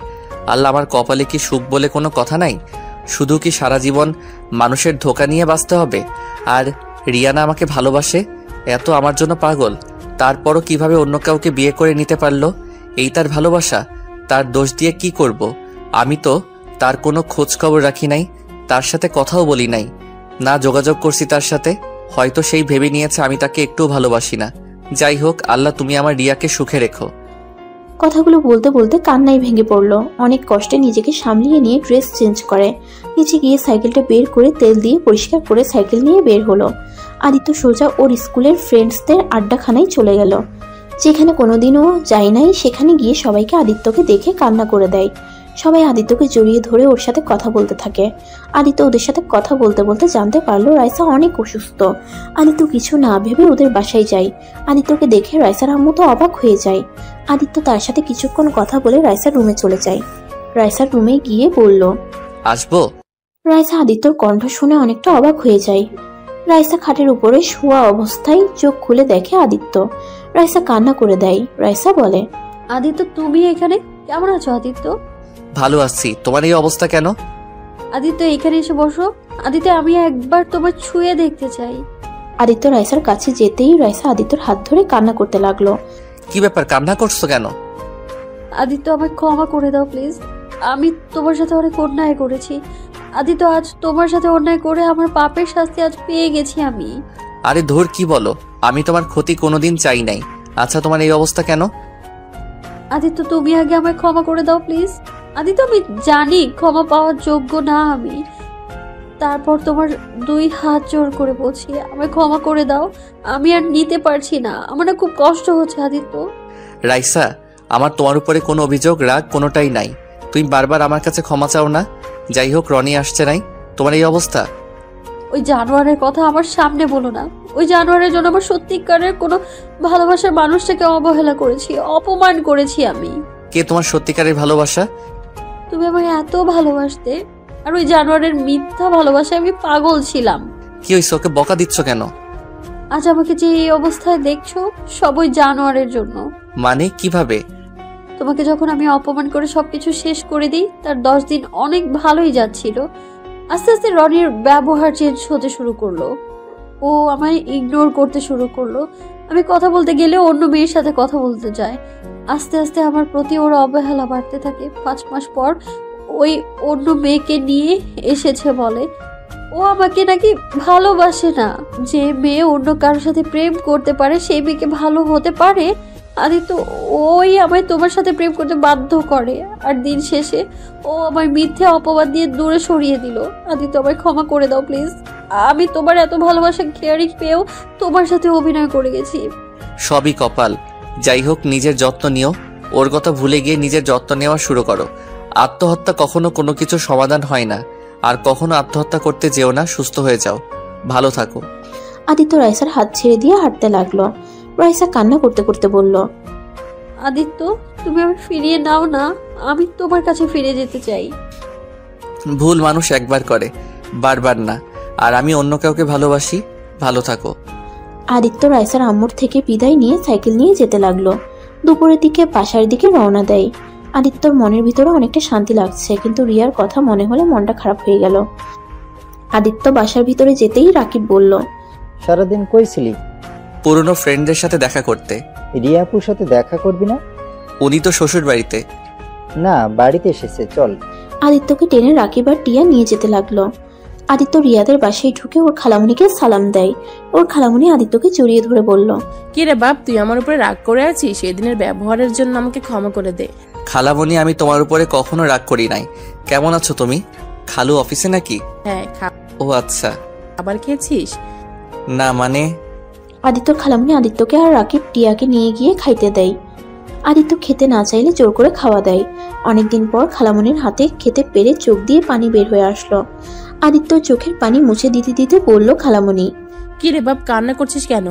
আল্লাহ, আমার কপালে কি সুখ বলে কোনো কথা নাই? শুধু কি সারা জীবন মানুষের ধোঁকা নিয়ে বাঁচতে হবে? আর রিয়ানা আমাকে ভালোবাসে, এত আমার জন্য পাগল, তারপরও কিভাবে অন্য কাউকে বিয়ে করে নিতে পারলো? এই তার ভালোবাসা? তার দোষ দিয়ে কি করব? আমি তো তার কোনো খোঁজ খবর রাখি নাই, তার সাথে কথাও বলি নাই, না যোগাযোগ করছি তার সাথে। হয়তো সেই ভেবে নিয়েছে আমি তাকে একটুও ভালোবাসি না। যাই হোক, আল্লাহ তুমি আমার রিয়াকে সুখে রেখো। কথাগুলো বলতে বলতে কান্নাই ভেঙে পড়লো। অনেক কষ্টে নিজেকে সামলিয়ে নিয়ে ড্রেস চেঞ্জ করে নিচে গিয়ে সাইকেলটা বের করে তেল দিয়ে পরিষ্কার করে সাইকেল নিয়ে বের হলো। আদিত্য সোজা ওর স্কুলের ফ্রেন্ডসদের আড্ডাখানায় চলে গেল, যেখানে কোনোদিনও যায় নাই। সেখানে গিয়ে সবাইকে আদিত্যকে দেখে কান্না করে দেয়। সবাই আদিত্যকে জড়িয়ে ধরে ওর সাথে কথা বলতে থাকে। আদিত্য ওদের সাথে কথা বলতে বলতে জানতে পারলো রাইসা অনেক অসুস্থ। আদিত্য কিছু না ভেবে ওদের বাসায় যায়। আদিত্যকে দেখে রাইসার আম্মু তো অবাক হয়ে যায়। আদিত্য তার সাথে কিছুক্ষণ কথা বলে রাইসার রুমে চলে যায়। রাইসার রুমে গিয়ে বলল, আসবো? রাইসা আদিত্যর কণ্ঠ শুনে অনেকটা অবাক হয়ে যায়। রাইসা খাটের উপরে শোয়া অবস্থায় চোখ খুলে দেখে আদিত্য। রাইসা কান্না করে দেয়। রাইসা বলে, আদিত্য তুমি এখানে? কেমন আছো আদিত্য? ভালো আছি, তোমার এই অবস্থা কেন? আদিত্য এখানে এসে বসো। আদিত্য আমি একবার তোমার ছুঁয়ে দেখতে চাই। আদিত্য রাইসার কাছে যেতেই রাইসা আদিত্যর হাত ধরে কান্না করতে লাগলো। কি ব্যাপার, কান্না করছো কেন? আদিত্য আমায় ক্ষমা করে দাও প্লিজ। আমি তোমার সাথে অনেক অন্যায় করেছি আদিত্য। আজ তোমার সাথে অন্যায় করে আমার পাপের শাস্তি আজ পেয়ে গেছি আমি। আরে ধুর, কি বলো? আমি তোমার ক্ষতি কোনোদিন চাই নাই। আচ্ছা, তোমার এই অবস্থা কেন? আদিত্য তুমি আগে আমায় ক্ষমা করে দাও প্লিজ। আদিত্য আমি জানি ক্ষমা পাওয়ার যোগ্য না আমি, তারপর তোমার 2 হাত জোর করে বলছি আমায় ক্ষমা করে দাও। আমি আর নিতে পারছি না, আমার না খুব কষ্ট হচ্ছে আদিত্য। রাইসা, আমার তোমার উপরে কোনো অভিযোগ রাগ কোনোটাই নাই। তুমি বারবার আমার কাছে ক্ষমা চাও না। যাই হোক, রনি আসছে নাই, তোমার এই অবস্থা। ওই জানোয়ারের কথা আমার সামনে বলো না। ওই জানোয়ারের জন্য আমার সত্যিকারের কোনো ভালোবাসার মানুষটাকে অবহেলা করেছি, অপমান করেছি আমি। কে তোমার সত্যিকারের ভালোবাসা? তুমি আমায় এত ভালোবাসতে, আর ওই জানোয়ারের মিথ্যা ভালোবাসায় আমি পাগল ছিলাম। কি হইছে? ওকে বকা দিচ্ছ কেন? আজ আমাকে যে এই অবস্থায় দেখছো সব ওই জানোয়ারের জন্য। মানে কিভাবে? তোমাকে যখন আমি অপমান করে সবকিছু শেষ করে দিই, তার 10 দিন অনেক ভালোই যাচ্ছিল। আস্তে আস্তে রনির ব্যবহার চেঞ্জ হতে শুরু করলো। ও আমায় ইগনোর করতে শুরু করলো। আমি কথা বলতে গেলে অন্য মেয়ের সাথে কথা বলতে যায়। আস্তে আস্তে আমার প্রতি ওর অবহেলা বাড়তে থাকে। 5 মাস পর ওই অন্য মেয়েকে নিয়ে এসেছে বলে। ও আমাকে নাকি ভালোবাসে না। যে মেয়ে অন্য কারোর সাথে প্রেম করতে পারে সেই মেয়েকে ভালো হতে পারে? আদিত্য ওই আমায় তোমার সাথে প্রেম করতে বাধ্য করে, আর দিন শেষে ও আমায় মিথ্যে অপবাদ দিয়ে দূরে সরিয়ে দিল। আদিত্য আমায় ক্ষমা করে দাও প্লিজ। আমি তোমার এত ভালোবাসা কেয়ারিং পেয়েও তোমার সাথে অভিনয় করে গেছি। সবই কপাল। যাই হোক, নিজের যত্ন নিও। ওর কথা ভুলে গিয়ে নিজের যত্ন নেওয়া শুরু করো। আত্মহত্যা কখনো কোনো কিছু সমাধান হয় না, আর কখনো আত্মহত্যা করতে যেও না। সুস্থ হয়ে যাও, ভালো থাকো। আদিত্য রাইসার হাত ছেড়ে দিয়ে হাঁটতে লাগলো। রাইসা কান্না করতে করতে বলল, আদিত্য তুমি আমায় ফিরিয়ে নাও না, আমি তোমার কাছে ফিরে যেতে চাই। ভুল মানুষ একবার করে, বারবার না। আর আমি অন্য কাউকে ভালোবাসি। ভালো থাকো। আদিত্য রাইসার আম্মুর থেকে বিদায় নিয়ে সাইকেল নিয়ে যেতে লাগলো। দুপুরের দিকে বাসার দিকে রওনা দেয়। আদিত্যর মনের ভিতরে অনেকটা শান্তি লাগছে, কিন্তু রিয়ার কথা মনে হলে মনটা খারাপ হয়ে গেল। আদিত্য বাসার ভিতরে যেতেই রাকিব বলল, সারাদিন কই ছিলি? পুরনো ফ্রেন্ডদের সাথে দেখা করতে। রিয়াপুর সাথে দেখা করবি না? উনি তো শ্বশুর বাড়িতে। না, বাড়িতে এসেছে, চল। আদিত্যকে টেনে রাকিব আর টিয়া নিয়ে যেতে লাগলো। আদিত্য রিয়াদের বাসায় ঢুকে ওর খালামুনিকে সালাম দেয়। ওর খালামুনি আদিত্যকে জড়িয়ে ধরে বলল, কি রে বাপ, তুই আমার উপরে রাগ করে আছিস? সেদিনের ব্যবহারের জন্য আমাকে ক্ষমা করে দে। খালামণি, আমি তোমার উপরে কখনো রাগ করি নাই। কেমন আছো তুমি? খালু অফিসে নাকি? হ্যাঁ, ও আচ্ছা। খাবার খেয়েছিস? না মানে। আদিত্যর খালামুনি আদিত্যকে আর রাকিব টিয়াকে নিয়ে গিয়ে খাইতে দেয়। আদিত্য খেতে না চাইলে জোর করে খাওয়া দেয়। অনেকদিন পর খালামুনির হাতে খেতে পেরে চোখ দিয়ে পানি বের হয়ে আসলো। আদিত্য চোখের পানি মুছে দিতে দিতে বলল, খালামুনি। কি রে বাপ, কান্না করছিস কেন?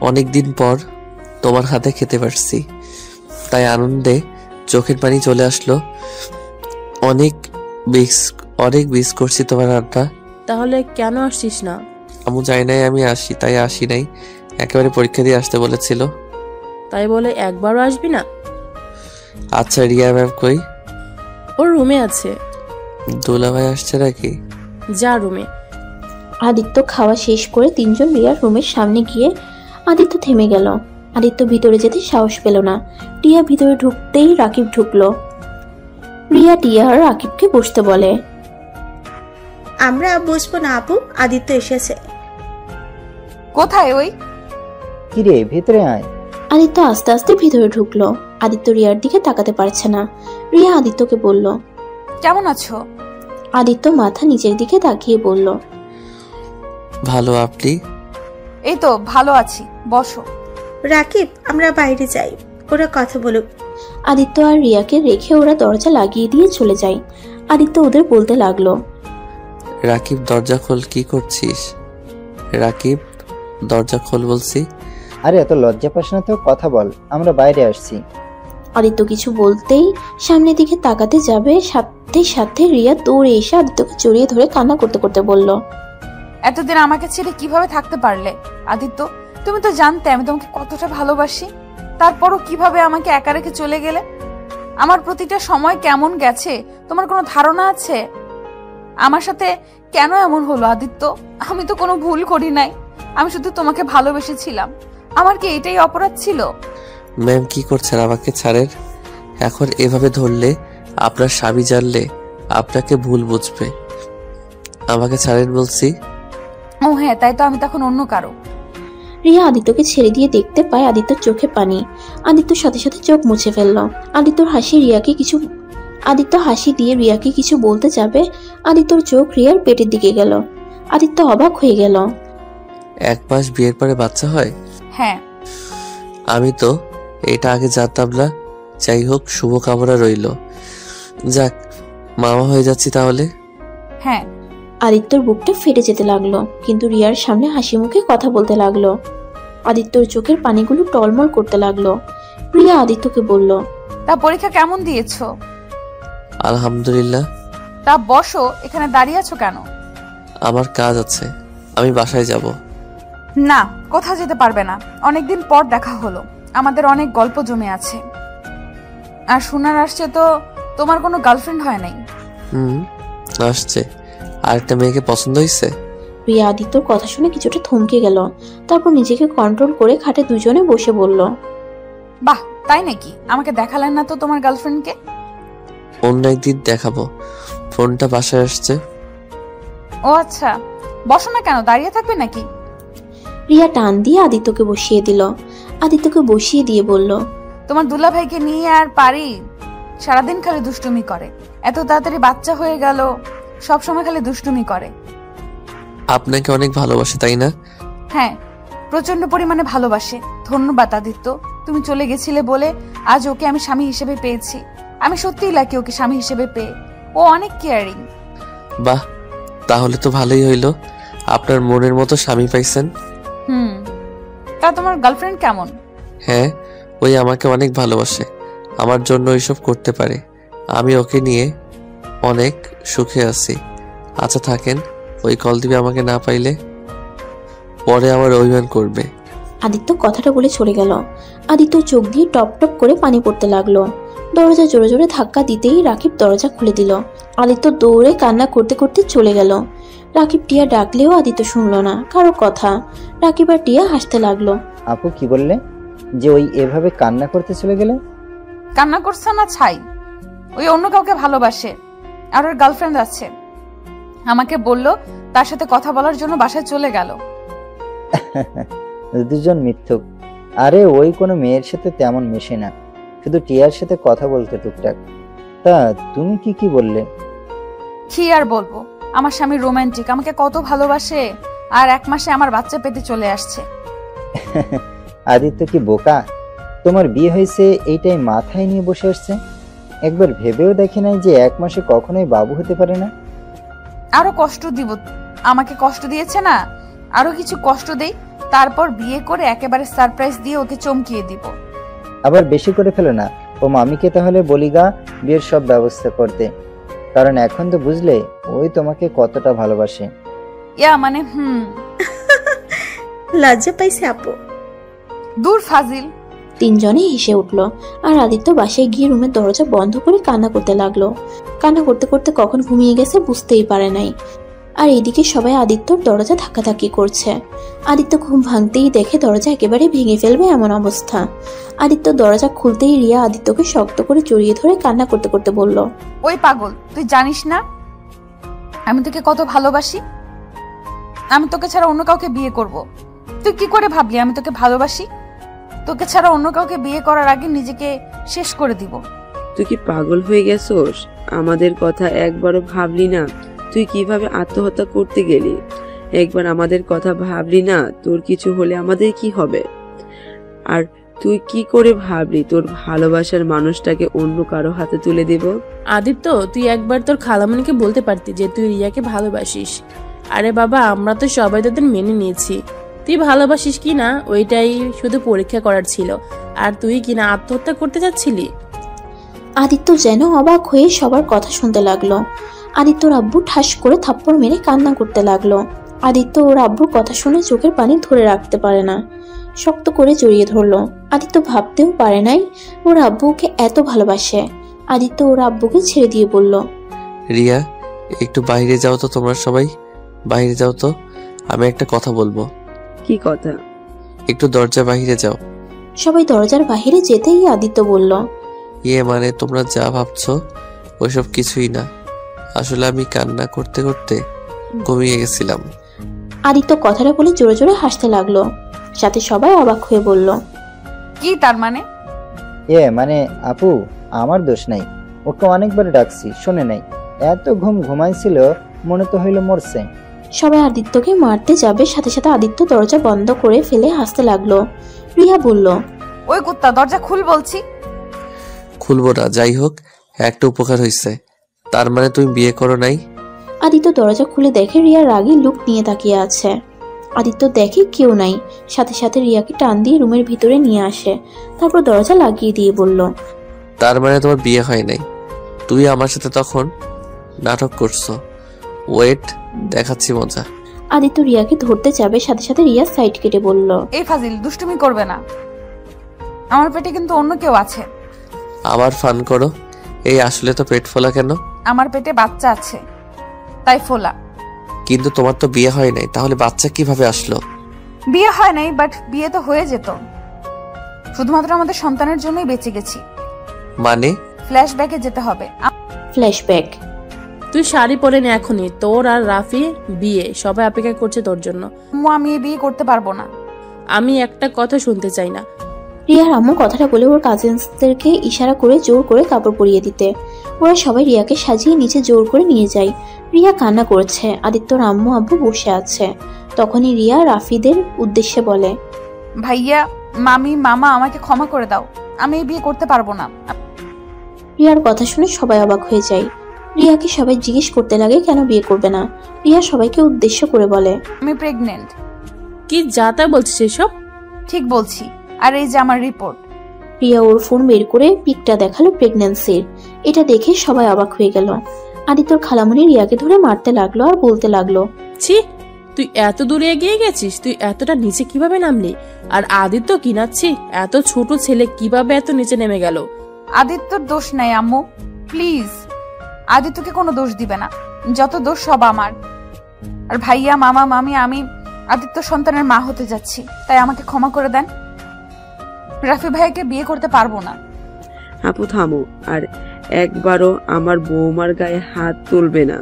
অনেকদিন পর তোমার হাতে খেতে পারছি, তাই আনন্দে চোখের পানি চলে আসলো। অনেক মিস করছি তোমার রান্না। তাহলে কেন আসছিস না? আমি যাই নাই, আমি আসি, তাই আসি নাই। একেবারে পরীক্ষা দিয়ে আসতে বলেছিল। তাই বলে একবারও আসবি না? আচ্ছা, রিয়া ম্যাম কই? ওর রুমে আছে। দোলা ভাই আসছে নাকি? যা রুমে। আদিত্য খাওয়া শেষ করে 3 জন রিয়ার রুমের সামনে গিয়ে আদিত্য থেমে গেল। আদিত্য ভিতরে যেতে সাহস পেল না। টিয়া ভিতরে ঢুকতেই রাকিব ঢুকলো। রিয়া টিয়া আর রাকিবকে বসতে বলে। আমরা বসবো না আপু, আদিত্য এসেছে। কোথায় ওই? কিরে, ভেতরে আয়। আদিত্য আস্তে আস্তে ভিতরে ঢুকলো। আদিত্য রিয়ার দিকে তাকাতে পারছে না। রিয়া আদিত্যকে বলল, কেমন আছো? আদিত্য মাথা নিচের দিকে তাকিয়ে বলল, ভালো। আপনি? এই তো ভালো আছি, বসো। রাকিব, আমরা বাইরে যাই, ওরা কথা বলুক। আদিত্য আর রিয়াকে রেখে ওরা দরজা লাগিয়ে দিয়ে চলে যায়। আদিত্য ওদের বলতে লাগলো, রাকিব দরজা খোল, কি করছিস? রাকিব দরজা খোল বলছি। আরে এত লজ্জা পাস না তো, কথা বল, আমরা বাইরে আসছি। আদিত্য কিছু বলতেই সামনের দিকে তাকাতে যাবে, সাথে সাথে রিয়া দৌড়ে এসে আদিত্যকে জড়িয়ে ধরে কান্না করতে করতে বলল, এতদিন আমাকে ছেড়ে কিভাবে থাকতে পারলে আদিত্য? তুমি তো জানতে আমি তোমাকে কতটা ভালোবাসি, তারপরও কিভাবে আমাকে একা রেখে চলে গেলে? আমার প্রতিটা সময় কেমন গেছে তোমার কোনো ধারণা আছে? আমার সাথে কেন এমন হলো আদিত্য? আমি তো কোনো ভুল করি নাই, আমি শুধু তোমাকে ভালোবেসেছিলাম। আমার কি এটাই অপরাধ ছিল? ম্যাম কি করছেন? আমাকে ছাড়েন। এখন এভাবে ধরলে আপনার স্বামী জানলে আপনাকে ভুল বুঝবে। আমাকে ছাড়েন বলছি। ও হ্যাঁ, তাই তো, আমি তখন অন্য কারো। রিয়া আদিত্যকে ছেড়ে দিয়ে দেখতে পায় আদিত্যর চোখে পানি। আদিত্যর সাথে সাথে চোখ মুছে ফেলল। আদিত্য হাসি দিয়ে রিয়াকে কিছু বলতে যাবে, আদিত্যর চোখ রিয়ার পেটের দিকে গেল। আদিত্য অবাক হয়ে গেল। 1 মাস বিয়ের পরে বাচ্চা হয়? হ্যাঁ। আমি তো এটা আগে জানতাম না। যাই হোক, শুভকামনা রইল। যাক, মামা হয়ে যাচ্ছি তাহলে। হ্যাঁ। আদিত্যর বুকটা ফেটে যেতে লাগলো, কিন্তু রিয়ার সামনে হাসি মুখে কথা বলতে লাগলো। আদিত্যর চোখের পানিগুলো টলমল করতে লাগলো। রিয়া আদিত্যকে বলল, তা পরীক্ষা কেমন দিয়েছো? আলহামদুলিল্লাহ। তা বসো, এখানে দাঁড়িয়ে আছো কেন? আমার কাজ আছে, আমি বাসায় যাব। না, কোথাও যেতে পারবে না। অনেকদিন পর দেখা হলো, আমাদের অনেক গল্প জমে আছে। আর শোনার আসছে তো তোমার কোনো গার্লফ্রেন্ড হয় নাই। আসছে। আরেকটা মেয়েকে পছন্দ হয়েছে? রিয়া আদিত্যর কথা শুনে কিছুটা থমকে গেল, তারপর নিজেকে কন্ট্রোল করে খাটে দুজনে বসে বলল, বাহ, তাই নাকি? আমাকে দেখালেন না তো তোমার গার্লফ্রেন্ডকে। অন্য একদিন দেখাবো। ফোনটা বাসায় আসছে। ও আচ্ছা, বসো না কেন, দাঁড়িয়ে থাকবে নাকি? রিয়া টান দিয়ে আদিত্যকে বসিয়ে দিল। আদিত্যকে বসিয়ে দিয়ে বলল, তোমার দুলাভাইকে নিয়ে আর পারি? সারাদিন খালি দুষ্টুমি করে, এত তাড়াতাড়ি বাচ্চা হয়ে গেল, সবসময় খালি দুষ্টুমি করে। আপনাকে অনেক ভালোবাসে, তাই না? হ্যাঁ, প্রচন্ড পরিমাণে ভালোবাসে। ধন্যবাদ আদিত্য, তুমি চলে গেছিলে বলে আজ ওকে আমি স্বামী হিসেবে পেয়েছি। আমি সত্যিই লাকি ওকে স্বামী হিসেবে পেয়ে। ও অনেক কেয়ারিং। বাহ, তাহলে তো ভালোই হইলো, আপনার মনের মতো স্বামী পাইছেন। তা তোমার গার্লফ্রেন্ড কেমন? হ্যাঁ, ওই আমাকে অনেক ভালোবাসে, আমার জন্য এইসব করতে পারে। আমি ওকে নিয়ে অনেক সুখে আছি। আচ্ছা থাকেন, ওই কল দিবে আমাকে না পাইলে, পরে আবার অভিমান করবে। আদিত্য কথাটা বলে চলে গেল। আদিত্য চোখ দিয়ে টপ টপ করে পানি পড়তে লাগলো। দরজা জোরে জোরে ধাক্কা দিতেই রাকিব দরজা খুলে দিল। আদিত্য দৌড়ে কান্না করতে করতে চলে গেল। রাকিব টিয়া ডাকলেও আদিত্য শুনলো না কারো কথা। রাকিব আর টিয়া হাসতে লাগলো। আপু কি বললে যে ওই এভাবে কান্না করতে চলে গেলে? কান্না করছে না ছাই, ওই অন্য কাউকে ভালোবাসে আর ওর গার্লফ্রেন্ড আছে। আমাকে বললো তার সাথে কথা বলার জন্য বাসায় চলে গেল। দুজন মিথ্যুক। আরে ওই কোনো মেয়ের সাথে তেমন মেশে না, শুধু টিয়ার সাথে কথা বলতে টুকটাক। তা তুমি কি বললে? কি আর বলবো, আমার স্বামী রোমান্টিক, আমাকে কত ভালোবাসে, আর 1 মাসে আমার বাচ্চা পেতে চলে আসছে। আদিত্য কি বোকা? তোমার বিয়ে হয়েছে এইটাই মাথায় নিয়ে বসে আসছে। একবার ভেবেও দেখে নাই যে 1 মাসে কখনোই বাবু হতে পারে না। আরো কষ্ট দিব, আমাকে কষ্ট দিয়েছে না, আরো কিছু কষ্ট দেই, তারপর বিয়ে করে একেবারে সারপ্রাইজ দিয়ে ওকে চমকিয়ে দিব। আবার বেশি করে ফেলো না। ও মামিকে তাহলে বলিগা বিয়ের সব ব্যবস্থা করতে, কারণ এখন তো বুঝলে ওই তোমাকে কতটা ভালোবাসে। ইয়া মানে লজ্জা পাইছে আপু। দূর ফাজিল। তিনজনে হেসে উঠলো আর আদিত্য বাসায় গিয়ে রুমের দরজা বন্ধ করে কান্না করতে লাগলো। কান্না করতে করতে কখন ঘুমিয়ে গেছে বুঝতেই পারে নাই। আর এদিকে সবাই আদিত্যর দরজা ধাক্কাধাক্কি করছে। আদিত্য ঘুম ভাঙতেই দেখে দরজা একেবারে ভেঙে ফেলবে এমন অবস্থা। আদিত্য দরজা খুলতেই রিয়া আদিত্যকে শক্ত করে জড়িয়ে ধরে কান্না করতে করতে বলল, ওই পাগল, তুই জানিস না আমি তোকে কত ভালোবাসি? আমি তোকে ছাড়া অন্য কাউকে বিয়ে করব। তুই কি করে ভাবলি আমি তোকে ভালোবাসি? তোকে ছাড়া অন্য কাউকে বিয়ে করার আগে নিজেকে শেষ করে দিব। তুই কি পাগল হয়ে গেছোস? আমাদের কথা একবারও ভাবলি না? তুই কিভাবে আত্মহত্যা করতে গেলি? একবার আমাদের কথা ভাবলি না তোর কিছু হলে আমাদের কি হবে? আর তুই কি করে ভাবলি তোর ভালোবাসার মানুষটাকে অন্য কারো হাতে তুলে দেব? আদিত্য, তুই একবার তোর খালামণিকে বলতে পারতি যে তুই রিয়াকে ভালোবাসিস। আরে বাবা, আমরা তো সবাই তোদের মেনে নিয়েছি। তুই ভালোবাসিস কি না ওইটাই শুধু পরীক্ষা করার ছিল। আর তুই কিনা আত্মহত্যা করতে যাচ্ছিলি। আদিত্য যেন অবাক হয়ে সবার কথা শুনতে লাগলো। আদিত্যর আব্বু ঠাস করে থাপ্পড় মেরে কান্না করতে লাগলো। আদিত্য ওর আব্বুর কথা শুনে চোখের পানি ধরে রাখতে পারে না, শক্ত করে জড়িয়ে ধরলো। আদিত্য ভাবতেও পারে নাই ওর আব্বু ওকে এত ভালোবাসে। আদিত্য ওর আব্বুকে ছেড়ে দিয়ে বলল, রিয়া, একটু বাইরে যাও তো, তোমরা সবাই বাইরে যাও তো, আমি একটা কথা বলবো। কি কথা? একটু দরজা বাইরে যাও। সবাই দরজার বাহিরে যেতেই আদিত্য বলল, মানে তোমরা যা ভাবছো ওইসব কিছুই না। আসলে আমি কান্না করতে করতে ঘুমিয়ে গেছিলাম। আদিত্য কথাটা বলে জোরে জোরে হাসতে লাগলো। সাথে সবাই অবাক হয়ে বলল, কি তার মানে? মানে আপু, আমার দোষ নাই। ওকে অনেকবার ডাকছি, শোনে নাই। এত ঘুমাইছিল, মনে তো হইল মরছে। সবাই আদিত্যকে মারতে যাবে, সাথে সাথে আদিত্য দরজা বন্ধ করে ফেলে হাসতে লাগলো। রিয়া বলল, ওই কুত্তা, দরজা খুল বলছি। খুলবো না, যাই হোক একটা উপকার হয়েছে। তার মানে তুমি বিয়ে করো নাই? আদিত্য দরজা খুলে দেখে রিয়া রাগী লুক নিয়ে তাকিয়ে আছে। আদিত্য দেখে কেউ নাই, সাথে সাথে রিয়াকে টান দিয়ে রুমের ভিতরে নিয়ে আসে। তারপর দরজা লাগিয়ে দিয়ে বলল, তার মানে তোমার বিয়ে হয় নাই? তুই আমার সাথে তখন নাটক করছো। ওয়েট, দেখাচ্ছি মজা। আদিত্য রিয়াকে ধরতে যাবে, সাথে সাথে রিয়া সাইড কেটে বলল, এই ফাজিল, দুষ্টুমি করবে না। আমার পেটে কিন্তু অন্য কেউ আছে। আবার ফান করো। এই আসলে তো পেট ফোলা কেন? আমার পেটে বাচ্চা আছে, তাই ফোলা। কিন্তু তোমার তো বিয়ে হয় নাই, তাহলে বাচ্চা কিভাবে আসলো? বিয়ে হয় নাই, বাট বিয়ে তো হয়ে যেত। শুধুমাত্র আমাদের সন্তানের জন্যই বেঁচে গেছি। মানে? ফ্ল্যাশব্যাকে যেতে হবে। ফ্ল্যাশব্যাক? তুই শাড়ি পরে নে এখনই, তোর আর রাফি বিয়ে, সবাই অপেক্ষা করছে তোর জন্য। আমি এই বিয়ে করতে পারবো না। আমি একটা কথা শুনতে চাই না। রিয়ার আম্মু কথাটা বলে ওর কাজিনসদেরকে ইশারা করে জোর করে কাপড় পরিয়ে দিতে। ওরা সবাই রিয়াকে সাজিয়ে নিচে জোর করে নিয়ে যায়। রিয়া কান্না করছে, আদিত্যর আম্মু আব্বু বসে আছে। তখনই রিয়া রাফিদের উদ্দেশ্যে বলে, ভাইয়া, মামি, মামা, আমাকে ক্ষমা করে দাও। আমি এই বিয়ে করতে পারবো না। রিয়ার কথা শুনে সবাই অবাক হয়ে যায়। রিয়াকে সবাই জিজ্ঞেস করতে লাগে কেন বিয়ে করবে না। রিয়া সবাইকে উদ্দেশ্য করে বলে, আমি প্রেগনেন্ট। কি যাতা বলছিস এসব? ঠিক বলছি, আর এই যে আমার রিপোর্ট। রিয়া ওর ফোন বের করে পিকটা দেখালো প্রেগন্যান্সির। এটা দেখে সবাই অবাক হয়ে গেল। আদিত্যর খালামণি রিয়াকে ধরে মারতে লাগলো আর বলতে লাগলো, ছি, তুই এত দূরে এগিয়ে গেছিস? তুই এতটা নিচে কিভাবে নামলি? আর আদিত্য কিনাচ্ছি, এত ছোট ছেলে কিভাবে এত নিচে নেমে গেল? আদিত্যর দোষ নাই আম্মু, প্লিজ। আদিত্যকে কোনো দোষ দিবে না, যত দোষ সব আমার। আর ভাইয়া, মামা, মামি, আমি আদিত্য সন্তানের মা হতে যাচ্ছি, তাই আমাকে ক্ষমা করে দেন। রাফি ভাইকে বিয়ে করতে পারবো না। আপু থামো, আর একবারও আমার বৌমার গায়ে হাত তুলবে না,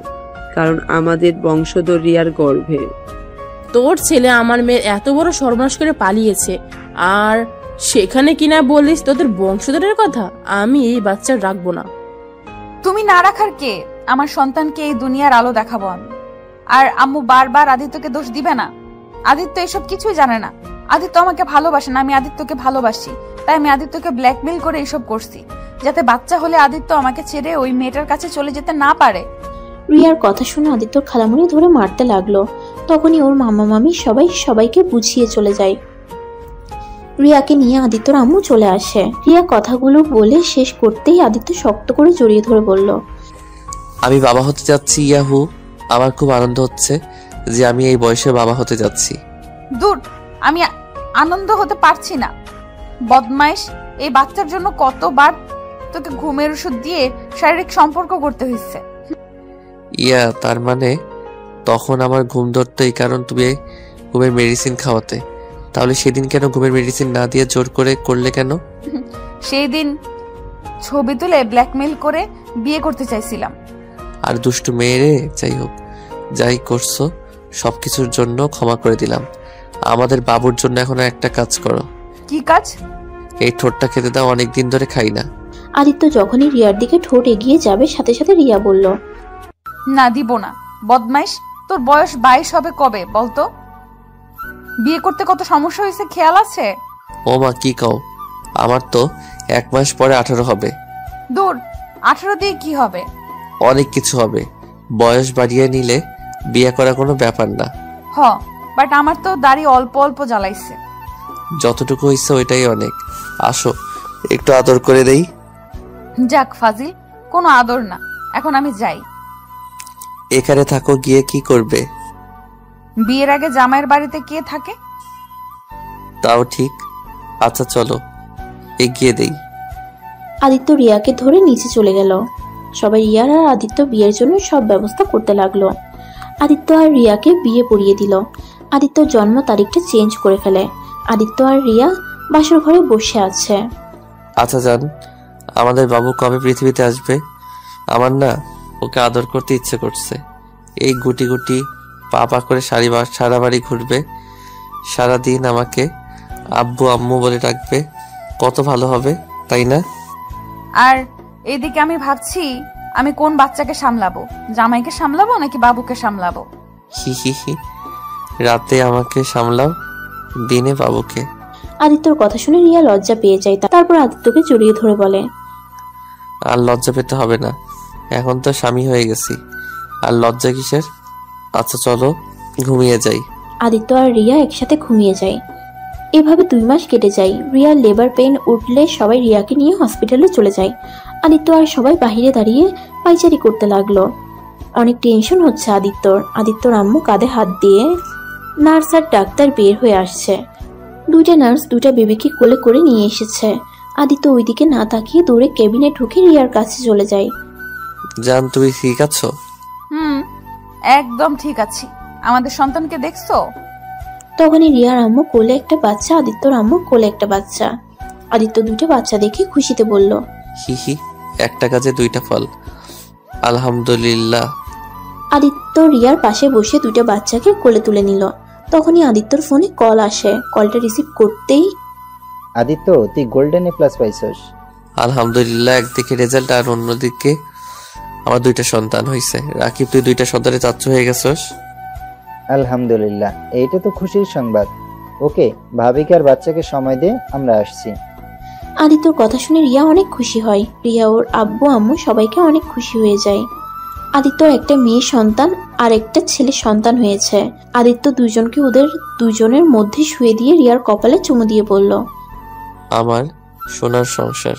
কারণ আমাদের বংশধর রিয়ার গর্ভে। তোর ছেলে আমার মেয়ের এত বড় সর্বনাশ করে পালিয়েছে, আর সেখানে কিনা বলিস তোদের বংশধরের কথা? আমি এই বাচ্চা রাখবো না। তুমি না রাখার কে? আমার সন্তানকে এই দুনিয়ার আলো দেখাবো আমি। আর আম্মু বারবার আদিত্যকে দোষ দিবে না। আদিত্য এসব কিছুই জানে না। আদিত্য আমাকে ভালোবাসে না, আমি আদিত্যকে ভালোবাসি। তাই আমি আদিত্যকে ব্ল্যাকমেল করে এসব করছি, যাতে বাচ্চা হলে আদিত্য আমাকে ছেড়ে ওই মেয়েটার কাছে চলে যেতে না পারে। রিয়ার কথা শুনে আদিত্যর খালামণি ধরে মারতে লাগলো। তখনই ওর মামা মামি সবাইকে বুঝিয়ে চলে যায়। রিয়াকে নিয়ে আদিত্যর আম্মু চলে আসে। রিয়া কথাগুলো বলে শেষ করতেই আদিত্য শক্ত করে জড়িয়ে ধরে বলল, আমি বাবা হতে যাচ্ছি। ইয়াহু, আমার খুব আনন্দ হচ্ছে যে আমি এই বয়সে বাবা হতে যাচ্ছি। দূর, আমি আনন্দ হতে পারছি না। বদমাইশ, এই বাচ্চার জন্য কতবার তোকে ঘুমের ওষুধ দিয়ে শারীরিক সম্পর্ক করতে হয়েছে। তার মানে তখন আমার ঘুম ধরতো এই কারণ তুমি ঘুমের মেডিসিন খাওয়াতে। তাহলে সেদিন কেন ঘুমের মেডিসিন না দিয়ে জোর করে করলে কেন? সেই দিন ছবি তুলে ব্ল্যাকমেল করে বিয়ে করতে চাইছিলাম। আর দুষ্টু মেয়েরে, যাই হোক, যাই করছো সবকিছুর জন্য ক্ষমা করে দিলাম। আমাদের বাবুর জন্য এখন একটা কাজ করো। কি কাজ? এই ঠোঁটটা খেতে দাও, অনেকদিন ধরে খাই না। আদিত্য যখনই রিয়ার দিকে ঠোঁট এগিয়ে যাবে, সাথে সাথে রিয়া বলল, না, দিব না। বদমাইশ, তোর বয়স 22 হবে কবে বলতো? বিয়ে করতে কত সমস্যা হয়েছে খেয়াল আছে? ও মা, কি কও? আমার তো 1 মাস পরে 18 হবে। দূর, 18 দিয়ে কি হবে? অনেক কিছু হবে। বয়স বাড়িয়ে নিলে বিয়ে করা কোনো ব্যাপার না। বাট আমার তো দাড়ি অল্প অল্প জ্বালাইছে। যতটুকু হয়েছে ওইটাই অনেক। আসো একটু আদর করে দেই। যাক ফাজিল, কোনো আদর না, এখন আমি যাই। এখানে থাকো, গিয়ে কি করবে? বিয়ের আগে জামাইয়ের বাড়িতে কে থাকে? তাও ঠিক। আচ্ছা চলো, এগিয়ে দেই। আদিত্য রিয়াকে ধরে নিচে চলে গেল। সবাই রিয়ার আর আদিত্য বিয়ের জন্য সব ব্যবস্থা করতে লাগলো। আদিত্য আর রিয়াকে বিয়ে পড়িয়ে দিল। আদিত্যর জন্ম তারিখটা চেঞ্জ করে ফেলে। আদিত্য আর রিয়া বাসর ঘরে বসে আছে। আচ্ছা জান, আমাদের বাবু কবে পৃথিবীতে আসবে? আমার না ওকে আদর করতে ইচ্ছে করছে। এই গুটি গুটি পা পা করে সারা বাড়ি ঘুরবে, সারাদিন আমাকে আব্বু আম্মু বলে ডাকবে। কত ভালো হবে, তাই না? আর এইদিকে আমি ভাবছি আমি কোন বাচ্চাকে সামলাবো, জামাইকে সামলাবো নাকি বাবুকে সামলাবো। হি হি হি। রাতে আমাকে সামলাও, দিনে বাবুকে। আদিত্যর কথা শুনে রিয়া লজ্জা পেয়ে যায়। তারপর আদিত্যকে জড়িয়ে ধরে বলে, আর লজ্জা পেতে হবে না, এখন তো স্বামী হয়ে গেছি, আর লজ্জা কিসের? আচ্ছা চলো ঘুমিয়ে যাই। আদিত্য আর রিয়া একসাথে ঘুমিয়ে যায়। এভাবে 2 মাস কেটে যায়। রিয়ার লেবার পেইন উঠলে সবাই রিয়াকে নিয়ে হসপিটালে চলে যায়। আদিত্য আর সবাই বাহিরে দাঁড়িয়ে পাইচারি করতে লাগলো। অনেক টেনশন হচ্ছে আদিত্যর আম্মু কাঁধে হাত দিয়ে নার্স আর ডাক্তার বের হয়ে আসছে। 2টা নার্স 2টা বেবিকে কোলে করে নিয়ে এসেছে। আদিত্য ওইদিকে না তাকিয়ে দৌড়ে কেবিনে ঢুকে রিয়ার কাছে চলে যায়। জান, তুমি ঠিক আছো? একদম ঠিক আছি। আমাদের সন্তানকে দেখছো? তখনই রিয়ার আম্মু কোলে একটা বাচ্চা, আদিত্যর আম্মু কোলে একটা বাচ্চা। আদিত্য 2টা বাচ্চা দেখে খুশিতে বলল, হি হি, একটা কাজে 2টা ফল, আলহামদুলিল্লাহ। আদিত্য রিয়ার পাশে বসে 2টা বাচ্চাকে কোলে তুলে নিল। তখনই আদিত্যর ফোনে কল আসে। কলটা রিসিভ করতেই, আদিত্য, তুই গোল্ডেন এ প্লাস পাইছস। আলহামদুলিল্লাহ, একদিকে রেজাল্ট আর অন্যদিকে আমার 2টা সন্তান হয়েছে। রাকিব, তুই 2টা সন্তানের চাচ্চু হয়ে গেছস। আলহামদুলিল্লাহ, এইটা তো খুশির সংবাদ। ওকে, ভাবিকে আর বাচ্চাকে সময় দে, আমরা আসছি। আদিত্যর কথা শুনে রিয়া অনেক খুশি হয়। রিয়া ওর আব্বু আম্মু সবাইকে অনেক খুশি হয়ে যায়। আদিত্যর একটা মেয়ে সন্তান আর একটা ছেলে সন্তান হয়েছে। আদিত্য দুজনকে ওদের দুজনের মধ্যে শুয়ে দিয়ে রিয়ার কপালে চুমু দিয়ে বলল, আমার সোনার সংসার।